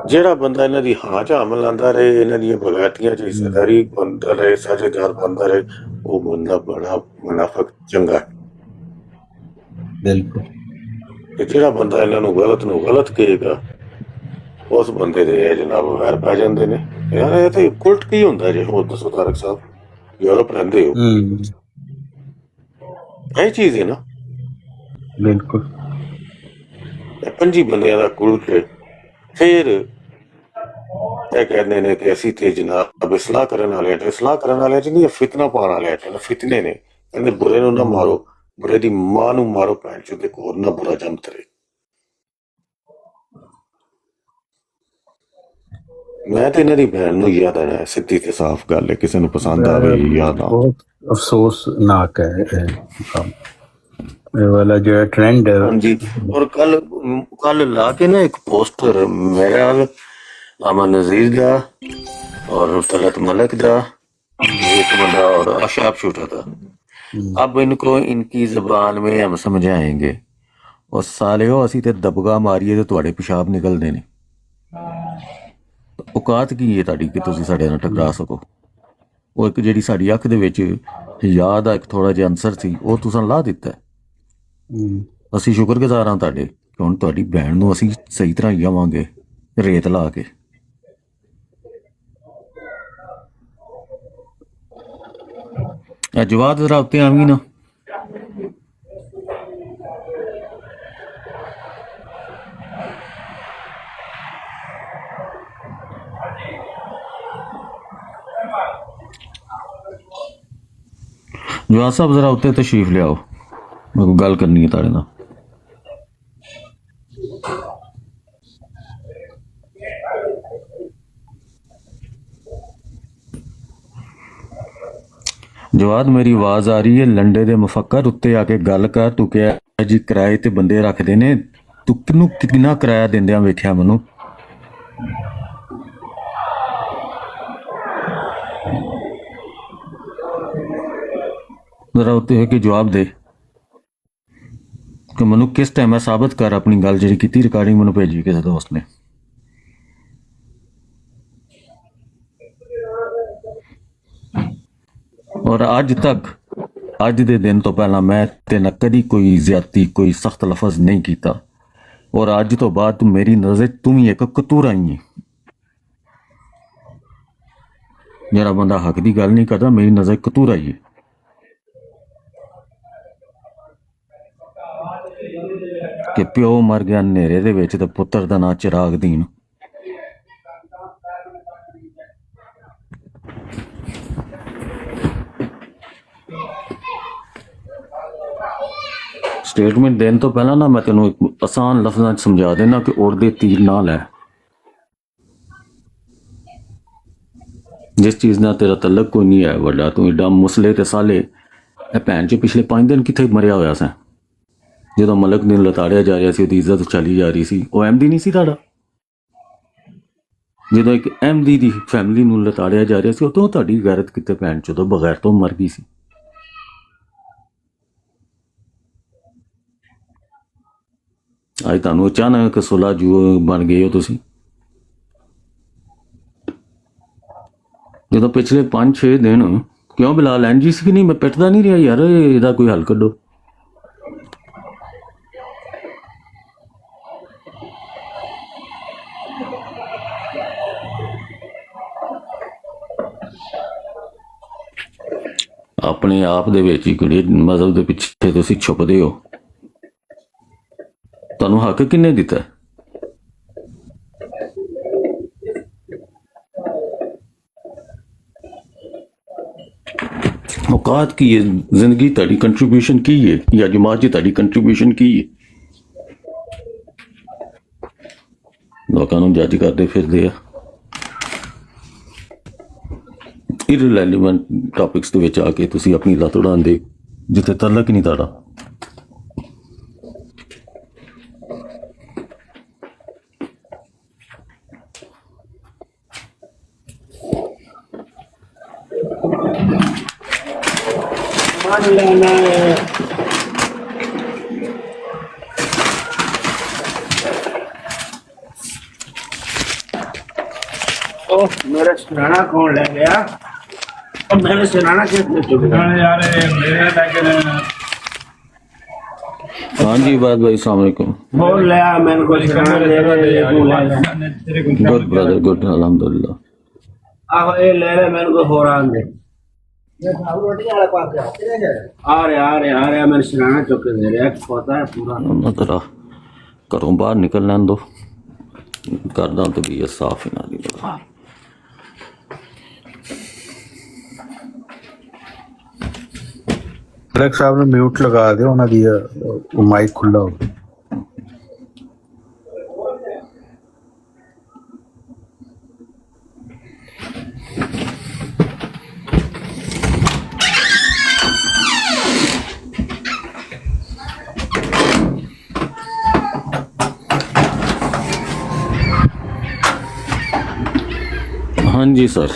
ਜਿਹੜਾ ਬੰਦਾ ਇਹਨਾਂ ਦੀ ਹਾਂ ਚ ਹਮ ਲਾਉਂਦਾ ਰਹੇ, ਇਹਨਾਂ ਦੀਆਂ ਬਗੈਤੀਆਂ ਚ ਹਿੱਸੇਦਾਰੀ ਬਣਦਾ ਰਹੇ, ਸਾਝੇਦਾਰ ਬਣਦਾ ਰਹੇ, ਉਹ ਬੰਦਾ ਬੜਾ ਮੁਨਾਫਿਕ ਚੰਗਾ ਹੈ। बिल्कुल ਤੇ ਜਿਹੜਾ ਬੰਦਾ ਇਹਨਾਂ ਨੂੰ ਗਲਤ ਕਹੇਗਾ ਉਸ ਬੰਦੇ ਦੇ ਇਹ ਜਨਾਬ ਵੈਰ ਪੈ ਜਾਂਦੇ ਨੇ। ਯਾਰ ਇਹ ਤੇ ਕੁਲਟ ਕੀ ਹੁੰਦਾ ਜੇ? ਹੋਰ ਦੱਸੋ ਤਾਰਕ ਸਾਹਿਬ, ਯੂਰਪ ਰਹਿੰਦੇ ਹੋ, ਇਹ ਚੀਜ਼ ਹੈ ਨਾ। बिल्कुल ਇਹ 5 ਬੰਦਿਆਂ ਦਾ ਕੁਲਟ ਹੈ। ਫਿਰ ਇਹ ਕਹਿੰਦੇ ਨੇ ਕਿ ਅਸੀਂ ਤੇ ਜਨਾਬ ਇਸਲਾਹ ਕਰਨ ਵਾਲੇ ਤੇ ਇਸਲਾਹ ਕਰਨ ਵਾਲਿਆਂ ਚ ਨਹੀਂ, ਫਿਤਨਾ ਪਾਉਣ ਵਾਲੇ ਨੇ, ਫਿਤਨੇ ਨੇ। ਕਹਿੰਦੇ ਬੁਰੇ ਨੂੰ ਨਾ ਮਾਰੋ, ਬੁਰੇ ਦੀ ਮਾਂ ਨੂੰ ਮਾਰੋ, ਭੈਣ ਚੋਦ ਦੇ ਕੋਲ ਨਾ ਬੁਰਾ ਜੰਮ ਤਰੇ। ਮੈਂ ਤੇ ਇਹਨਾਂ ਦੀ ਭੈਣ ਨੂੰ ਯਾਦ ਆਇਆ, ਸਿੱਧੀ ਤੇ ਸਾਫ਼ ਗੱਲ ਹੈ, ਕਿਸੇ ਨੂੰ ਪਸੰਦ ਆਵੇ ਜਾਂ ਨਾ। बहुत अफसोसनाक है काम। ये वाला जो है ट्रेंड है ਹਾਂਜੀ, ਔਰ ਕੱਲ ਲਾ ਕੇ ਨਾ ਇੱਕ ਪੋਸਟਰ मेरा अमन नजीर का और तलत मलक का एक बंदा और अशाब शूटर था। अब इनको इनकी जबान में हम समझाएंगे और सालियो ਅਸੀਂ ਤੇ ਦਬਗਾ ਮਾਰੀਏ ਤੇ ਤੁਹਾਡੇ ਪਿਸ਼ਾਬ ਨਿਕਲਦੇ ਨੇ। ਔਕਾਤ ਕੀ ਹੈ ਤੁਹਾਡੀ ਕਿ ਤੁਸੀਂ ਸਾਡੇ ਨਾਲ ਟਕਰਾ ਸਕੋ? ਉਹ ਇੱਕ ਜਿਹੜੀ ਸਾਡੀ ਅੱਖ ਦੇ ਵਿੱਚ ਯਾਦ ਆ ਇੱਕ ਥੋੜਾ ਜਿਹਾ ਅਨਸਰ ਸੀ, ਉਹ ਤੁਸੀਂ ਲਾ ਦਿੱਤਾ। ਅਸੀਂ ਸ਼ੁਕਰਗੁਜ਼ਾਰ ਹਾਂ ਤੁਹਾਡੇ ਕਿ ਹੁਣ ਤੁਹਾਡੀ ਭੈਣ ਨੂੰ ਅਸੀਂ ਸਹੀ ਤਰ੍ਹਾਂ ਜਾਵਾਂਗੇ ਰੇਤ ਲਾ ਕੇ। ਜਵਾਬ ਜ਼ਰਾ ਉੱਤੇ ਆਵੀਂ ਨਾ। ਜਵਾਬ ਸਾਹਿਬ ਜ਼ਰਾ ਉੱਤੇ ਤਸ਼ਰੀਫ ਲਿਆਓ, ਮੈਂ ਕੋਈ ਗੱਲ ਕਰਨੀ ਹੈ ਤੁਹਾਡੇ ਨਾਲ। ਜਵਾਦ ਮੇਰੀ ਆਵਾਜ਼ ਆ ਰਹੀ ਹੈ? ਲੰਡੇ ਦੇ ਮੁਫੱਕਰ ਉੱਤੇ ਆ ਕੇ ਗੱਲ ਕਰ। ਤੂੰ ਕਿਹਾ ਜੀ ਕਿਰਾਏ ਤੇ ਬੰਦੇ ਰੱਖਦੇ ਨੇ, ਤੂੰ ਕਿਹਨੂੰ ਕਿੰਨਾ ਕਿਰਾਇਆ ਦਿੰਦਿਆਂ ਵੇਖਿਆ ਮੈਨੂੰ? ਜ਼ਰਾ ਉੱਤੇ ਹੋ ਕੇ ਜਵਾਬ ਦੇ ਕਿ ਮੈਨੂੰ ਕਿਸ ਟਾਈਮ ਹੈ ਸਾਬਤ ਕਰ ਆਪਣੀ ਗੱਲ ਜਿਹੜੀ ਕੀਤੀ। ਰਿਕਾਰਡਿੰਗ ਮੈਨੂੰ ਭੇਜੀ ਕਿਸੇ ਦੋਸਤ ਨੇ। ਔਰ ਅੱਜ ਦੇ ਦਿਨ ਤੋਂ ਪਹਿਲਾਂ ਮੈਂ ਤੇ ਨਾ ਕਦੀ ਕੋਈ ਜ਼ਿਆਦਤੀ, ਕੋਈ ਸਖਤ ਲਫ਼ਜ਼ ਨਹੀਂ ਕੀਤਾ। ਔਰ ਅੱਜ ਤੋਂ ਬਾਅਦ ਤੂੰ ਮੇਰੀ ਨਜ਼ਰ ਤੂੰ ਵੀ ਇੱਕ ਕਤੂਰਾ ਹੀ ਹੈ। ਜਿਹੜਾ ਬੰਦਾ ਹੱਕ ਦੀ ਗੱਲ ਨਹੀਂ ਕਰਦਾ, ਮੇਰੀ ਨਜ਼ਰ ਕਤੂਰਾ ਹੀ ਹੈ। ਕਿ ਪਿਓ ਮਰ ਗਿਆ ਹਨੇਰੇ ਦੇ ਵਿੱਚ ਤੇ ਪੁੱਤਰ ਦਾ ਨਾਂ ਚਿਰਾਗ ਦੀਨ। ਸਟੇਟਮੈਂਟ ਦੇਣ ਤੋਂ ਪਹਿਲਾਂ ਨਾ ਮੈਂ ਤੈਨੂੰ ਇੱਕ ਆਸਾਨ ਲਫ਼ਜ਼ਾਂ 'ਚ ਸਮਝਾ ਦੇਣਾ ਕਿ ਉੜਦੇ ਤੀਰ ਨਾ ਲੈ। ਜਿਸ ਚੀਜ਼ ਨਾਲ ਤੇਰਾ ਤਲਕ ਕੋਈ ਨਹੀਂ ਹੈ ਵੱਡਾ, ਤੂੰ ਏਡਾ ਮੁਸਲੇ ਤੇ ਸਾਲੇ। ਇਹ ਭੈਣ 'ਚ ਪਿਛਲੇ 5 ਦਿਨ ਕਿੱਥੇ ਮਰਿਆ ਹੋਇਆ ਸੀ? ਜਦੋਂ ਮਲਕ ਨੂੰ ਲਤਾੜਿਆ ਜਾ ਰਿਹਾ ਸੀ, ਉਹਦੀ ਇੱਜ਼ਤ ਚਲੀ ਜਾ ਰਹੀ ਸੀ। ਉਹ ਐਮਡੀ ਨਹੀਂ ਸੀ ਤੁਹਾਡਾ? ਜਦੋਂ ਇੱਕ ਐਮਡੀ ਦੀ ਫੈਮਿਲੀ ਨੂੰ ਲਤਾੜਿਆ ਜਾ ਰਿਹਾ ਸੀ, ਉਦੋਂ ਤੁਹਾਡੀ ਗੈਰਤ ਕਿਤੇ ਭੈਣ ਚੋਂ ਬਗੈਰ ਤੋਂ ਮਰ ਗਈ ਸੀ। ਅੱਜ ਤੁਹਾਨੂੰ ਅਚਾਨਕ ਸੁਲਾ ਜੂ ਬਣ ਗਏ ਹੋ ਤੁਸੀਂ। ਜਦੋਂ ਪਿਛਲੇ 5-6 ਦਿਨ ਕਿਉਂ ਬਿਲਾਲ ਐਨਜੀ ਸੀ ਕਿ ਨਹੀਂ, ਮੈਂ ਪਿੱਟਦਾ ਨਹੀਂ ਰਿਹਾ ਯਾਰ, ਇਹਦਾ ਕੋਈ ਹੱਲ ਕੱਢੋ। ਆਪਣੇ ਆਪ ਦੇ ਵਿੱਚ ਹੀ ਕਿਹੜੇ ਮਜ਼ਹਬ ਦੇ ਪਿੱਛੇ ਤੁਸੀਂ ਛੁਪਦੇ ਹੋ? ਤੁਹਾਨੂੰ ਹੱਕ ਕਿੰਨੇ ਦਿੱਤਾ ਹੈ? ਔਕਾਤ ਕੀ ਹੈ? ਜ਼ਿੰਦਗੀ ਤੁਹਾਡੀ ਕੰਟਰੀਬਿਊਸ਼ਨ ਕੀ ਹੈ, ਜਾਂ ਜਮਾਤ 'ਚ ਤੁਹਾਡੀ ਕੰਟਰੀਬਿਊਸ਼ਨ ਕੀ ਹੈ? ਲੋਕਾਂ ਨੂੰ ਜੱਜ ਕਰਦੇ ਫਿਰਦੇ ਆ ਇਰਰੈਲੇਵੈਂਟ ਟੌਪਿਕਸ ਦੇ ਵਿੱਚ ਆ ਕੇ। ਤੁਸੀਂ ਆਪਣੀ ਲੱਤ ਉਡਾਉਂਦੇ ਜਿੱਥੇ ਤਲਕ ਹੀ ਨਹੀਂ ਤੁਹਾਡਾ। मेरा सिराना कौन ले गया? और मेरे सिराना किसने चुप यार मेरे लेके हाँ जी बात भाई, अस्सलाम वालेकुम। बोल ले आ मैंने को सिराना ले गुड ब्रदर गुड, अल्हम्दुलिल्लाह। आहो ये ले ले मैंने को होरान दे आ रहे मेरे सिराना चुप के दे रहे पता है पूरा। ना तेरा घरों बाहर निकल लैन दो, करदा तो भी साफ ही ना दी। ਮਲਕ ਸਾਹਿਬ ਨੂੰ ਮਿਊਟ ਲਗਾ ਦਿਓ, ਉਹਨਾਂ ਦੀ ਮਾਈਕ ਖੁੱਲਾ ਹੋ। हाँ जी सर,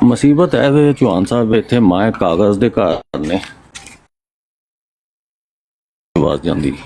मुसीबत है वे चौहान साहब इतने माए कागज दे घर ने आवाज जाती।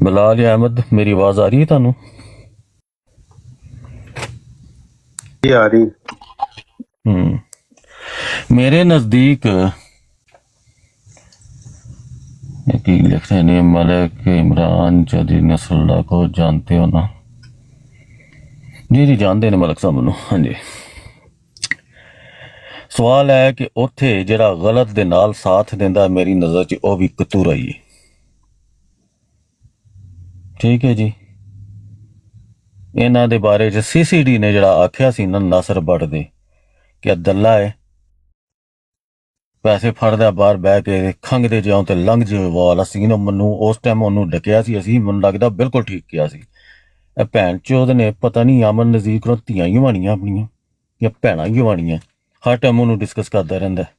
बिलाल अहमद, मेरी आवाज आ रही है थानू? आ रही। मेरे नजदीक की लिख रहे हैं, मलिक इमरान चौधरी नसरुल्लाह को जानते हो ना? जी जी जानते हैं मलिक साहब नू। हाँ जी, सवाल है कि उत्थे जिहड़ा गलत दे नाल साथ देंदा मेरी नज़र च वो भी कतूरा ही है। ठीक है जी, इन्हां दे बारे च CCD ने जिहड़ा आख्या सी ना नासर बट दे कि दल्ला है, पैसे फड़दा बाहर बह के खंघदे जाओ ते लंघ जाओ वाला सीन। मनु उस टाइम ओनू डकिया सी असी, मैनूं लगदा बिल्कुल ठीक किया सी। ए भैन चोद ने पता नहीं अमन नज़ीर कोलों धीआं ही वाणियां अपनियां या भैणां ही वाणियां, हर टाइम ओनू डिस्कस करदा रहिंदा।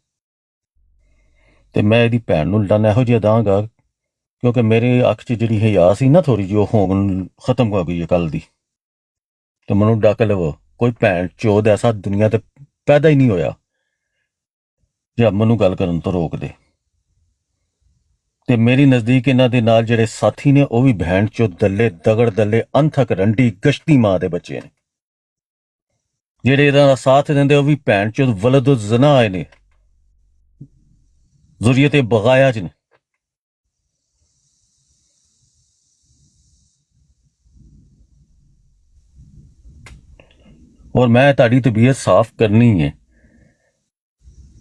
ते मैं इहदी भैन नूं लड़न इहो जिहा दांगा क्योंकि मेरे अख च जिहड़ी हया सी ना थोड़ी जी, होंग खत्म हो गई है कल दी। तो मैनूं डक लवो, कोई भैन चोद ऐसा दुनिया ते पैदा ही नहीं होया जो मैनूं गल करन तो रोक दे। ते मेरी नज़दीक इन्हां दे नाल जिहड़े साथी ने वो भी भैन चोद दल्ले दगड़ दल्ले अनथक रंडी गश्ती मां दे बच्चे ने, जिहड़े इहदा दा साथ दिंदे वो भी भैन चोद वलद जना आए ने, ज़ुर्रियत बगाया च ने। और मैं ताड़ी तबीयत साफ करनी है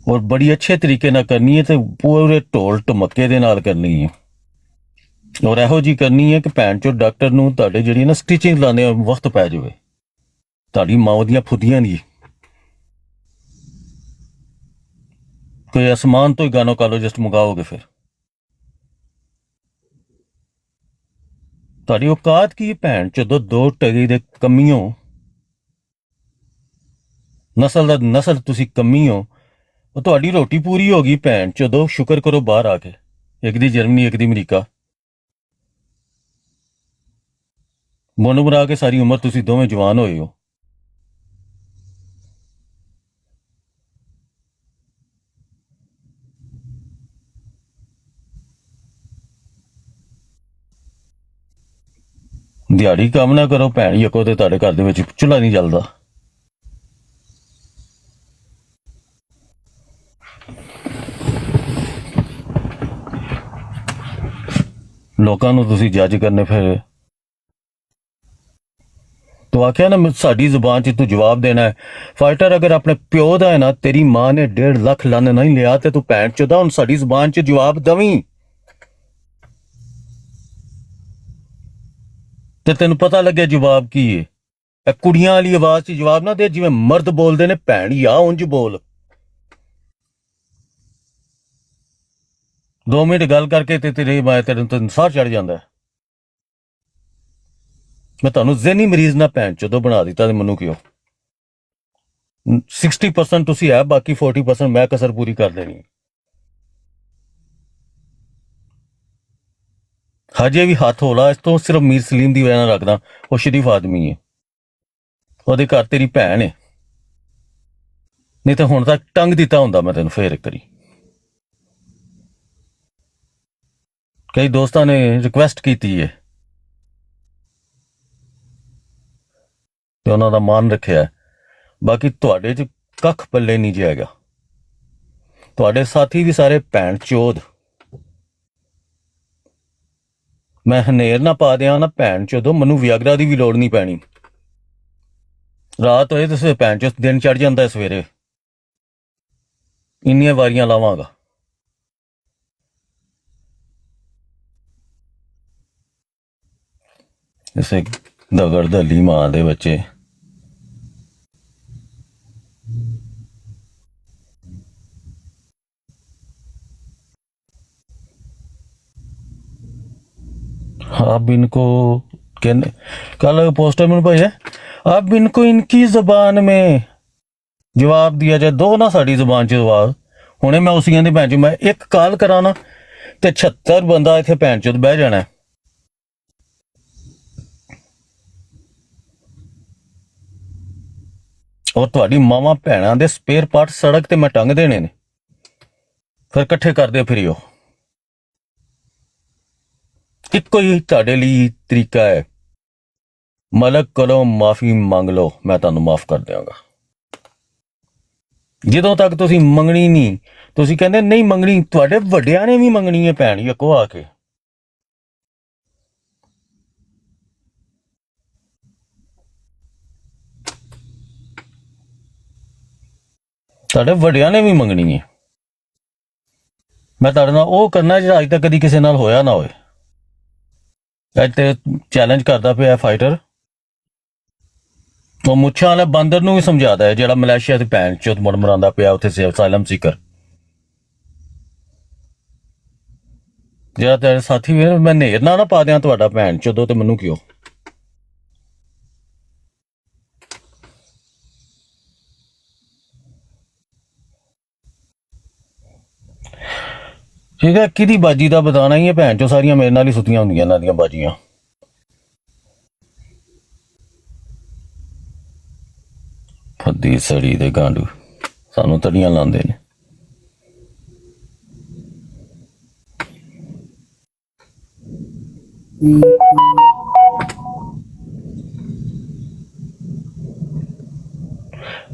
और बड़ी अच्छे तरीके ना करनी है, तो पूरे ढोल ढमके दे नाल करनी है। और इहो जी करनी है कि भैन चो डॉक्टर नूं ताड़े जिहड़ी ना स्टिचिंग लाने वक्त पै जावे, ताड़ी मां दियां फुदियां दी कोई आसमान तो ही गायनोकोलॉजिस्ट मंगाओगे फिर। ताड़ी औकात की भैन चो दो टगी दे कमियों नस्ल तुसी कमी हो, तुहाडी रोटी पूरी होगी भैन चोदो, शुक्र करो बाहर आके। ਇੱਕ ਦੀ ਜਰਮਨੀ ਇੱਕ ਦੀ ਅਮਰੀਕਾ। ਮਨ ਬਣਾ ਕੇ ਸਾਰੀ ਉਮਰ ਤੁਸੀਂ ਦੋਵੇਂ ਜਵਾਨ ਹੋਏ ਹੋ। ਦਿਹਾੜੀ ਕੰਮ ਨਾ ਕਰੋ ਭੈਣ ਯਕੋ ਤੇ ਤੁਹਾਡੇ ਘਰ ਦੇ ਵਿੱਚ ਚੁੱਲ੍ਹਾ ਨਹੀਂ ਜਲਦਾ। ਲੋਕਾਂ ਨੂੰ ਤੁਸੀਂ ਜੱਜ ਕਰਨੇ ਫਿਰ ਤੂੰ ਆਖਿਆ ਨਾ ਸਾਡੀ ਜ਼ੁਬਾਨ 'ਚ ਤੂੰ ਜਵਾਬ ਦੇਣਾ ਹੈ। ਫਾਈਟਰ ਅਗਰ ਆਪਣੇ ਪਿਓ ਦਾ ਹੈ ਨਾ, ਤੇਰੀ ਮਾਂ ਨੇ 1.5 ਲੱਖ ਲੰਨ ਨਹੀਂ ਲਿਆ ਤੇ ਤੂੰ ਭੈਣ ਚੋਦਾ ਹੁਣ ਸਾਡੀ ਜ਼ੁਬਾਨ 'ਚ ਜਵਾਬ ਦਵੀਂ ਤੇ ਤੈਨੂੰ ਪਤਾ ਲੱਗਿਆ ਜਵਾਬ ਕੀ ਹੈ। ਇਹ ਕੁੜੀਆਂ ਵਾਲੀ ਆਵਾਜ਼ 'ਚ ਜਵਾਬ ਨਾ ਦੇ ਜਿਵੇਂ ਮਰਦ ਬੋਲਦੇ ਨੇ, ਭੈਣ ਜਾਂ ਉਂਝ ਬੋਲ। 2 ਮਿੰਟ ਗੱਲ ਕਰਕੇ ਤੇ ਤੇਰੇ ਸਾਹ ਚੜ ਜਾਂਦਾ। ਮੈਂ ਤੁਹਾਨੂੰ ਜ਼ਹਿਨੀ ਮਰੀਜ਼ ਨਾ ਭੈਣ ਚੋਦੋ ਬਣਾ ਦਿੱਤਾ ਤੇ ਮੈਨੂੰ ਕਿਉਂ 60% ਤੁਸੀਂ ਹੈ, ਬਾਕੀ 40% ਮੈਂ ਕਸਰ ਪੂਰੀ ਕਰ ਦੇਣੀ। ਹਜੇ ਵੀ ਹੱਥ ਹੋਲਾ ਇਸ ਤੋਂ ਸਿਰਫ ਮੀਰ ਸਲੀਮ ਦੀ ਵਜ੍ਹਾ ਨਾਲ ਰੱਖਦਾ। ਉਹ ਸ਼ਰੀਫ ਆਦਮੀ ਹੈ, ਉਹਦੇ ਘਰ ਤੇਰੀ ਭੈਣ ਹੈ, ਨਹੀਂ ਤਾਂ ਹੁਣ ਤੱਕ ਟੰਗ ਦਿੱਤਾ ਹੁੰਦਾ ਮੈਂ ਤੈਨੂੰ ਫੇਰ ਇੱਕ ਵਾਰੀ। ਕਈ ਦੋਸਤਾਂ ਨੇ ਰਿਕੁਐਸਟ ਕੀਤੀ ਹੈ ਤੇ ਉਹਨਾਂ ਦਾ ਮਾਨ ਰੱਖਿਆ। ਬਾਕੀ ਤੁਹਾਡੇ 'ਚ ਕੱਖ ਪੱਲੇ ਨਹੀਂ ਜਾਏਗਾ। ਤੁਹਾਡੇ ਸਾਥੀ ਵੀ ਸਾਰੇ ਭੈਣ ਚੋਦ। ਮੈਂ ਹਨੇਰ ਨਾ ਪਾ ਦਿਆਂ ਨਾ ਭੈਣ ਚੋਦੋ, ਮੈਨੂੰ ਵਿਆਗਰਾ ਦੀ ਵੀ ਲੋੜ ਨਹੀਂ ਪੈਣੀ। ਰਾਤ ਹੋਏ ਤੇ ਭੈਣ ਚੋਦ ਦਿਨ ਚੜ ਜਾਂਦਾ ਸਵੇਰੇ। ਇੰਨੀਆਂ ਵਾਰੀਆਂ ਲਾਵਾਂਗਾ। ਇਸੇ ਦਗੜ ਦਲੀ ਮਾਂ ਦੇ ਬੱਚੇ। आप इनको कहने कल पोस्टर में भाई है, अब इनको इनकी जबान में जवाब दिया जाए। दो ना साड़ी जबान च जवाब। हुणे मैं उसियां दी भैन चो मैं एक कॉल कराना ते 76 बंदा इत्थे भैन चोद बह जाना। और तुहाडी मावां भैणां दे स्पेयर पार्ट सड़क ते मैं टंग देने ने, फिर कट्ठे करदे फिरियो। ਇੱਕੋ ਹੀ ਤੁਹਾਡੇ ਲਈ ਤਰੀਕਾ ਹੈ, ਮਲਕ ਕੋਲੋਂ ਮਾਫੀ ਮੰਗ ਲਓ, ਮੈਂ ਤੁਹਾਨੂੰ ਮਾਫ ਕਰ ਦਿਆਂਗਾ। ਜਦੋਂ ਤੱਕ ਤੁਸੀਂ ਮੰਗਣੀ ਨਹੀਂ, ਤੁਸੀਂ ਕਹਿੰਦੇ ਨਹੀਂ ਮੰਗਣੀ, ਤੁਹਾਡੇ ਵੱਡਿਆਂ ਨੇ ਵੀ ਮੰਗਣੀ ਹੈ ਭੈਣ ਯਕੋ ਆ ਕੇ। ਤੁਹਾਡੇ ਵੱਡਿਆਂ ਨੇ ਵੀ ਮੰਗਣੀ ਹੈ। ਮੈਂ ਤੁਹਾਡੇ ਨਾਲ ਉਹ ਕਰਨਾ ਜਿਹੜਾ ਅੱਜ ਤੱਕ ਕਦੀ ਕਿਸੇ ਨਾਲ ਹੋਇਆ ਨਾ ਹੋਏ। ਅੱਜ ਤੇ ਚੈਲੰਜ ਕਰਦਾ ਪਿਆ ਫਾਈਟਰ। ਉਹ ਮੁੱਛਾਂ ਵਾਲੇ ਬਾਂਦਰ ਨੂੰ ਵੀ ਸਮਝਾਦਾ ਹੈ ਜਿਹੜਾ ਮਲੇਸ਼ੀਆ ਦੀ ਭੈਣ ਚੋਦ ਮਰਮਰਾਂਦਾ ਪਿਆ ਉੱਥੇ ਅਸਾਈਲਮ ਸੀਕਰ। ਜਿਹੜਾ ਤੇਰੇ ਸਾਥੀ ਵੀ ਮੈਂ ਨੇਰ ਨਾ ਪਾ ਦਿਆਂ ਤੁਹਾਡਾ ਭੈਣ ਚੋਦੋ ਤੇ ਮੈਨੂੰ ਕਿਉਂ। ਠੀਕ ਹੈ, ਕਿਹਦੀ ਬਾਜੀ ਦਾ ਬਤਾਨਾ ਹੀ ਹੈ ਭੈਣ ਚੋ, ਸਾਰੀਆਂ ਮੇਰੇ ਨਾਲ ਹੀ ਸੁੱਤੀਆਂ ਹੁੰਦੀਆਂ ਇਹਨਾਂ ਦੀਆਂ ਬਾਜੀਆਂ। ਫੱਦੀ ਸੜੀ ਦੇ ਗਾਂਡੂ ਸਾਨੂੰ ਤੜੀਆਂ ਲਾਉਂਦੇ ਨੇ।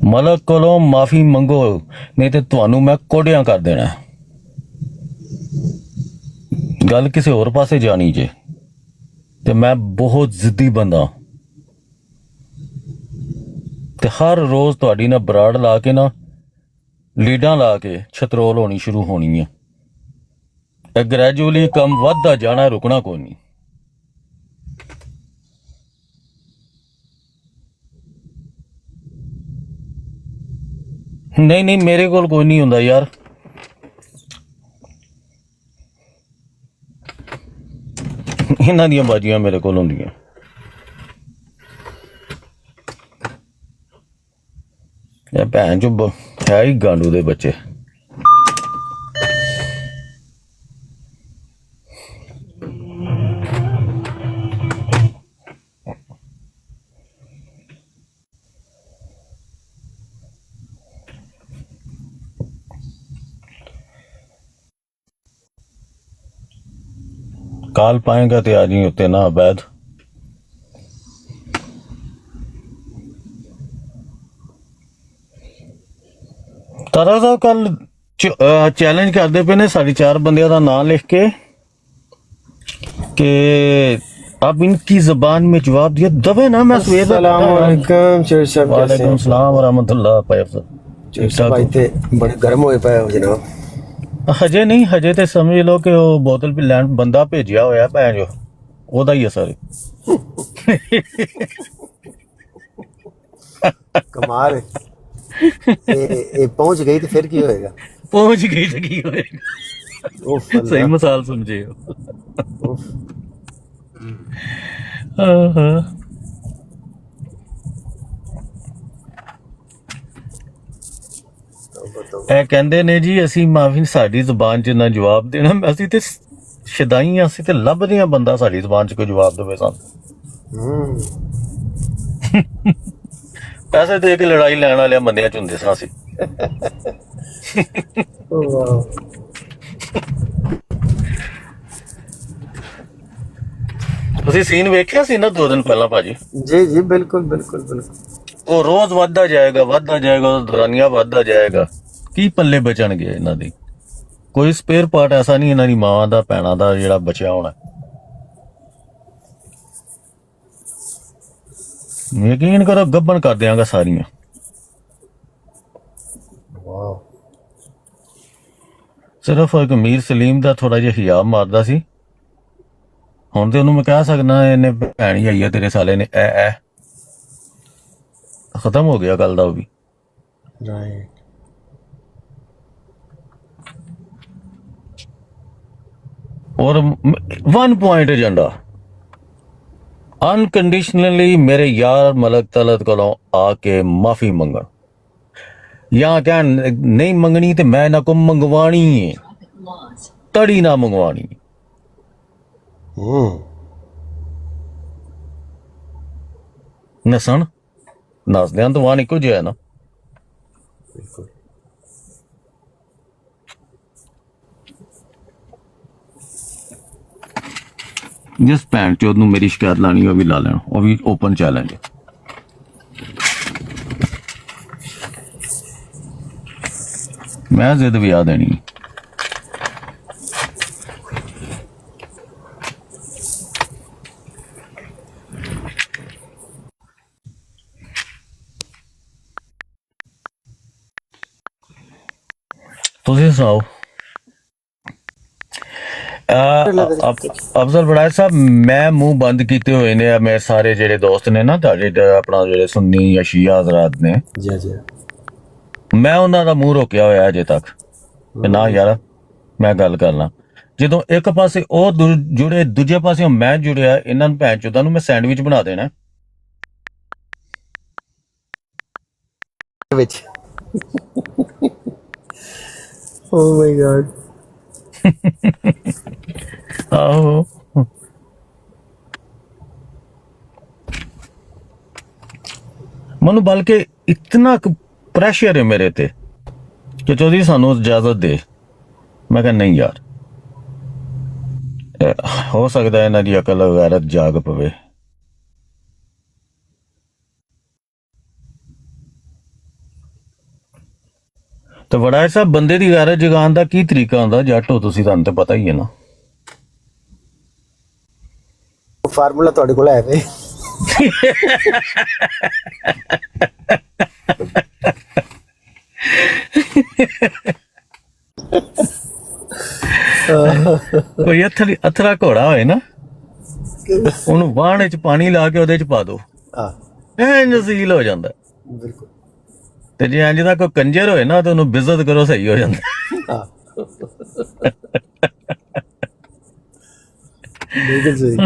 ਮਲਕ ਕੋਲੋਂ ਮਾਫੀ ਮੰਗੋ, ਨਹੀਂ ਤੇ ਤੁਹਾਨੂੰ ਮੈਂ ਕੋਡਿਆਂ ਕਰ ਦੇਣਾ। ਗੱਲ ਕਿਸੇ ਹੋਰ ਪਾਸੇ ਜਾਣੀ ਜੇ ਤੇ ਮੈਂ ਬਹੁਤ ਜ਼ਿੱਦੀ ਬੰਦਾ ਤੇ ਹਰ ਰੋਜ਼ ਤੁਹਾਡੀ ਨਾ ਬਰਾੜ ਲਾ ਕੇ ਨਾ ਲੀਡਾਂ ਲਾ ਕੇ ਛਤਰੋਲ ਹੋਣੀ ਸ਼ੁਰੂ ਹੋਣੀ ਹੈ। ਇਹ ਗ੍ਰੈਜੂਅਲੀ ਕੰਮ ਵੱਧਦਾ ਜਾਣਾ, ਰੁਕਣਾ ਕੋਈ ਨਹੀਂ। ਨਹੀਂ ਨਹੀਂ ਮੇਰੇ ਕੋਲ ਕੋਈ ਨਹੀਂ ਹੁੰਦਾ ਯਾਰ। ਇਹਨਾਂ ਦੀਆਂ ਬਾਜੀਆਂ ਮੇਰੇ ਕੋਲ ਹੁੰਦੀਆਂ। ਇਹ ਭੈਣ ਚੋ ਹੈ ਹੀ ਗਾਂਡੂ ਦੇ ਬੱਚੇ। काल पाएगा तो आज ही होते ना अवैध। तारा साहब कल चैलेंज करते पे ने 4.5 बंदियां दा नाम लिख के कि अब इनकी जबान में जवाब दिया दबे ना। मैं सवेर वालेकुम सलाम वरहमतुल्लाह। बड़े गर्म होए पे हो जनाब। हजे नहीं, हजे ते समझ लो कि वो बोतल भी लैंड बंदा भेजिया होया भैन जो ओदा ही है सारे। कमाल है। ये पहुंच गई तो फिर की होएगा? पहुंच गई तो की होएगा? सही मिसाल समझे हो। ਇਹ ਕਹਿੰਦੇ ਨੇ ਜੀ ਅਸੀਂ ਮਾਫੀ ਸਾਡੀ ਜ਼ੁਬਾਨ 'ਚ ਨਾ ਜਵਾਬ ਦੇਣਾ, ਅਸੀਂ ਤੇ ਸ਼ਦਾਈ ਅਸੀਂ ਤੇ ਲੱਭਦੇ ਆ ਬੰਦਾ ਸਾਡੀ ਜ਼ੁਬਾਨ 'ਚ ਕੋਈ ਜਵਾਬ ਦੇਵੇ ਸਾਨੂੰ। ਪੈਸੇ ਦੇ ਕੇ ਲੜਾਈ ਲੈਣ ਵਾਲਿਆਂ ਬੰਦਿਆਂ 'ਚ ਹੁੰਦੇ ਸਾਂ ਅਸੀਂ। ਤੁਸੀਂ ਸੀਨ ਵੇਖਿਆ ਸੀ ਨਾ 2 ਦਿਨ ਪਹਿਲਾਂ ਭਾਜੀ? जी जी बिल्कुल बिल्कुल बिल्कुल। ਉਹ ਰੋਜ਼ ਵੱਧਦਾ ਜਾਏਗਾ ਦਰਾਨੀਆਂ ਵੱਧਦਾ ਜਾਏਗਾ। ਕੀ ਪੱਲੇ ਬਚਣਗੇ ਇਹਨਾਂ ਦੀ? ਕੋਈ ਸਪੇਅਰ ਪਾਰਟ ਐਸਾ ਨਹੀਂ ਇਹਨਾਂ ਦੀ ਮਾਂ ਦਾ ਭੈਣਾਂ ਦਾ ਜਿਹੜਾ ਬਚਿਆ ਹੋਣਾ। ਯਕੀਨ ਕਰੋ ਗੱਬਣ ਕਰ ਦਿਆਂਗਾ ਸਾਰੀਆਂ। ਸਿਰਫ ਇੱਕ ਮੀਰ ਸਲੀਮ ਦਾ ਥੋੜਾ ਜਿਹਾ ਹਿਜਾਬ ਮਾਰਦਾ ਸੀ। ਹੁਣ ਤੇ ਉਹਨੂੰ ਮੈਂ ਕਹਿ ਸਕਦਾ ਇਹਨੇ ਭੈਣ ਹੀ ਆਈ ਆ ਤੇਰੇ ਸਾਲੇ ਨੇ ਐ ਖਤਮ ਹੋ ਗਿਆ ਗੱਲ ਦਾ ਉਹ ਵੀ। और 1 पॉइंट एजेंडा अनकंडीशनली मेरे यार मलक तलत को आके माफी मंगन या क्या नहीं मंगनी तो मैं ना को मंगवानी है, तड़ी ना मंगवानी। नसन नसद तो वहां निको जो है ना। जिस भैन चोद नूं मेरी शिकायत लानी वो भी ला लेना, वो भी ओपन चैलेंज है। मैं जिद भी आ देनी। तुसीं सुनाओ। अफजल बड़ाई साहब मैं मुंह बंद किए हुए ने मेरे सारे जेडे दोस्त ने ना अपना जेडे सुन्नी या शिया हजरात ने जी जी मैं उन्हां दा मुंह रोकिया होया अजे तक ना यार मैं गल करना। ਜਦੋਂ ਇੱਕ ਪਾਸੇ ਉਹ ਜੁੜੇ ਦੂਜੇ ਪਾਸੇ ਮੈਂ ਜੁੜਿਆ ਇਹਨਾਂ ਨੂੰ ਭੈਣ ਚੋਦਾਂ ਨੂੰ ਮੈਂ ਸੈਂਡਵਿਚ ਬਣਾ ਦੇਣਾ ਵਿੱਚ। ਓ ਮਾਈ ਗॉड। ਆਹੋ ਮਨੂੰ ਬਲਕਿ ਇਤਨਾ ਪ੍ਰੈਸ਼ਰ ਹੈ ਮੇਰੇ ਤੇ ਕਿ ਚੌਧਰੀ ਸਾਨੂੰ ਇਜਾਜ਼ਤ ਦੇ। ਮੈਂ ਕਿਹਾ ਨਹੀਂ ਯਾਰ ਹੋ ਸਕਦਾ ਇਹਨਾਂ ਦੀ ਅਕਲ ਗੈਰਤ ਜਾਗ ਪਵੇ। ਤੇ ਵੜਾਏ ਸਾਹਿਬ ਬੰਦੇ ਦੀ ਗੈਰਤ ਜਗਾਉਣ ਦਾ ਕੀ ਤਰੀਕਾ ਹੁੰਦਾ? ਜੱਟ ਹੋ ਤੁਸੀਂ, ਤੁਹਾਨੂੰ ਤਾਂ ਪਤਾ ਹੀ ਹੈ ਨਾ। ਫਾਰਮੂਲਾ ਤੁਹਾਡੇ ਕੋਲ ਹੈ ਵੇ? ਕੋਈ ਅਥਰਾ ਘੋੜਾ ਹੋਏ ਨਾ ਉਹਨੂੰ ਬਾਣ ਵਿੱਚ ਪਾਣੀ ਲਾ ਕੇ ਉਹਦੇ ਚ ਪਾ ਦੋ ਐ ਨਸੀਲ ਹੋ ਜਾਂਦਾ। ਬਿਲਕੁਲ। ਤੇ ਜੇ ਇੰਜ ਦਾ ਕੋਈ ਕੰਜਰ ਹੋਏ ਨਾ ਤਾਂ ਉਹਨੂੰ ਬਿਜ਼ਤ ਕਰੋ ਸਹੀ ਹੋ ਜਾਂਦਾ। ਬਿਲਕੁਲ ਸਹੀ।